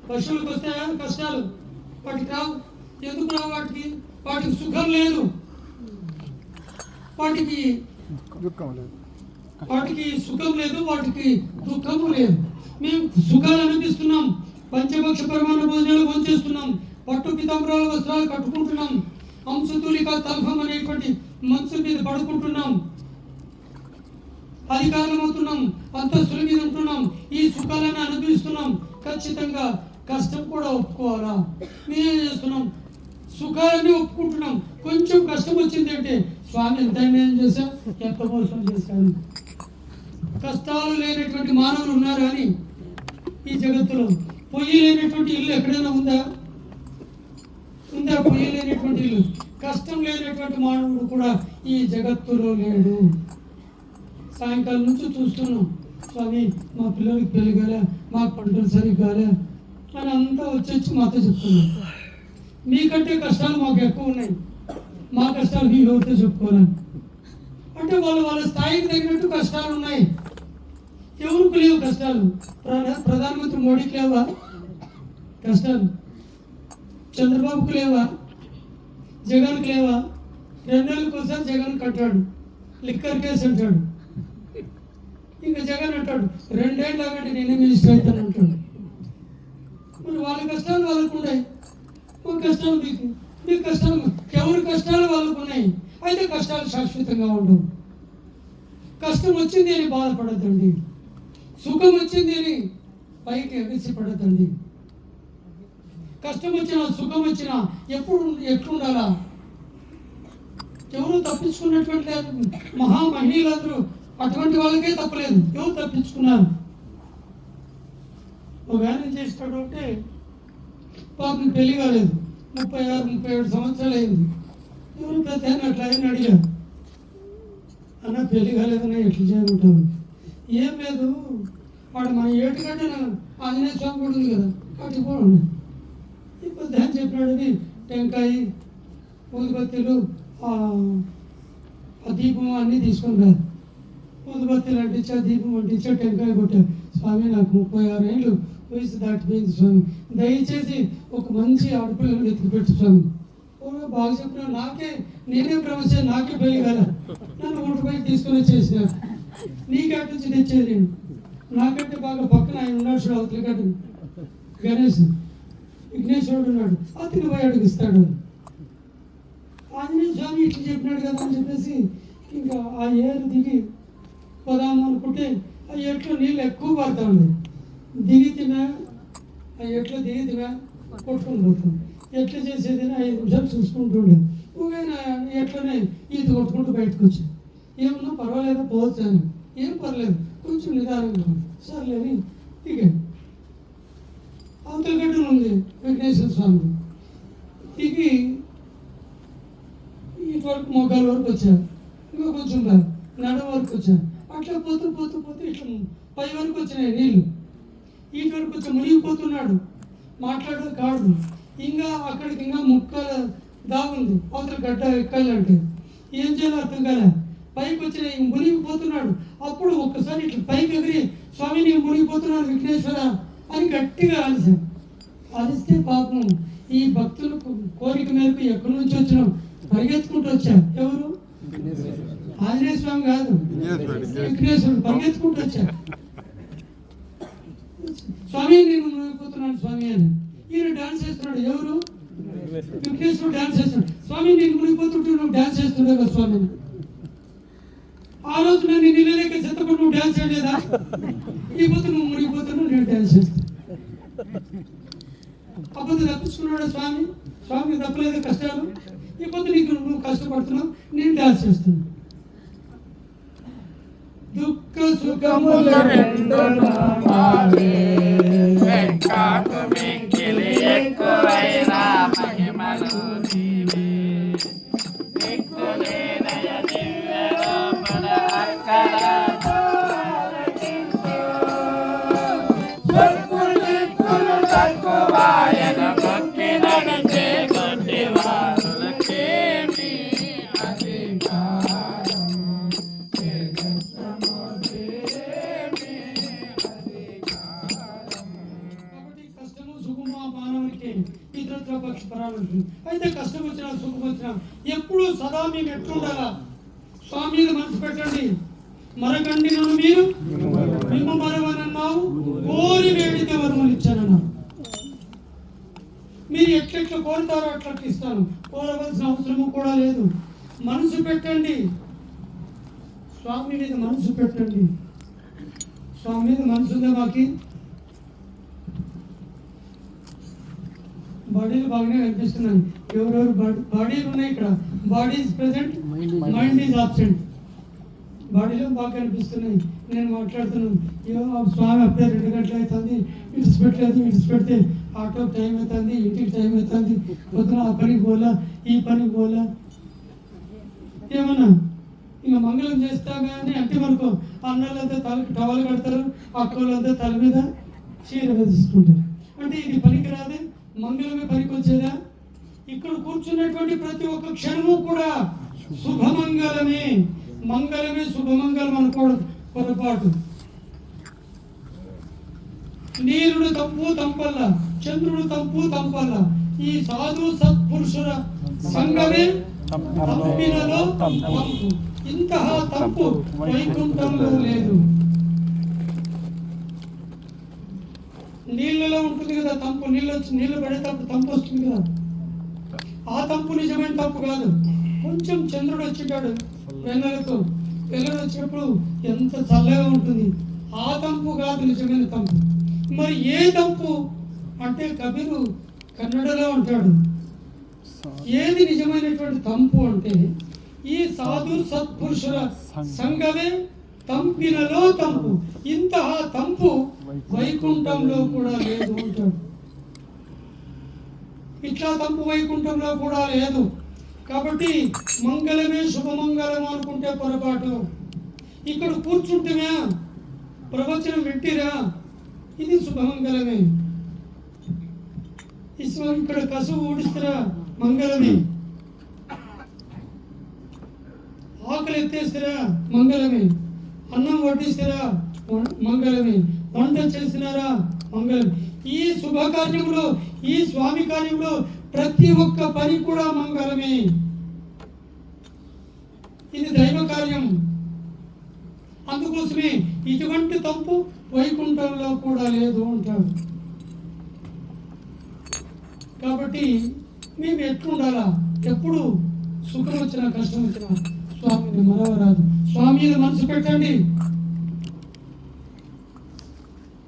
పశువులకు వస్తాయా కష్టాలు? వాటికి రావు. ఎందుకు రావు? వాటికి సుఖం లేదు, వాటికి సుఖం లేదు, వాటికి దుఃఖము లేదు. మేము సుఖాలు అనిపిస్తున్నాం, పంచభక్ష పరమాణ భోజనాలు భోంచేస్తున్నాం, పట్టు పితాంబరాల వస్త్రాలు కట్టుకుంటున్నాం, అంశతూలిక తల్ఫం అనేటువంటి మనసు మీద పడుకుంటున్నాం, అధికారం అవుతున్నాం, అంతస్తుల మీద ఉంటున్నాం, ఈ సుఖాలను అనుభవిస్తున్నాం. ఖచ్చితంగా కష్టం కూడా ఒప్పుకోవాలా? మేమేం చేస్తున్నాం? సుఖాలన్నీ ఒప్పుకుంటున్నాం. కొంచెం కష్టం వచ్చింది అంటే స్వామి ఎంత అన్యాయం చేశా, ఎంత మోసం చేశాను. కష్టాలు లేనటువంటి మానవులు ఉన్నారు కానీ ఈ జగత్తులో పొయ్యి లేనటువంటి ఇల్లు ఎక్కడైనా ఉందా? పొయ్యి లేనటువంటి ఇల్లు. కష్టం లేనటువంటి మానవుడు కూడా ఈ జగత్తులో లేడు. సాయంకాలం నుంచి చూస్తున్నాం, స్వామి మా పిల్లలకి పెళ్లి కాలే, మాకు పంటలు సరిగ్గా కాలే అని అంతా వచ్చి మాతో చెప్తున్నాం. మీకంటే కష్టాలు మాకు ఎక్కువ ఉన్నాయి, మా కష్టాలు మీ ఎవరితో చెప్పుకోవాలి అంటే వాళ్ళ స్థాయికి తగినట్టు కష్టాలు ఉన్నాయి. ఎవరికి లేవు కష్టాలు? ప్రధానమంత్రి మోడీకి లేవా కష్టాలు? చంద్రబాబుకు లేవా? జగన్కి లేవా? 2 నెలలకు ఒకసారి జగన్ కట్టాడు, లిక్కర్ కేసు అంటాడు. ఇంకా జగన్ అంటాడు 2 ఏళ్ళు కాబట్టి నేనే మినిస్టర్ అవుతాను అంటాడు. మరి వాళ్ళ కష్టాలు వాళ్ళకు ఉన్నాయి, మా కష్టాలు మీ కష్టాలు, ఎవరి కష్టాలు వాళ్ళకు ఉన్నాయి. అయితే కష్టాలు శాశ్వతంగా ఉండవు. కష్టం వచ్చింది అని బాధపడద్దండి, సుఖం వచ్చింది అని పైకి ఎగసి పడద్దండి. కష్టం వచ్చినా సుఖం వచ్చినా ఎట్లుండాలా? ఎవరు తప్పించుకున్నటువంటి మహామహనీయులందరూ అటువంటి వాళ్ళకే తప్పలేదు. ఎవరు తప్పించుకున్నారు? ఒక ఆయన చేస్తాడు అంటే పాపం పెళ్లి కాలేదు, 36-37 సంవత్సరాలు అయింది. ఎవరు ప్రతి ఆయన అట్లా ఆయన అడిగారు, అన్న పెళ్లి కాలేదన్నా ఎట్లా చేయమంటావు? ఏం లేదు, వాడు మన ఏటుకంటే ఆంజనేయ స్వామి కూడా ఉంది కదా, కట్టిపోండి. ఇప్పుడు దాన్ని చెప్పినాడు, టెంకాయ ఊదుబత్తీలు ఆ దీపం అన్నీ తీసుకొని రాదు. ఊదుబత్తీలు అంటించా, దీపం అంటించా, టెంకాయ కొట్టారు. స్వామి నాకు 36 ఏళ్ళు వయసు దాటిపోయింది స్వామి, దయచేసి ఒక మంచి ఆడపిల్లని వెతికిపెట్టు స్వామి. బాగా చెప్పినా నేనే ప్రమోషన్, నాకే పెళ్లి కదా, నన్ను ఊటిపైకి తీసుకొని వచ్చేసినారు. నీకెట్ నుంచి తెచ్చేది నేను, నాకంటే బాగా పక్కన ఆయన ఉన్నాడు చూడు, అవతల కట్టు గణేష్ విఘ్నేశ్వరుడు ఉన్నాడు, అతని పోయి అడిగిస్తాడు. ఆంజనేయ స్వామి ఇట్లా చెప్పినాడు కదా అని చెప్పేసి ఇంకా ఆ ఏరు దిగి పోదాము అనుకుంటే ఆ ఎట్లో నీళ్ళు ఎక్కువ పడతా ఉన్నాయి. దిగితినా ఆ ఎట్లో దిగితినా కొట్టుకొని పోతాం. ఎట్లా చేసేది 5 నిమిషాలు చూసుకుంటుండే. ఊగైనా ఎట్లనే ఈత కొట్టుకుంటూ బయటకు వచ్చి ఏమన్నా పర్వాలేదా పోవచ్చు అని, ఏం పర్లేదు కొంచెం నిదానంగా సర్లేని దిగాను. అవతల గడ్డలు ఉంది వెంకటేశ్వర స్వామి. దిగి ఇటు వరకు మొగ్గాల వరకు వచ్చారు, ఇంకా కొంచెం నడ వరకు వచ్చారు. అట్లా పోతూ పోతూ పోతూ ఇట్లా పై వరకు వచ్చినాయి నీళ్ళు. ఇటు వరకు వచ్చి మునిగిపోతున్నాడు, మాట్లాడదు కాడు. ఇంకా అక్కడికి ఇంకా దాగుంది, అవతల గడ్డ ఎక్కాలంటే ఏం చేయాలో అర్థం కాలే. పైకి వచ్చిన మునిగిపోతున్నాడు. అప్పుడు ఒక్కసారి ఇట్లా పైకి ఎగిరి స్వామి నేను మునిగిపోతున్నాను విఘ్నేశ్వర అని గట్టిగా అలిసాను. అలిస్తే పాపం ఈ భక్తుల కోరిక మేరకు ఎక్కడి నుంచి వచ్చినాం పరిగెత్తుకుంటూ వచ్చా. ఎవరు? ఆంజనేయ స్వామి కాదు, విఘ్నేశ్వరుడు పరిగెత్తుకుంటూ వచ్చా. స్వామి నేను మునిగిపోతున్నాను స్వామి అని. ఈయన డాన్స్ చేస్తున్నాడు. ఎవరు? విఘ్నేశ్వరుడు డాన్స్ చేస్తున్నాడు. స్వామి నేను మునిగిపోతుంటే నువ్వు డాన్స్ చేస్తున్నావు కదా స్వామి. ఆ రోజు నేను నిలలేక చెత్తపడి నువ్వు డాన్స్ చేయలేదా? ఈ పొద్దు నువ్వు మునిగిపోతున్నావు నేను డాన్స్ చేస్తాను. అప్పుడు తప్పించుకున్నాడు స్వామి. స్వామి తప్పలేదు కష్టాలు. ఈ పొద్దు నీకు నువ్వు కష్టపడుతున్నావు నేను డాన్స్ చేస్తున్నాను. దుఃఖ సుఖముల రెండు నామాలే వెంకటు మిక్కిలి ఎక్కువైన మహిమలు నీవే. దిక్కులేనయ దివ్య రూపణ అక్కడ దిక్కులు తక్కువాయన మొక్కి నడిచే కొద్ది వారులకేమి అధికారం. కాబట్టి కష్టము సుఖము ఆ మానవునికి ఇతరత్ర పక్ష పరాలు. అయితే కష్టం వచ్చినా సుఖం వచ్చినా ఎప్పుడు సదా మేము ఎట్లుండాలా? స్వామి మీద మనసు పెట్టండి. మరకండి నన్ను మీరు మిమ్మ మరవనన్నావు కోరి వేడితే వరములు ఇచ్చానన్నావు. మీరు ఎట్లెట్లా కోరుతారో అట్లా ఇస్తాను. కోరవలసిన అవసరము కూడా లేదు. మనసు పెట్టండి, స్వామి మీద మనసు పెట్టండి. స్వామి మీద మనసు ఉందా? మాకి బాడీలు బాగానే కనిపిస్తున్నాయి. ఎవరెవరు బాడీలు ఉన్నాయి ఇక్కడ? Body is present, mind is absent. బాడీలో బాగా కనిపిస్తున్నాయి. నేను మాట్లాడుతున్నాను. ఏమో స్వామి అప్పుడే 2 గంటలు అవుతుంది, ఇడిచిపెట్టలేదు. ఇడిచిపెడితే ఆటో టైం అవుతుంది, ఇంటికి టైం అవుతుంది. పొద్దున ఆ పనికి పోలా, ఈ పనికి పోలా. ఏమన్నా ఇంకా మంగళం చేస్తామే అని అంటే మనకు అన్నలంతా తలకి టవల్ కడతారు, అక్కలంతా తల మీద చీర వేసుకుంటారు. అంటే ఇది పనికి రాదే, మంగళమే పనికి వచ్చేదా? ఇక్కడ కూర్చున్నటువంటి ప్రతి ఒక్క క్షణము కూడా శుభమంగళమే. మంగళమే శుభమంగళం అనుకోవడం పొరపాటు. నీరుడు తంపు తంపల్ల, చంద్రుడు తంపు తంపల్ల. ఈ సాధు సత్పురుషుల సంగమే తంపినలో తంపు. ఇంತಹ తంపు వైకుంఠంలో లేదు. నీళ్ళలో ఉంటుంది కదా తంపు. నీళ్ళు పడేటప్పుడు తంపు వస్తుంది కదా. ఆ తంపు నిజమైన తంపు కాదు. కొంచెం చంద్రుడు వచ్చేటాడు వెన్నెలతో, వెన్నెల వచ్చినప్పుడు ఎంత చల్లగా ఉంటుంది. ఆ తంపు కాదు నిజమైన తంపు. మరి ఏ తంపు అంటే కబీరు కన్నడలో అంటాడు. ఏది నిజమైనటువంటి తంపు అంటే ఈ సాధు సత్పురుషుల సంగమే తంపినలో తంపు. ఇంತಹ తంపు వైకుంఠంలో కూడా లేదు అంటాడు. ఇట్లా తంపు వైకుంఠంలో కూడా లేదు. కాబట్టి మంగళమే శుభమంగళం అనుకుంటే పొరపాటు. ఇక్కడ కూర్చుంటేమే ప్రవచనం వింటిరా, ఇది శుభమంగళమే. ఇక్కడ కసువు ఊడిస్తారా, మంగళమే. ఆకలి ఎత్తేస్తారా, మంగళమే. అన్నం వడ్డిస్తారా, మంగళమే. వంట చేసినారా, మంగళం. ఈ శుభకార్యంలో, ఈ స్వామి కార్యంలో ప్రతి ఒక్క పని కూడా మంగళమే. ఇది దైవ కార్యం. అందుకోసమే ఇటువంటి తంపు వైకుంఠంలో కూడా లేదు అంటాడు. కాబట్టి మేము ఎట్లుండాలా? ఎప్పుడు సుఖం వచ్చినా కష్టం వచ్చినా స్వామిని మరవరాదు. స్వామి మీద మనసు పెట్టండి.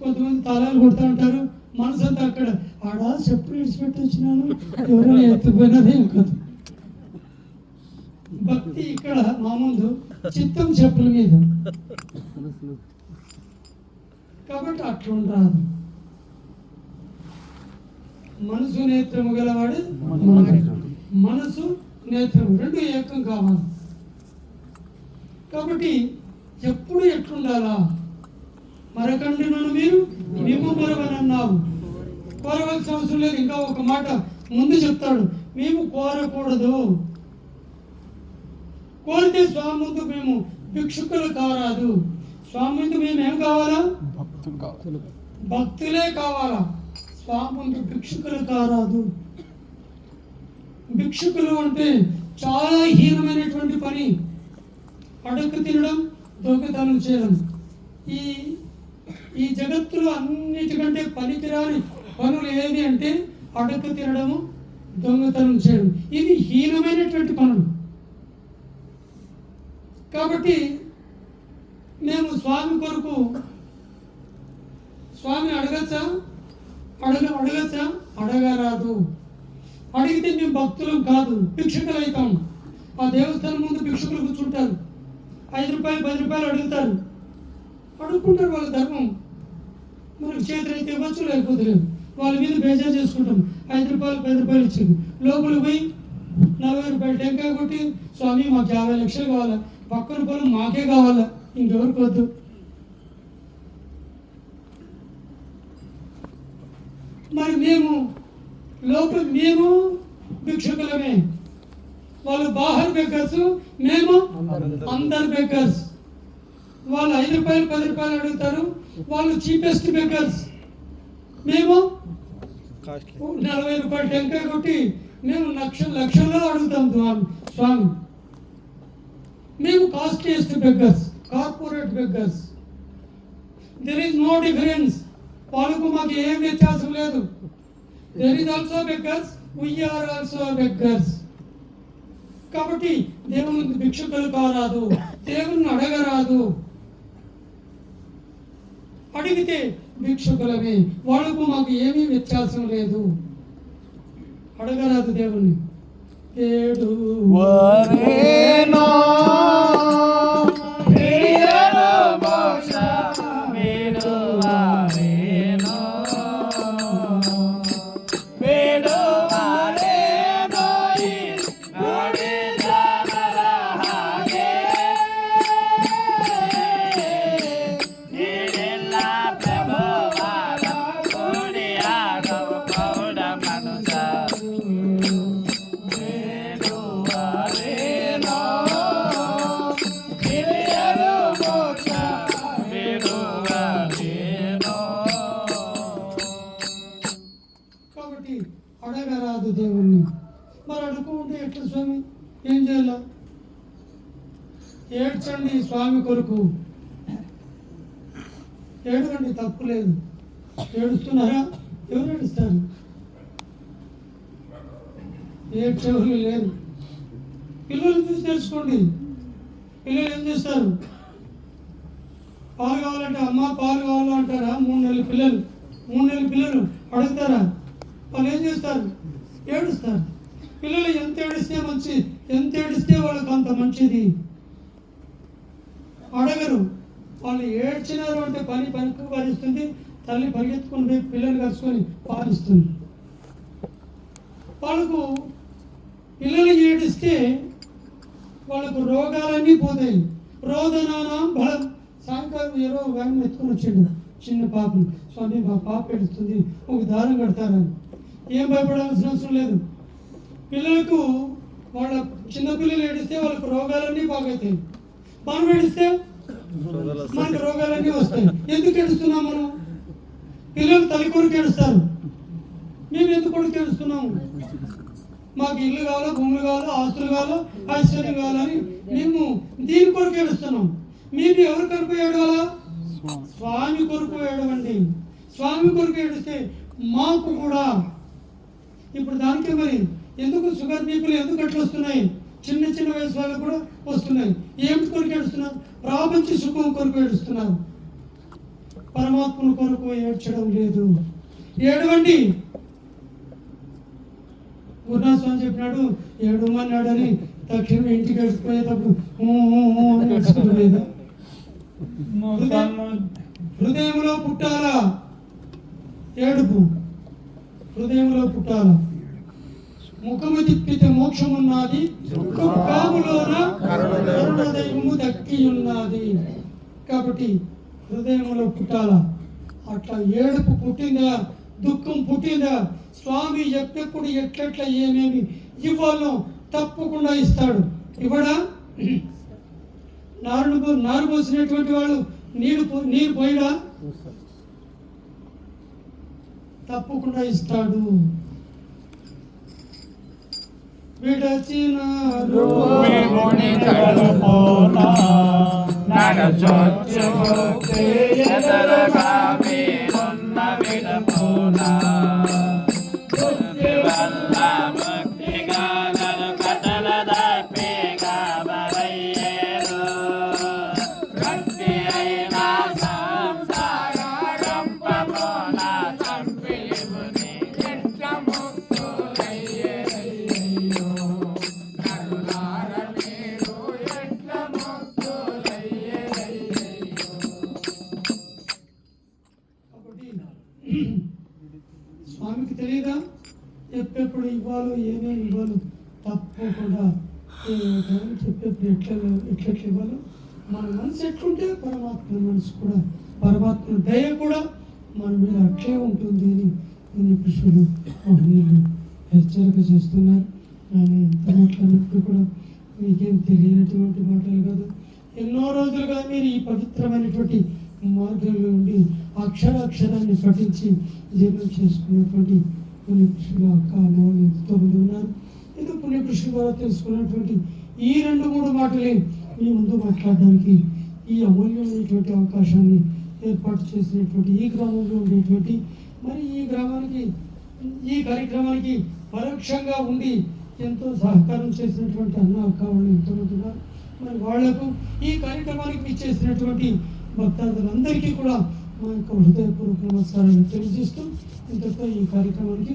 కొంతమంది తాళాలు కొడుతూ ఉంటారు, మనసు అంతా అక్కడ. ఆడ చెప్పులు ఇడిచిపెట్టి వచ్చినాను, ఎవరైనా ఎత్తుకుపోయినదే కాదు. భక్తి ఇక్కడ మా ముందు, చిత్తం చెప్పుల మీద. కాబట్టి అట్లుండరాదు. మనసు నేత్రము గలవాడు, మనసు నేత్రము రెండు ఏకం కావాలి. కాబట్టి ఎప్పుడు ఎట్లుండాలా? మరకండి నన్ను మీరు మిమ్ము మరవనన్నావు. కోరవలసిన అవసరం లేదు. ఇంకా ఒక మాట ముందు చెప్తాడు. మేము కోరకూడదు. కోరితే స్వామి ముందు మేము భిక్షుకులు కారాదు. స్వామి ముందు మేము ఏం కావాలా? భక్తులే కావాలా. స్వామి ముందు భిక్షుకులు కారాదు. భిక్షుకులు అంటే చాలా హీనమైనటువంటి పని. అడుగు తినడం, దొంగతనం చేయడం. ఈ జగత్తులో అన్నిటికంటే పనికిరాని పనులు ఏది అంటే అడుగు తినడము, దొంగతనం చేయడం. ఇది హీనమైనటువంటి పనులు. కాబట్టి మేము స్వామి కొరకు స్వామిని అడగచ్చా? అడగచ్చా? అడగరాదు. అడిగితే మేము భక్తులం కాదు, భిక్షుకులు అవుతాం. ఆ దేవస్థానం ముందు భిక్షుకులు కూర్చుంటారు. 5 రూపాయలు 10 రూపాయలు అడుగుతారు. అడుక్కుంటారు, వాళ్ళ ధర్మం. మనకు చేతులైతే ఇవ్వచ్చు, లేకపోతే లేదు. వాళ్ళ మీద బేజారు చేసుకుంటాం. 5 రూపాయలు 10 రూపాయలు ఇచ్చింది. లోపలికి పోయి 40 రూపాయలు టెంకాయ కొట్టి, స్వామి మాకు 50 లక్షలు కావాలా, పక్కన పొలం మాకే కావాలా, ఇంకెవరికి వద్దు. మరి మేము భిక్షుకులమే. వాళ్ళు బాహర్ బెగ్గర్స్, మేము అందరు బెగ్గర్స్. వాళ్ళు 5 రూపాయలు 10 రూపాయలు అడుగుతారు, వాళ్ళు చీపెస్ట్ బెగ్గర్స్. మేము 40 రూపాయలు టెంకాయ కొట్టి మేము లక్షల్లో అడుగుతాం స్వామి. మేము costliest beggars, corporate beggars. There is no difference. వాళ్ళకు మాకు ఏం వ్యత్యాసం లేదు. There is also beggars, we are also beggars. కాబట్టి దేవుని భిక్షుకులు కారాదు, దేవుని అడగరాదు. అడిగితే భిక్షుకులమే, వాళ్ళకు మాకు ఏమీ వ్యత్యాసం లేదు. అడగరాదు దేవుణ్ణి. ఏడు అడగరాదు దేవుణ్ణి. మరి అడుగుకుంటే ఎట్లా స్వామి? ఏం చేయాల? ఏడ్చండి స్వామి కొరకు. ఏడవండి, తప్పు లేదు. ఏడుస్తున్నారా? ఎవరు ఏడుస్తారు? ఏడ్చేవాళ్ళు లేరు. పిల్లలు చూసి తెలుసుకోండి. పిల్లలు ఏం చేస్తారు? పాలు కావాలంటే అమ్మ పాలు కావాలా అంటారా? 3 నెలల పిల్లలు 3 నెలల పిల్లలు అడుగుతారా? వాళ్ళు ఏం చేస్తారు? ఏడుస్తారు. పిల్లలు ఎంత ఏడిస్తే వాళ్ళకి అంత మంచిది. అడగరు. వాళ్ళు ఏడ్చినారు అంటే పనికి భరిస్తుంది. తల్లి పరిగెత్తుకుని పోయి పిల్లలు కలుసుకొని పాలిస్తుంది. వాళ్ళకు పిల్లలు ఏడిస్తే వాళ్ళకు రోగాలన్నీ పోతాయి. రోదనానాం బలం. సాయంకాలం ఏదో వ్యాయామం ఎత్తుకొని వచ్చిండు చిన్న పాపను. స్వామి మా పాప ఏడుస్తుంది, ఒక దారం కడతారని. ఏం భయపడాల్సిన అవసరం లేదు. పిల్లలకు వాళ్ళ చిన్నపిల్లలు ఏడిస్తే వాళ్ళకు రోగాలన్నీ బాగవుతాయి. మనం ఏడిస్తే మనకు రోగాలన్నీ వస్తాయి. ఎందుకు ఏడుస్తున్నాం మనం? పిల్లలు తల్లి కొరకు ఏడుస్తారు. మేము ఎందుకు కొరకు ఏడుస్తున్నాము? మాకు ఇల్లు కావాలా, భూములు కావాలా, ఆస్తులు కావాలా, ఐశ్వర్యం కావాలని మేము దీని కొరకు ఏడుస్తున్నాం. మీరు ఎవరి కొరకు ఏడవాలా? స్వామి కొరకు ఏడవండి. స్వామి కొరకు ఏడిస్తే మాకు కూడా ఇప్పుడు దానికే మరి ఎందుకు షుగర్ బీపీలు ఎందుకు అట్లా వస్తున్నాయి? చిన్న వయసు వాళ్ళకు కూడా వస్తున్నాయి. ఏమిటి కొరకు ఏడుస్తున్నారు? ప్రాపంచ సుఖం కొరకు ఏడుస్తున్నారు. పరమాత్మను కొరకు ఏడ్చడం లేదు. ఏడవండి. గురునాథ స్వామి చెప్పినాడు, ఏడవమన్నాడని తక్షణం ఇంటికి వెళ్ళిపోయేటప్పుడు లేదు. హృదయంలో పుట్టాలా ఏడుపు. హృదయంలో పుట్టాలా. ముఖము తిప్పితే మోక్షమున్నది, కాములోన కరుణదైవము దక్కి ఉన్నది. కాబట్టి హృదయంలో పుట్టాలా. అట్లా ఏడుపు పుట్టిందా, దుఃఖం పుట్టిందా, స్వామి ఎప్పుడు ఎట్లెట్లా ఏమేమి ఇవ్వాలో తప్పకుండా ఇస్తాడు. ఇవ్వడా? నారు పోసినటువంటి వాడు నీరు పోయడా? తప్పకుండా ఇస్తాడు. విడచిన భూమిని తడుపున నడచొచ్చు ఎదరగా మీరున్న విడపున భక్తి వల్ల భక్తిగా నన్ను కథల దప్పిగా బరయ్యేరు భక్తి అయినా సంసార గంపమున చంపిలిముని ఎట్ల ముక్తులయ్యేరయ్యో నరులార మీరు ఎట్ల ముక్తులయ్యేరయ్యో. కాబట్టి స్వామికి తెలియదా ఎప్పుడు ఇవ్వాలో, ఏమేమి ఇవ్వాలో? తప్పకుండా చెప్పేప్పుడు ఎట్లా ఇవ్వాలో. మన మనసు ఎట్లుంటే పరమాత్మ మనసు కూడా, పరమాత్మ దయ కూడా మన మీద అట్లే ఉంటుంది అని కృష్ణుడు మహనీయులు హెచ్చరిక చేస్తున్నారు. ఆయన ఎంత మాట్లాడినప్పుడు కూడా మీకేం తెలియనటువంటి మాటలు కాదు. ఎన్నో రోజులుగా మీరు ఈ పవిత్రమైనటువంటి మార్గంలో ఉండి అక్షరాన్ని పఠించి జీవనం చేసుకున్నటువంటి పుణ్యకృష్ణులు అక్క అమ్మలు ఎంతోమంది ఉన్నారు. ఏదో పుణ్యకృష్ణుల ద్వారా తెలుసుకున్నటువంటి ఈ 2-3 మాటలే మీ ముందు మాట్లాడడానికి ఈ అమూల్యమైనటువంటి అవకాశాన్ని ఏర్పాటు చేసినటువంటి ఈ గ్రామంలో ఉండేటువంటి మరి ఈ కార్యక్రమానికి పరోక్షంగా ఉండి ఎంతో సహకారం చేసినటువంటి అన్న అక్క వాళ్ళు ఎంతోమంది ఉన్నారు. మరి వాళ్లకు ఈ కార్యక్రమానికి ఇచ్చేసినటువంటి భక్తాదులందరికీ కూడా మా యొక్క హృదయపూర్వక నమస్కారాలు తెలియజేస్తూ ఇంతతో ఈ కార్యక్రమానికి